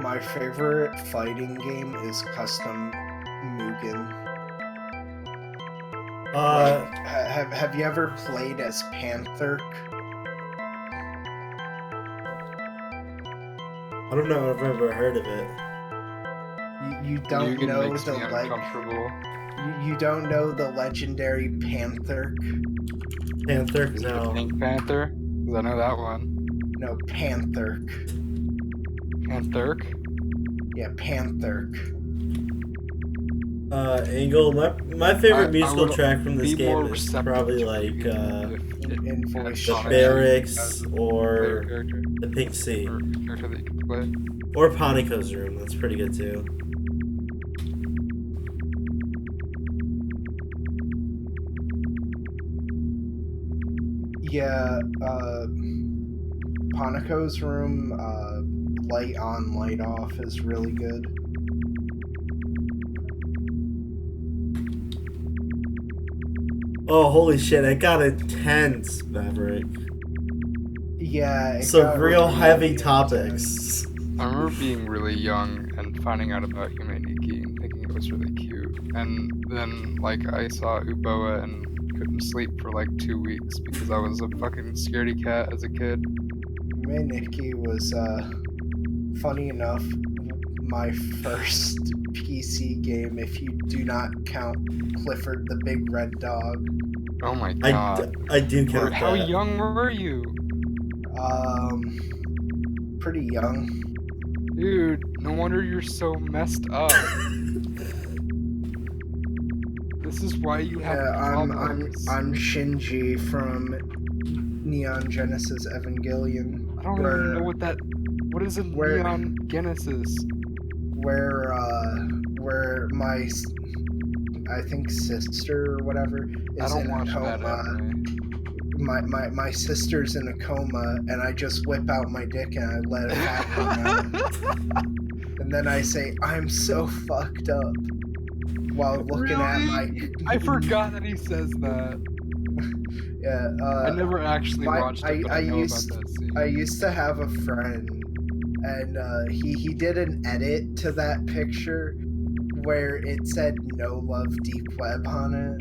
My favorite fighting game is Custom Mugen. Have you ever played as Panther? I don't know if I've ever heard of it. You don't Mugen know makes the me uncomfortable. you don't know the legendary Panther? Panther? Is it the No. Pink Panther? 'Cause I know that one. No, Panther. Panther? Yeah, Panther. Angle. My favorite musical would track from this be more game is receptive probably to like Mugen if it In had voice the Sonic chat. Barracks as a player or character, the Pink Sea or character that you could play. or Panico's Room. That's pretty good too. Yeah, Panico's Room, light on, light off is really good. Oh, holy shit, it got intense, Maverick. Yeah, it Some got real really heavy intense. topics. I remember being really young and finding out about Yume Nikki and thinking it was really cute. And then, like, I saw Uboa and couldn't sleep for like 2 weeks because I was a fucking scaredy cat as a kid. Yume Nikki was, funny enough, my first PC game, if you do not count Clifford the Big Red Dog. Oh my god. I do count How that. young were you? Pretty young. Dude, no wonder you're so messed up. This is why you have problems. I'm Shinji from Neon Genesis Evangelion. I don't even know what is a Neon Genesis? Where my, I think, sister or whatever I is don't in a watch that coma. anime. My sister's in a coma, and I just whip out my dick and I let it happen. And then I say, I'm so fucked up, while looking at my... I forgot that he says that. Yeah, I never actually watched it, but I know about that scene. I used to have a friend, and he did an edit to that picture where it said "No Love Deep Web" on it,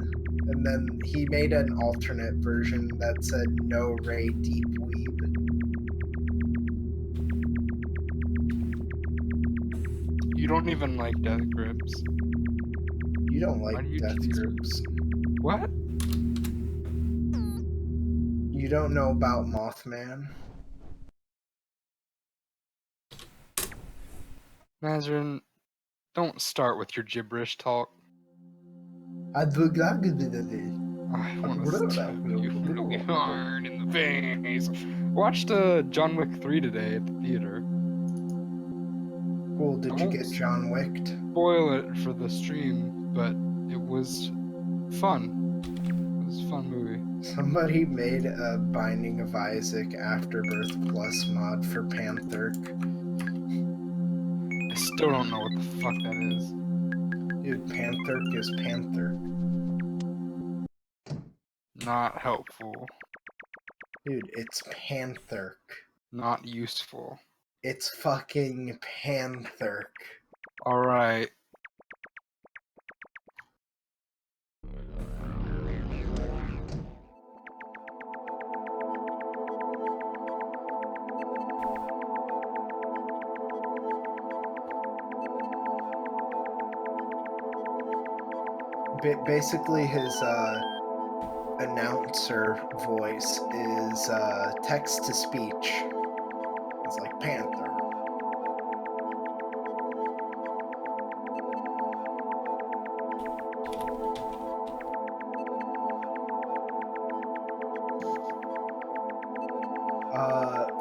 and then he made an alternate version that said "No Ray Deep Weeb." You don't even like Death Grips. You don't Why like do you Death tease me? Grips. What? You don't know about Mothman. Nazrin, don't start with your gibberish talk. I want to stab you really hard in the face. Watched John Wick 3 today at the theater. Cool, did you get John Wicked? Spoil it for the stream, but it was fun. It was a fun movie. Somebody made a Binding of Isaac Afterbirth Plus mod for Panther. I still don't know what the fuck that is. Dude, Panther is Panther. Not helpful. Dude, it's Panther. Not useful. It's fucking Panther. Alright. Basically, his announcer voice is text to speech. It's like Panther.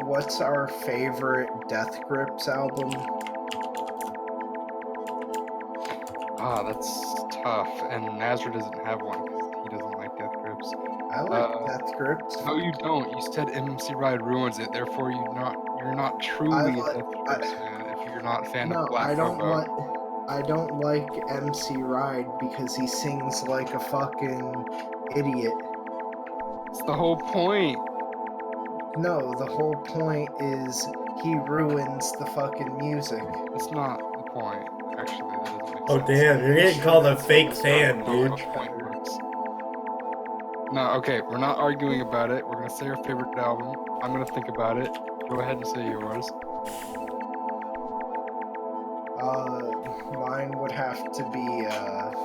What's our favorite Death Grips album? Ah, that's tough. And Nazar doesn't have one because he doesn't like Death Grips. I like Death Grips. No, you don't. You said MC Ride ruins it. Therefore, you're You're not truly a Death Grips fan if you're not a fan No, of Black Hobo. I don't like MC Ride because he sings like a fucking idiot. It's the whole point. No, the whole point is he ruins the fucking music. It's not the point. Actually, that doesn't make Oh sense. damn, you're getting called a fake That's fan, not how dude. the point works. No, okay, we're not arguing about it. We're gonna say our favorite album. I'm gonna think about it. Go ahead and say yours. Mine would have to be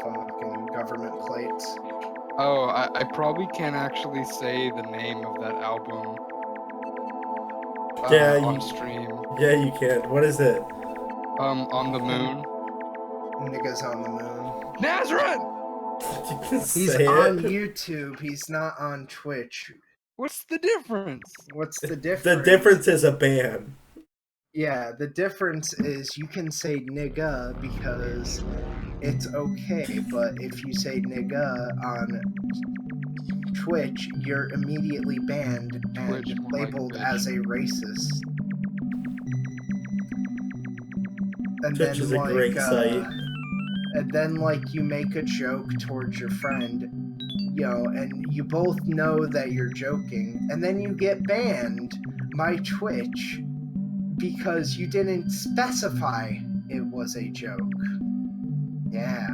fucking Government Plates. Oh, I probably can't actually say the name of that album Yeah, on stream. Yeah, you can. What is it? On the Moon. Niggas on the Moon. Nazareth! You can He's say on it. YouTube. He's not on Twitch. What's the difference? What's the difference? The difference is a ban. Yeah, the difference is you can say nigga because it's okay, but if you say nigga on Twitch, you're immediately banned and Twitch, more like labeled bitch. as a racist. And Twitch is a great site. And then, like, you make a joke towards your friend, you know, and you both know that you're joking, and then you get banned by Twitch because you didn't specify it was a joke. Yeah.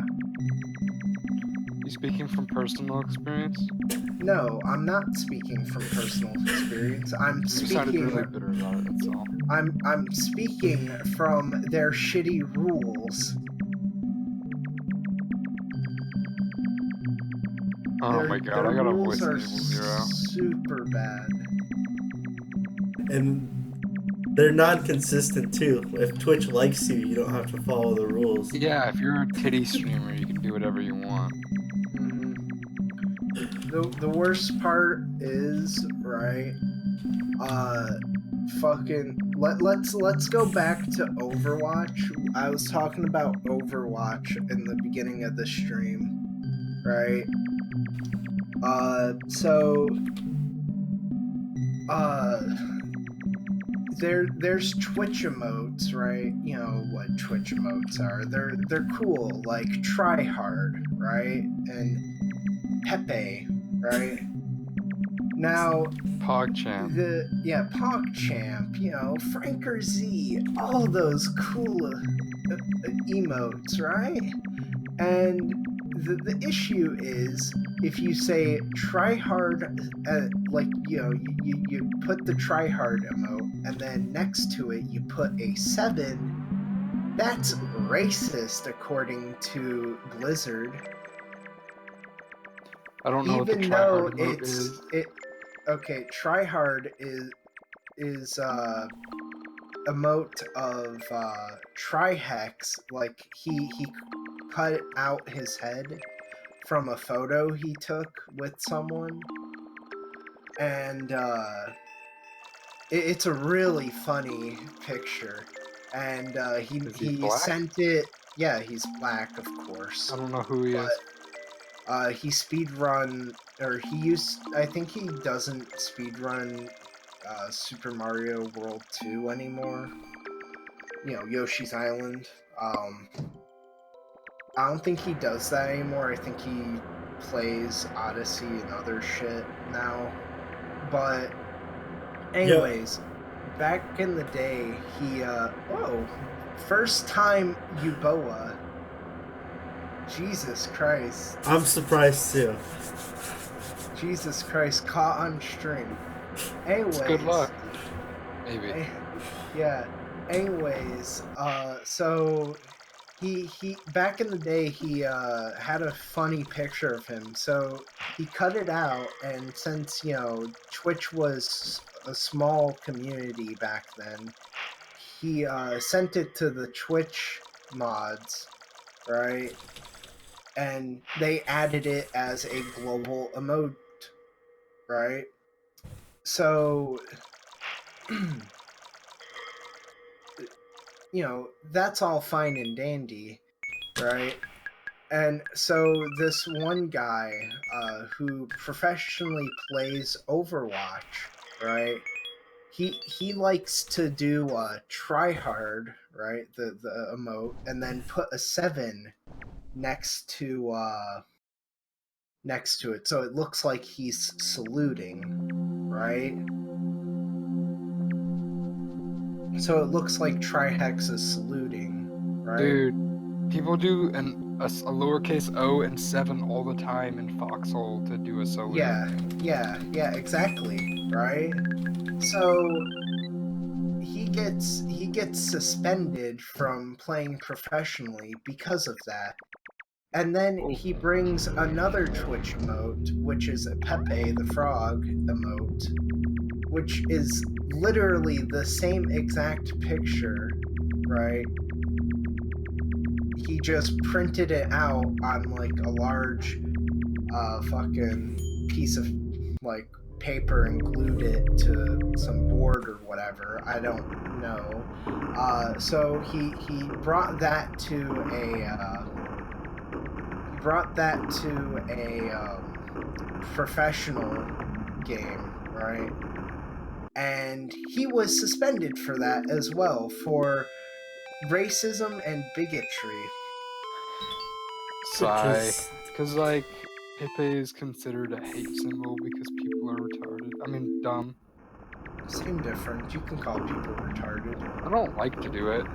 You speaking from personal experience? No, I'm not speaking from personal experience. I'm You sounded speaking. really bitter about it. That's all. I'm speaking from their shitty rules. Oh my god, I got a voice are enable 0. super bad. And they're non-consistent too. If Twitch likes you, you don't have to follow the rules. Yeah, if you're a titty streamer, you can do whatever you want. The worst part is, right, let's go back to Overwatch. I was talking about Overwatch in the beginning of the stream, right? There's Twitch emotes, right? You know what Twitch emotes are. They're cool, like try hard, right? And Pepe, right? Now PogChamp. PogChamp, you know, Franker Z, all those cool emotes, right? And the issue is if you say try hard, like, you know, you put the try hard emote and then next to it you put a 7, that's racist according to Blizzard. I don't know Even what the try though hard emote is. Okay, try hard is emote of Trihex, like he cut out his head from a photo he took with someone, and it's a really funny picture, and he black? sent it. Yeah, he's black, of course. I don't know who he is. He speedrun, or I think he doesn't speedrun Super Mario World 2 anymore. You know, Yoshi's Island. I don't think he does that anymore. I think he plays Odyssey and other shit now. But anyways, back in the day, he first time Euboa. Jesus Christ. I'm surprised too. Jesus Christ, caught on stream. Anyways. It's good luck. Maybe. Yeah. Anyways, so he back in the day he had a funny picture of him. So he cut it out, and since, you know, Twitch was a small community back then, he sent it to the Twitch mods, right? And they added it as a global emote, right? So, you know, that's all fine and dandy, right? And so this one guy who professionally plays Overwatch, right? he likes to do try hard, right? The emote, and then put a 7 next to it, so it looks like he's saluting, right? So it looks like Trihex is saluting, right? Dude, people do a lowercase o and 7 all the time in Foxhole to do a salute. Yeah, exactly, right? So he gets suspended from playing professionally because of that. And then he brings another Twitch emote, which is a Pepe the Frog emote, which is literally the same exact picture, right? He just printed it out on like a large fucking piece of like paper and glued it to some board or whatever. I don't know. So he brought that to a professional game, right? And he was suspended for that as well, for racism and bigotry. Sigh. Because, like, Pepe is considered a hate symbol because people are retarded. I mean, dumb. Same difference. You can call people retarded. I don't like to do it.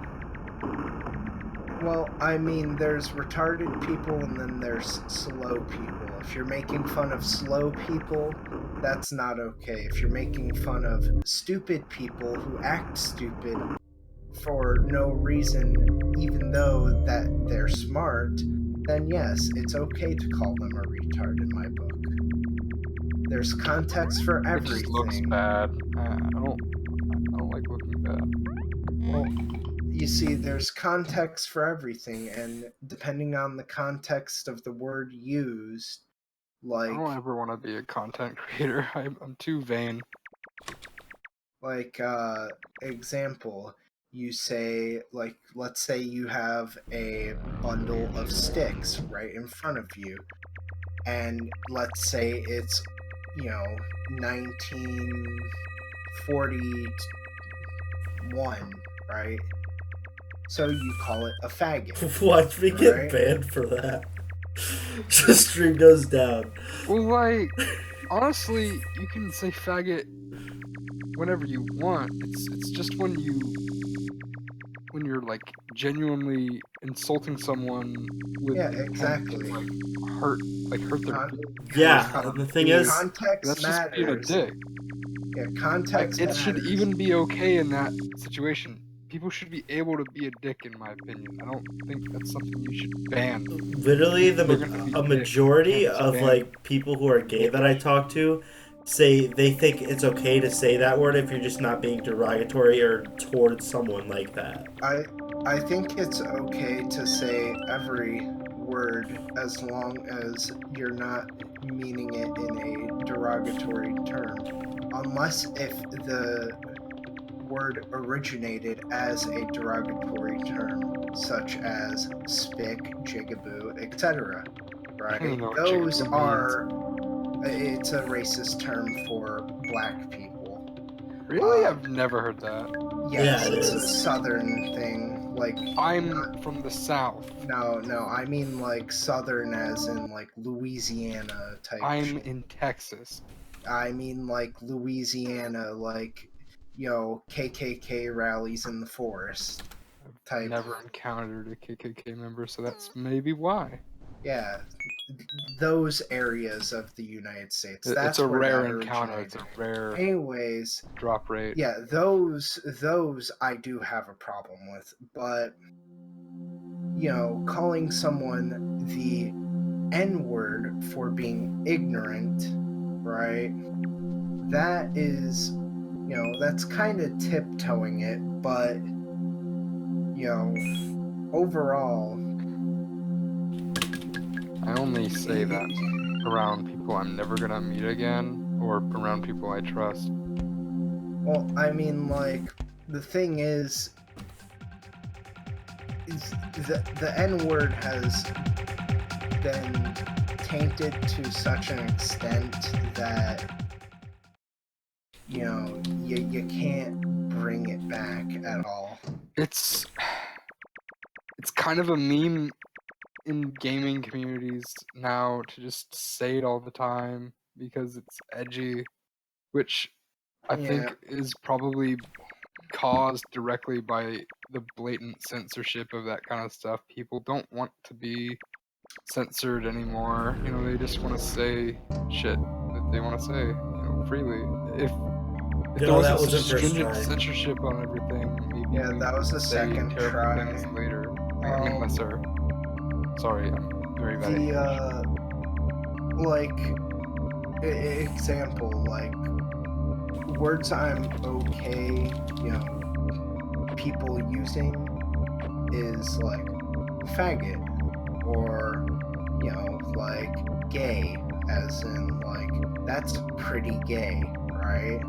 Well, I mean, there's retarded people and then there's slow people. If you're making fun of slow people, that's not okay. If you're making fun of stupid people who act stupid for no reason, even though that they're smart, then yes, it's okay to call them a retard in my book. There's context for everything. It just looks bad. I don't like looking bad. Well, you see, there's context for everything, and depending on the context of the word used, like... I don't ever want to be a content creator. I'm too vain. Like, example, you say, like, let's say you have a bundle of sticks right in front of you, and let's say it's, 1941, right? So you call it a faggot. Watch me get banned for that. The stream goes down. Well, like, honestly, you can say faggot whenever you want. It's just when you're like genuinely insulting someone with exactly. to, hurt their feelings. Yeah, the thing is, context that's matters. Just being a dick. Yeah, context it matters. should even be okay in that situation. People should be able to be a dick, in my opinion. I don't think that's something you should ban. Literally, a majority of like people who are gay that I talk to say they think it's okay to say that word if you're just not being derogatory or towards someone like that. I think it's okay to say every word as long as you're not meaning it in a derogatory term, unless if the word originated as a derogatory term, such as spick, jigaboo, etc. Right? Those are... It's a racist term for black people. Really? I've never heard that. Yes, yeah, it's a southern thing. Like, I'm from the south. No, I mean like southern as in like Louisiana type. I'm in Texas. I mean like Louisiana, like, KKK rallies in the forest type. I've never encountered a KKK member, so that's maybe why. Yeah, those areas of the United States. It's a rare encounter. It's a rare. Anyways, drop rate. Yeah, those I do have a problem with, but calling someone the N-word for being ignorant, right? That is, that's kind of tiptoeing it, but overall, I only say that around people I'm never gonna meet again, or around people I trust. Well, I mean, like, the thing is the N-word has been tainted to such an extent that you can't bring it back at all. It's kind of a meme in gaming communities now to just say it all the time because it's edgy, which I think is probably caused directly by the blatant censorship of that kind of stuff. People don't want to be censored anymore. They just want to say shit that they want to say, freely. If there that wasn't wasn't such first stringent try. censorship on everything, maybe Yeah, we that was the would say second terrible try. things later. I mean, unless they're... Sorry, I'm very bad at English. Example, like words I'm okay, people using is like faggot or like gay, as in like that's pretty gay, right?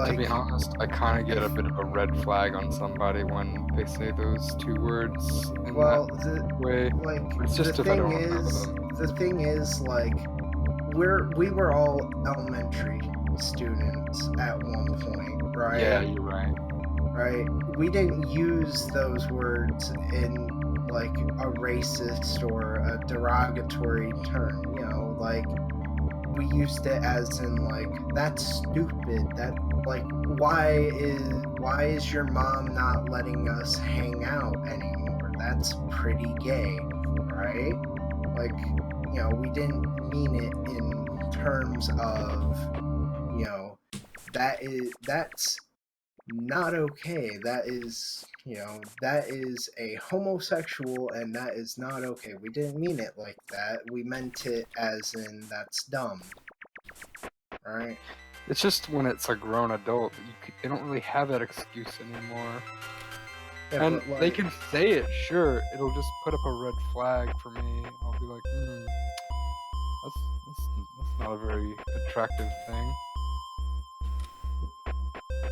To be honest, I kind of get a bit of a red flag on somebody when they say those two words in that way. But it's just if I don't know them. The thing is, like, we were all elementary students at one point, right? Yeah, you're right. Right? We didn't use those words in like a racist or a derogatory term, like we used it as in like that's stupid. That like why is your mom not letting us hang out anymore? That's pretty gay, right? Like, we didn't mean it in terms of, that's not okay. That is, that is a homosexual and that is not okay. We didn't mean it like that. We meant it as in that's dumb. Right? It's just when it's a grown adult, they don't really have that excuse anymore. Yeah, and they can say it, sure. It'll just put up a red flag for me. I'll be like, that's not a very attractive thing.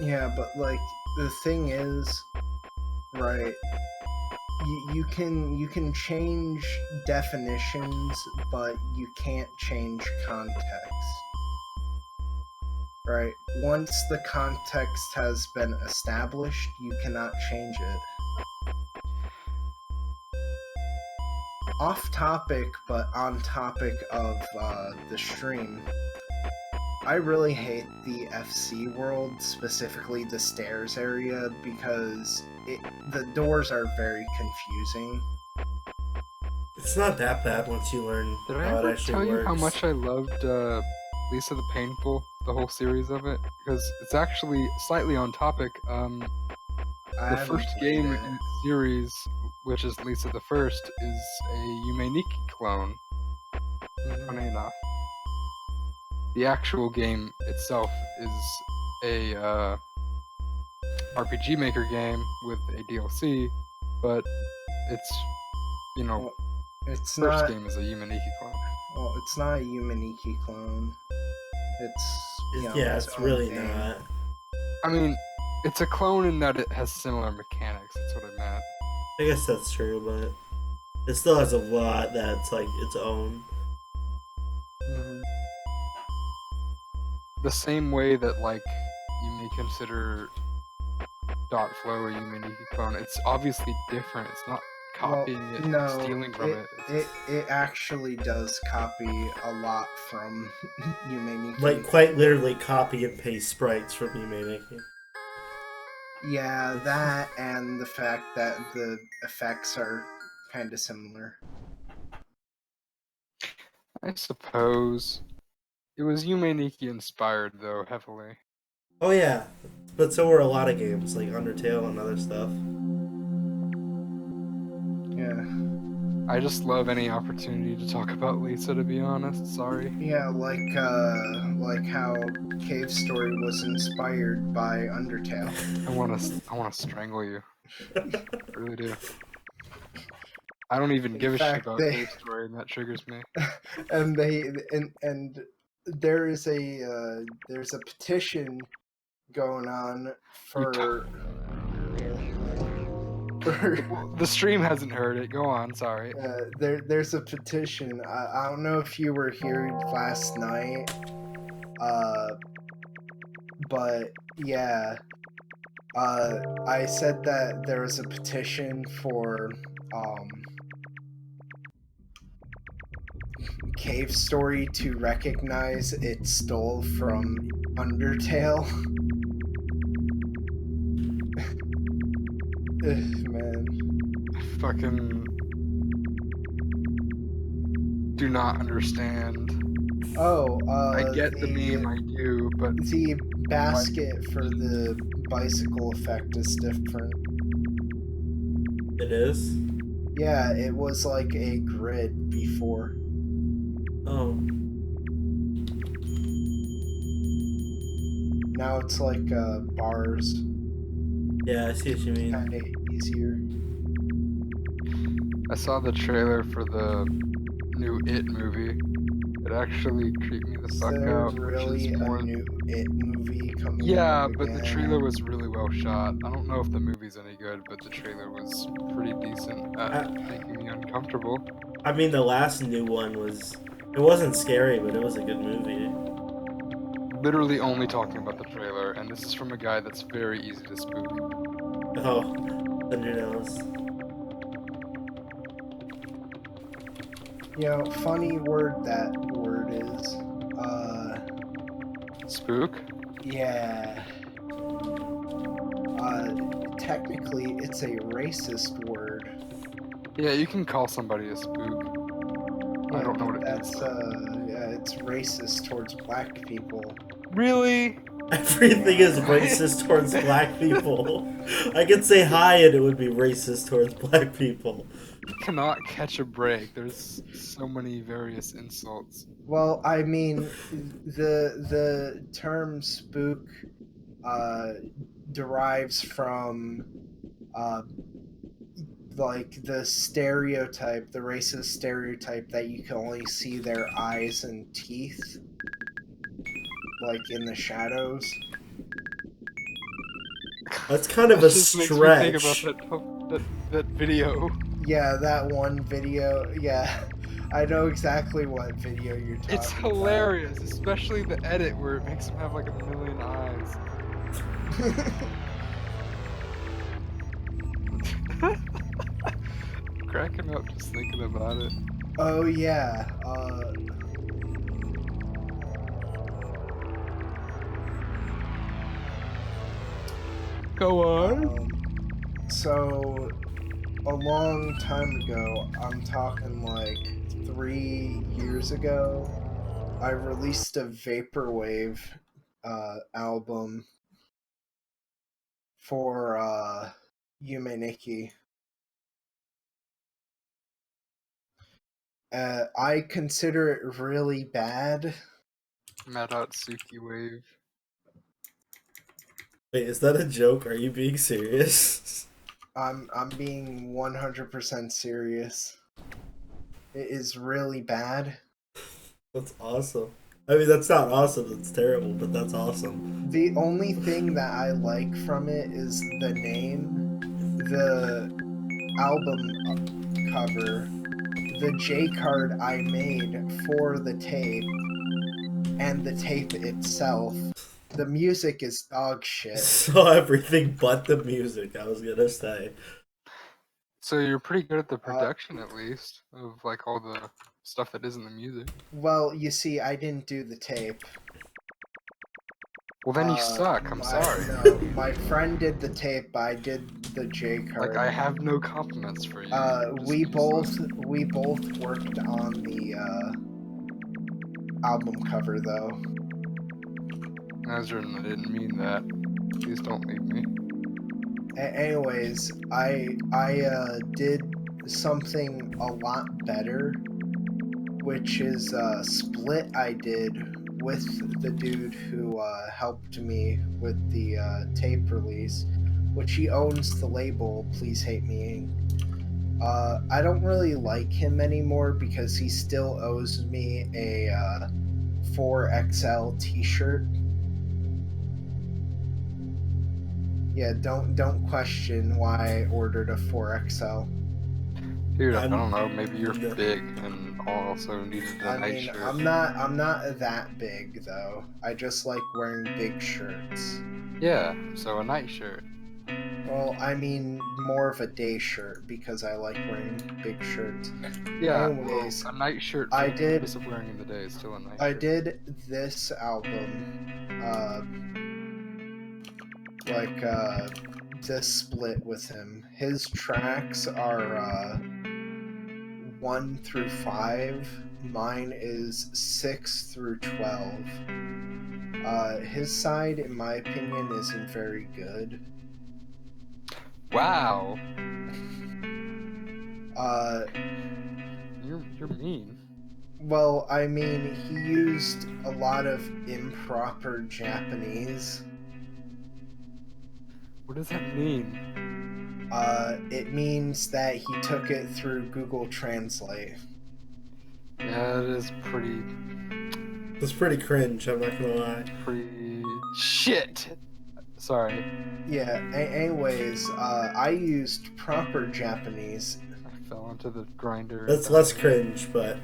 Yeah, but like the thing is, right? You can change definitions, but you can't change context. Right? Once the context has been established, you cannot change it. Off topic, but on topic of the stream, I really hate the FC world, specifically the stairs area, because the doors are very confusing. It's not that bad once you learn Did I how ever it actually tell works. you how much I loved Lisa the Painful, the whole series of it? Because it's actually slightly on topic. The first game in the series, which is Lisa the First, is a Yume Nikki clone. Funny enough. The actual game itself is a RPG Maker game with a DLC, but it's, it's first not, game is a Yume Nikki clone. Well, it's not a Yume Nikki clone. It's really not. I mean, it's a clone in that it has similar mechanics. That's what I meant. I guess that's true, but it still has a lot that's like its own. The same way that like you may consider Dot Flow a Yume Nikki clone, it's obviously different. It's not copying stealing from it. It actually does copy a lot from Yume Nikki. Like quite literally copy and paste sprites from Yume Nikki. Yeah, that and the fact that the effects are kind of similar. I suppose. It was Yume Nikki inspired though, heavily. Oh yeah, but so were a lot of games like Undertale and other stuff. Yeah. I just love any opportunity to talk about Lisa, to be honest. Sorry. Yeah, like how Cave Story was inspired by Undertale. I wanna strangle you. I really do. I don't even give a shit about Cave Story, and that triggers me. And and there's a petition going on for the stream hasn't heard it. Go on, sorry. There's a petition. I don't know if you were here last night. But yeah, I said that there was a petition for Cave Story to recognize it stole from Undertale. Ugh, man. Fucking do not understand. Oh, I get the meme, I do, but the basket for the bicycle effect is different. It is? Yeah, it was like a grid before. Oh. Now it's like bars. Yeah, I see what you mean. Kinda easier. I saw the trailer for the new It movie. It actually creeped me the Is fuck there out, which really is a more. new It movie coming Yeah, out but the again? trailer was really well shot. I don't know if the movie's any good, but the trailer was pretty decent at making me uncomfortable. I mean, the last new one was. It wasn't scary, but it was a good movie. Literally only talking about the trailer, and this is from a guy that's very easy to spook. Oh, Thunder knows. You know, funny word that word is. Spook? Yeah. Technically, it's a racist word. Yeah, you can call somebody a spook. I don't know what it means. That's yeah, it's racist towards black people. Really? Everything is racist towards black people. I could say hi and it would be racist towards black people. You cannot catch a break. There's so many various insults. Well, I mean, the term spook derives from like the stereotype, the racist stereotype that you can only see their eyes and teeth, like in the shadows. That's kind of That a just makes me think stretch. about that video. Yeah, that one video. Yeah, I know exactly what video you're talking It's hilarious, especially the edit where it makes him have like a million eyes. Cracking up just thinking about it. Oh yeah. Go on. So a long time ago, I'm talking like 3 years ago, I released a vaporwave album for Yume Nikki. I consider it really bad. Madatsuki wave. Wait, is that a joke? Are you being serious? I'm being 100% serious. It is really bad. That's awesome. I mean, that's not awesome, that's terrible, but that's awesome. The only thing that I like from it is the name, the album cover, the J card I made for the tape, and the tape itself. The music is dog shit. So everything but the music, I was gonna say. So you're pretty good at the production, at least, of like all the stuff that isn't the music. Well, you see, I didn't do the tape. Well, then you suck. I'm sorry. No, my friend did the tape, but I did the J card. Like I have no compliments for you. We both worked on the album cover though. Nazrin, I didn't mean that. Please don't leave me. Anyways, I did something a lot better, which is a split I did with the dude who helped me with the tape release, which he owns the label Please Hate Me. I don't really like him anymore because he still owes me a 4XL t-shirt. Yeah, don't question why I ordered a 4XL. Dude, I I'm- don't know. Maybe you're no. big and also needed a I night mean, shirt. I'm not that big though. I just like wearing big shirts. Yeah, so a night shirt. Well, I mean more of a day shirt because I like wearing big shirts. Yeah, Anyways, well, a night shirt for I the did- purpose of wearing in the day is still a night I shirt. did this album, this split with him. His tracks are 1 through 5. Mine is 6 through 12. His side, in my opinion, isn't very good. Wow, Uh, you're mean. well, I mean, he used a lot of improper Japanese. What does that mean? It means that he took it through Google Translate. Yeah, it is pretty It's pretty cringe, I'm not gonna lie. shit. Sorry, Yeah, anyways, I used proper Japanese. I fell into the grinder. That's less cringe, but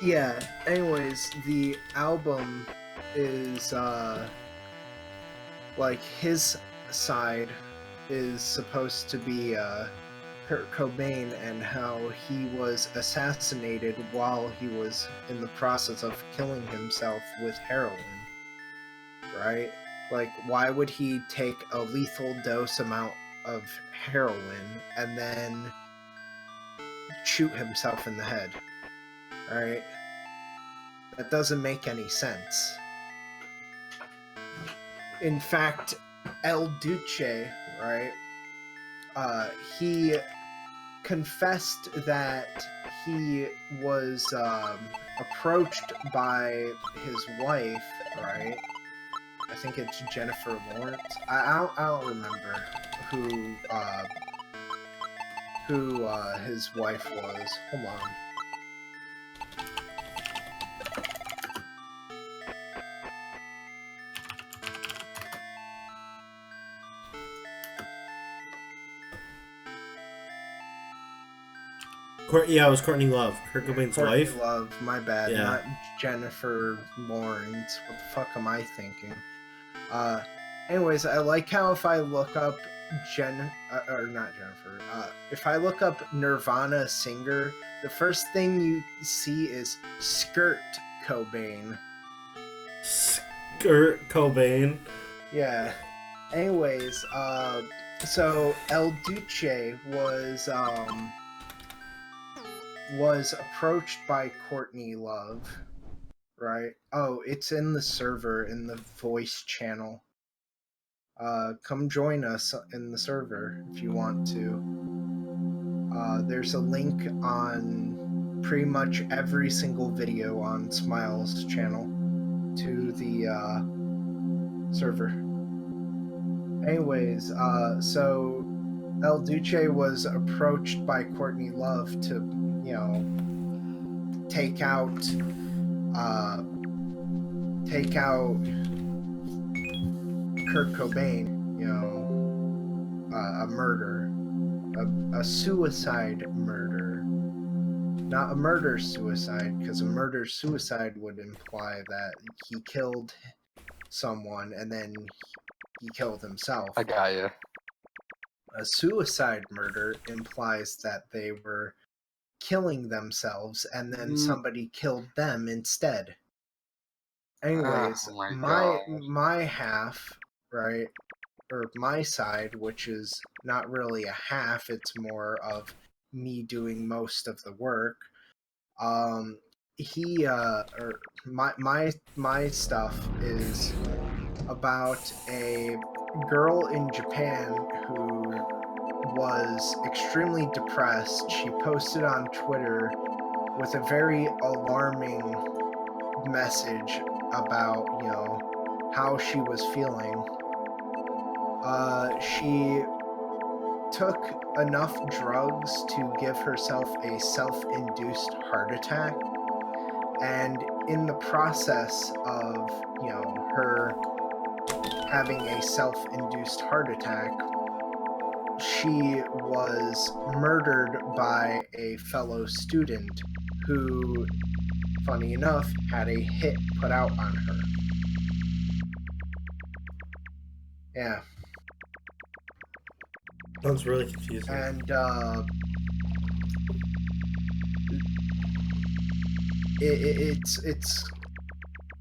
Yeah, anyways, the album is, like, his side is supposed to be, Kurt Cobain and how he was assassinated while he was in the process of killing himself with heroin. Right? Like, why would he take a lethal dose amount of heroin and then shoot himself in the head? Right? That doesn't make any sense. In fact, El Duce, right? He confessed that he was approached by his wife, right? I think it's Jennifer Lawrence. I don't remember who his wife was. Hold on. Yeah, it was Courtney Love, Kurt Cobain's Courtney wife. Love, my bad, Yeah. not Jennifer Lawrence. What the fuck am I thinking? Anyways, I like how if I look up or not Jennifer, if I look up Nirvana singer, the first thing you see is Skirt Cobain. Skirt Cobain. Yeah. Anyways, so El Duce was approached by Courtney Love, right? Oh, it's in the server in the voice channel. Come join us in the server if you want to. There's a link on pretty much every single video on Smile's channel to the server. Anyways, so El Duce was approached by Courtney Love to, take out Kurt Cobain, a murder, a suicide murder, not a murder-suicide, because a murder-suicide would imply that he killed someone and then he killed himself. I got you. A suicide murder implies that they were killing themselves and then somebody killed them instead. Anyways, Oh my my half, right, or my side, which is not really a half, it's more of me doing most of the work. My stuff is about a girl in Japan who was extremely depressed. She posted on Twitter with a very alarming message about, how she was feeling. She took enough drugs to give herself a self-induced heart attack, and in the process of, her having a self-induced heart attack. She was murdered by a fellow student who, funny enough, had a hit put out on her. Yeah. Sounds really confusing. And it's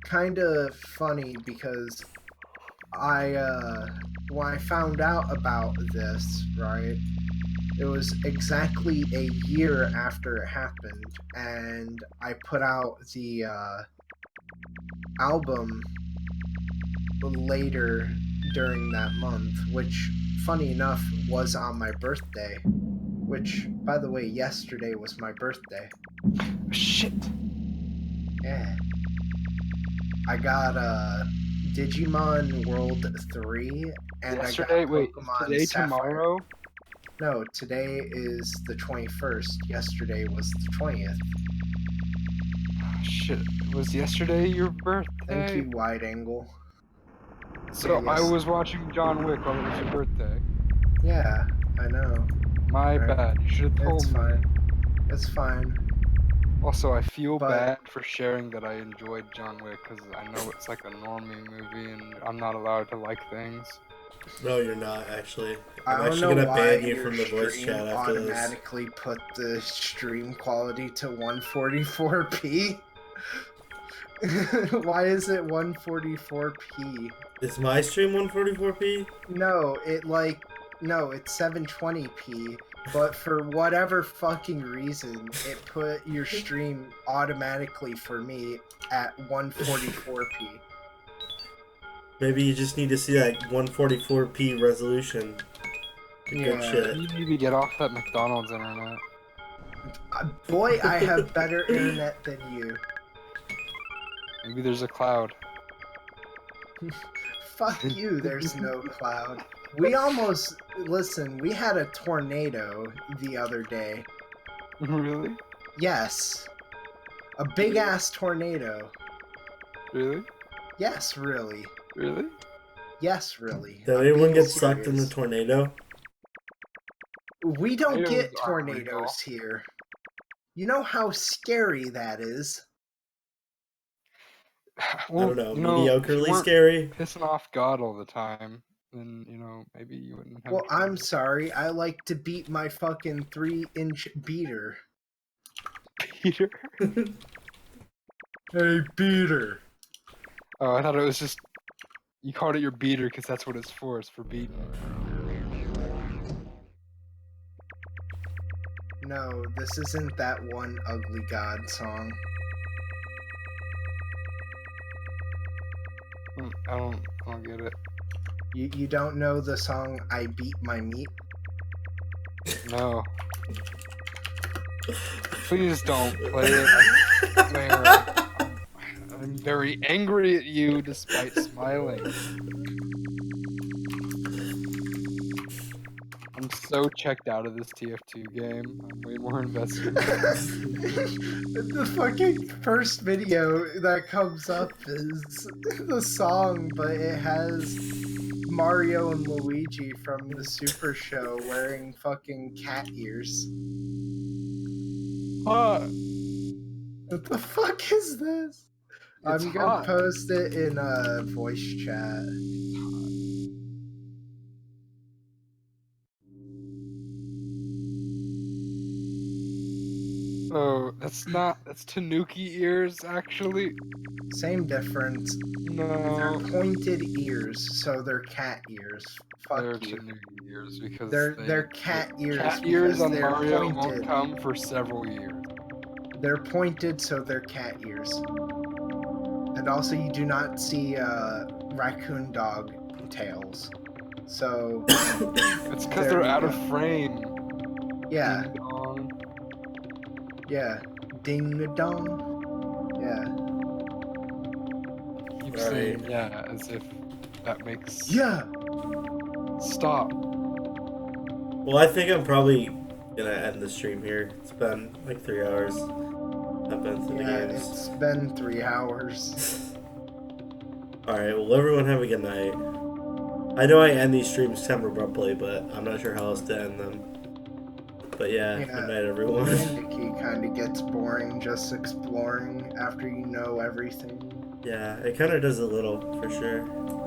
kind of funny because when I found out about this, right, it was exactly a year after it happened, and I put out the album later during that month, which, funny enough, was on my birthday. Which, by the way, yesterday was my birthday. Shit. Yeah. I got Digimon World 3, and Yesterday? I got Wait, Pokemon today, Sapphire. tomorrow? No, today is the 21st. Yesterday was the 20th. Oh, shit. Was yesterday your birthday? Thank you, Wide Angle. So Yeah, I yes. was watching John Wick while it was your birthday. Yeah, I know. My Right. bad. You should have told It's me. fine. It's fine. Also, I feel But- bad for sharing that I enjoyed John Wick because I know it's like a normie movie and I'm not allowed to like things. No, you're not, actually. I I'm don't actually know gonna why ban you your from the voice stream chat after this. automatically put the stream quality to 144p. Why is it 144p? Is my stream 144p? No, it's 720p, but for whatever fucking reason, it put your stream automatically for me at 144p. Maybe you just need to see that 144p resolution. Good Yeah. shit. You need to get off that McDonald's internet. Boy, I have better internet than you. Maybe there's a cloud. Fuck you, there's no cloud. We almost, listen, we had a tornado the other day. Really? Yes. A big ass tornado. Really? Yes, really. Really? Yes, really. Did I'm anyone being get sucked in the serious. tornado? We don't get Tornadoes aren't real. tornadoes here. You know how scary that is. Well, I don't know. you know, if you Mediocrely weren't scary? pissing off God all the time, then, you know, maybe you wouldn't have Well, I'm tornadoes. sorry. I like to beat my fucking 3-inch beater. Peter. Hey, beater. Oh, I thought it was just you called it your beater because that's what it's for. It's for beating. No, this isn't that one Ugly God song. I don't get it. You don't know the song I Beat My Meat? No. Please don't play it. I swear. I'm very angry at you despite smiling. I'm so checked out of this TF2 game. I'm way more invested. The fucking first video that comes up is the song, but it has Mario and Luigi from the Super Show wearing fucking cat ears. Hot. What the fuck is this? It's I'm gonna hot. post it in a voice chat. Oh, that's Tanuki ears, actually. Same difference. No. They're pointed ears, so they're cat ears. Fuck They're you. Tanuki ears because They're cat ears. cat ears because on they're Mario pointed. won't come for several years. They're pointed, so they're cat ears. And also, you do not see raccoon dog tails. So It's because There they're you out go. of frame. yeah, Ding dong. yeah, ding dong. Yeah, Keep All saying yeah as if that makes yeah. stop. Well, I think I'm probably gonna end the stream here. It's been like 3 hours. I've been through Yeah, the games. it's been 3 hours. Alright, well, everyone have a good night. I know I end these streams kind of abruptly, but I'm not sure how else to end them. But yeah, good night, everyone. Nikki kind of gets boring just exploring after you know everything. Yeah, it kind of does a little, for sure.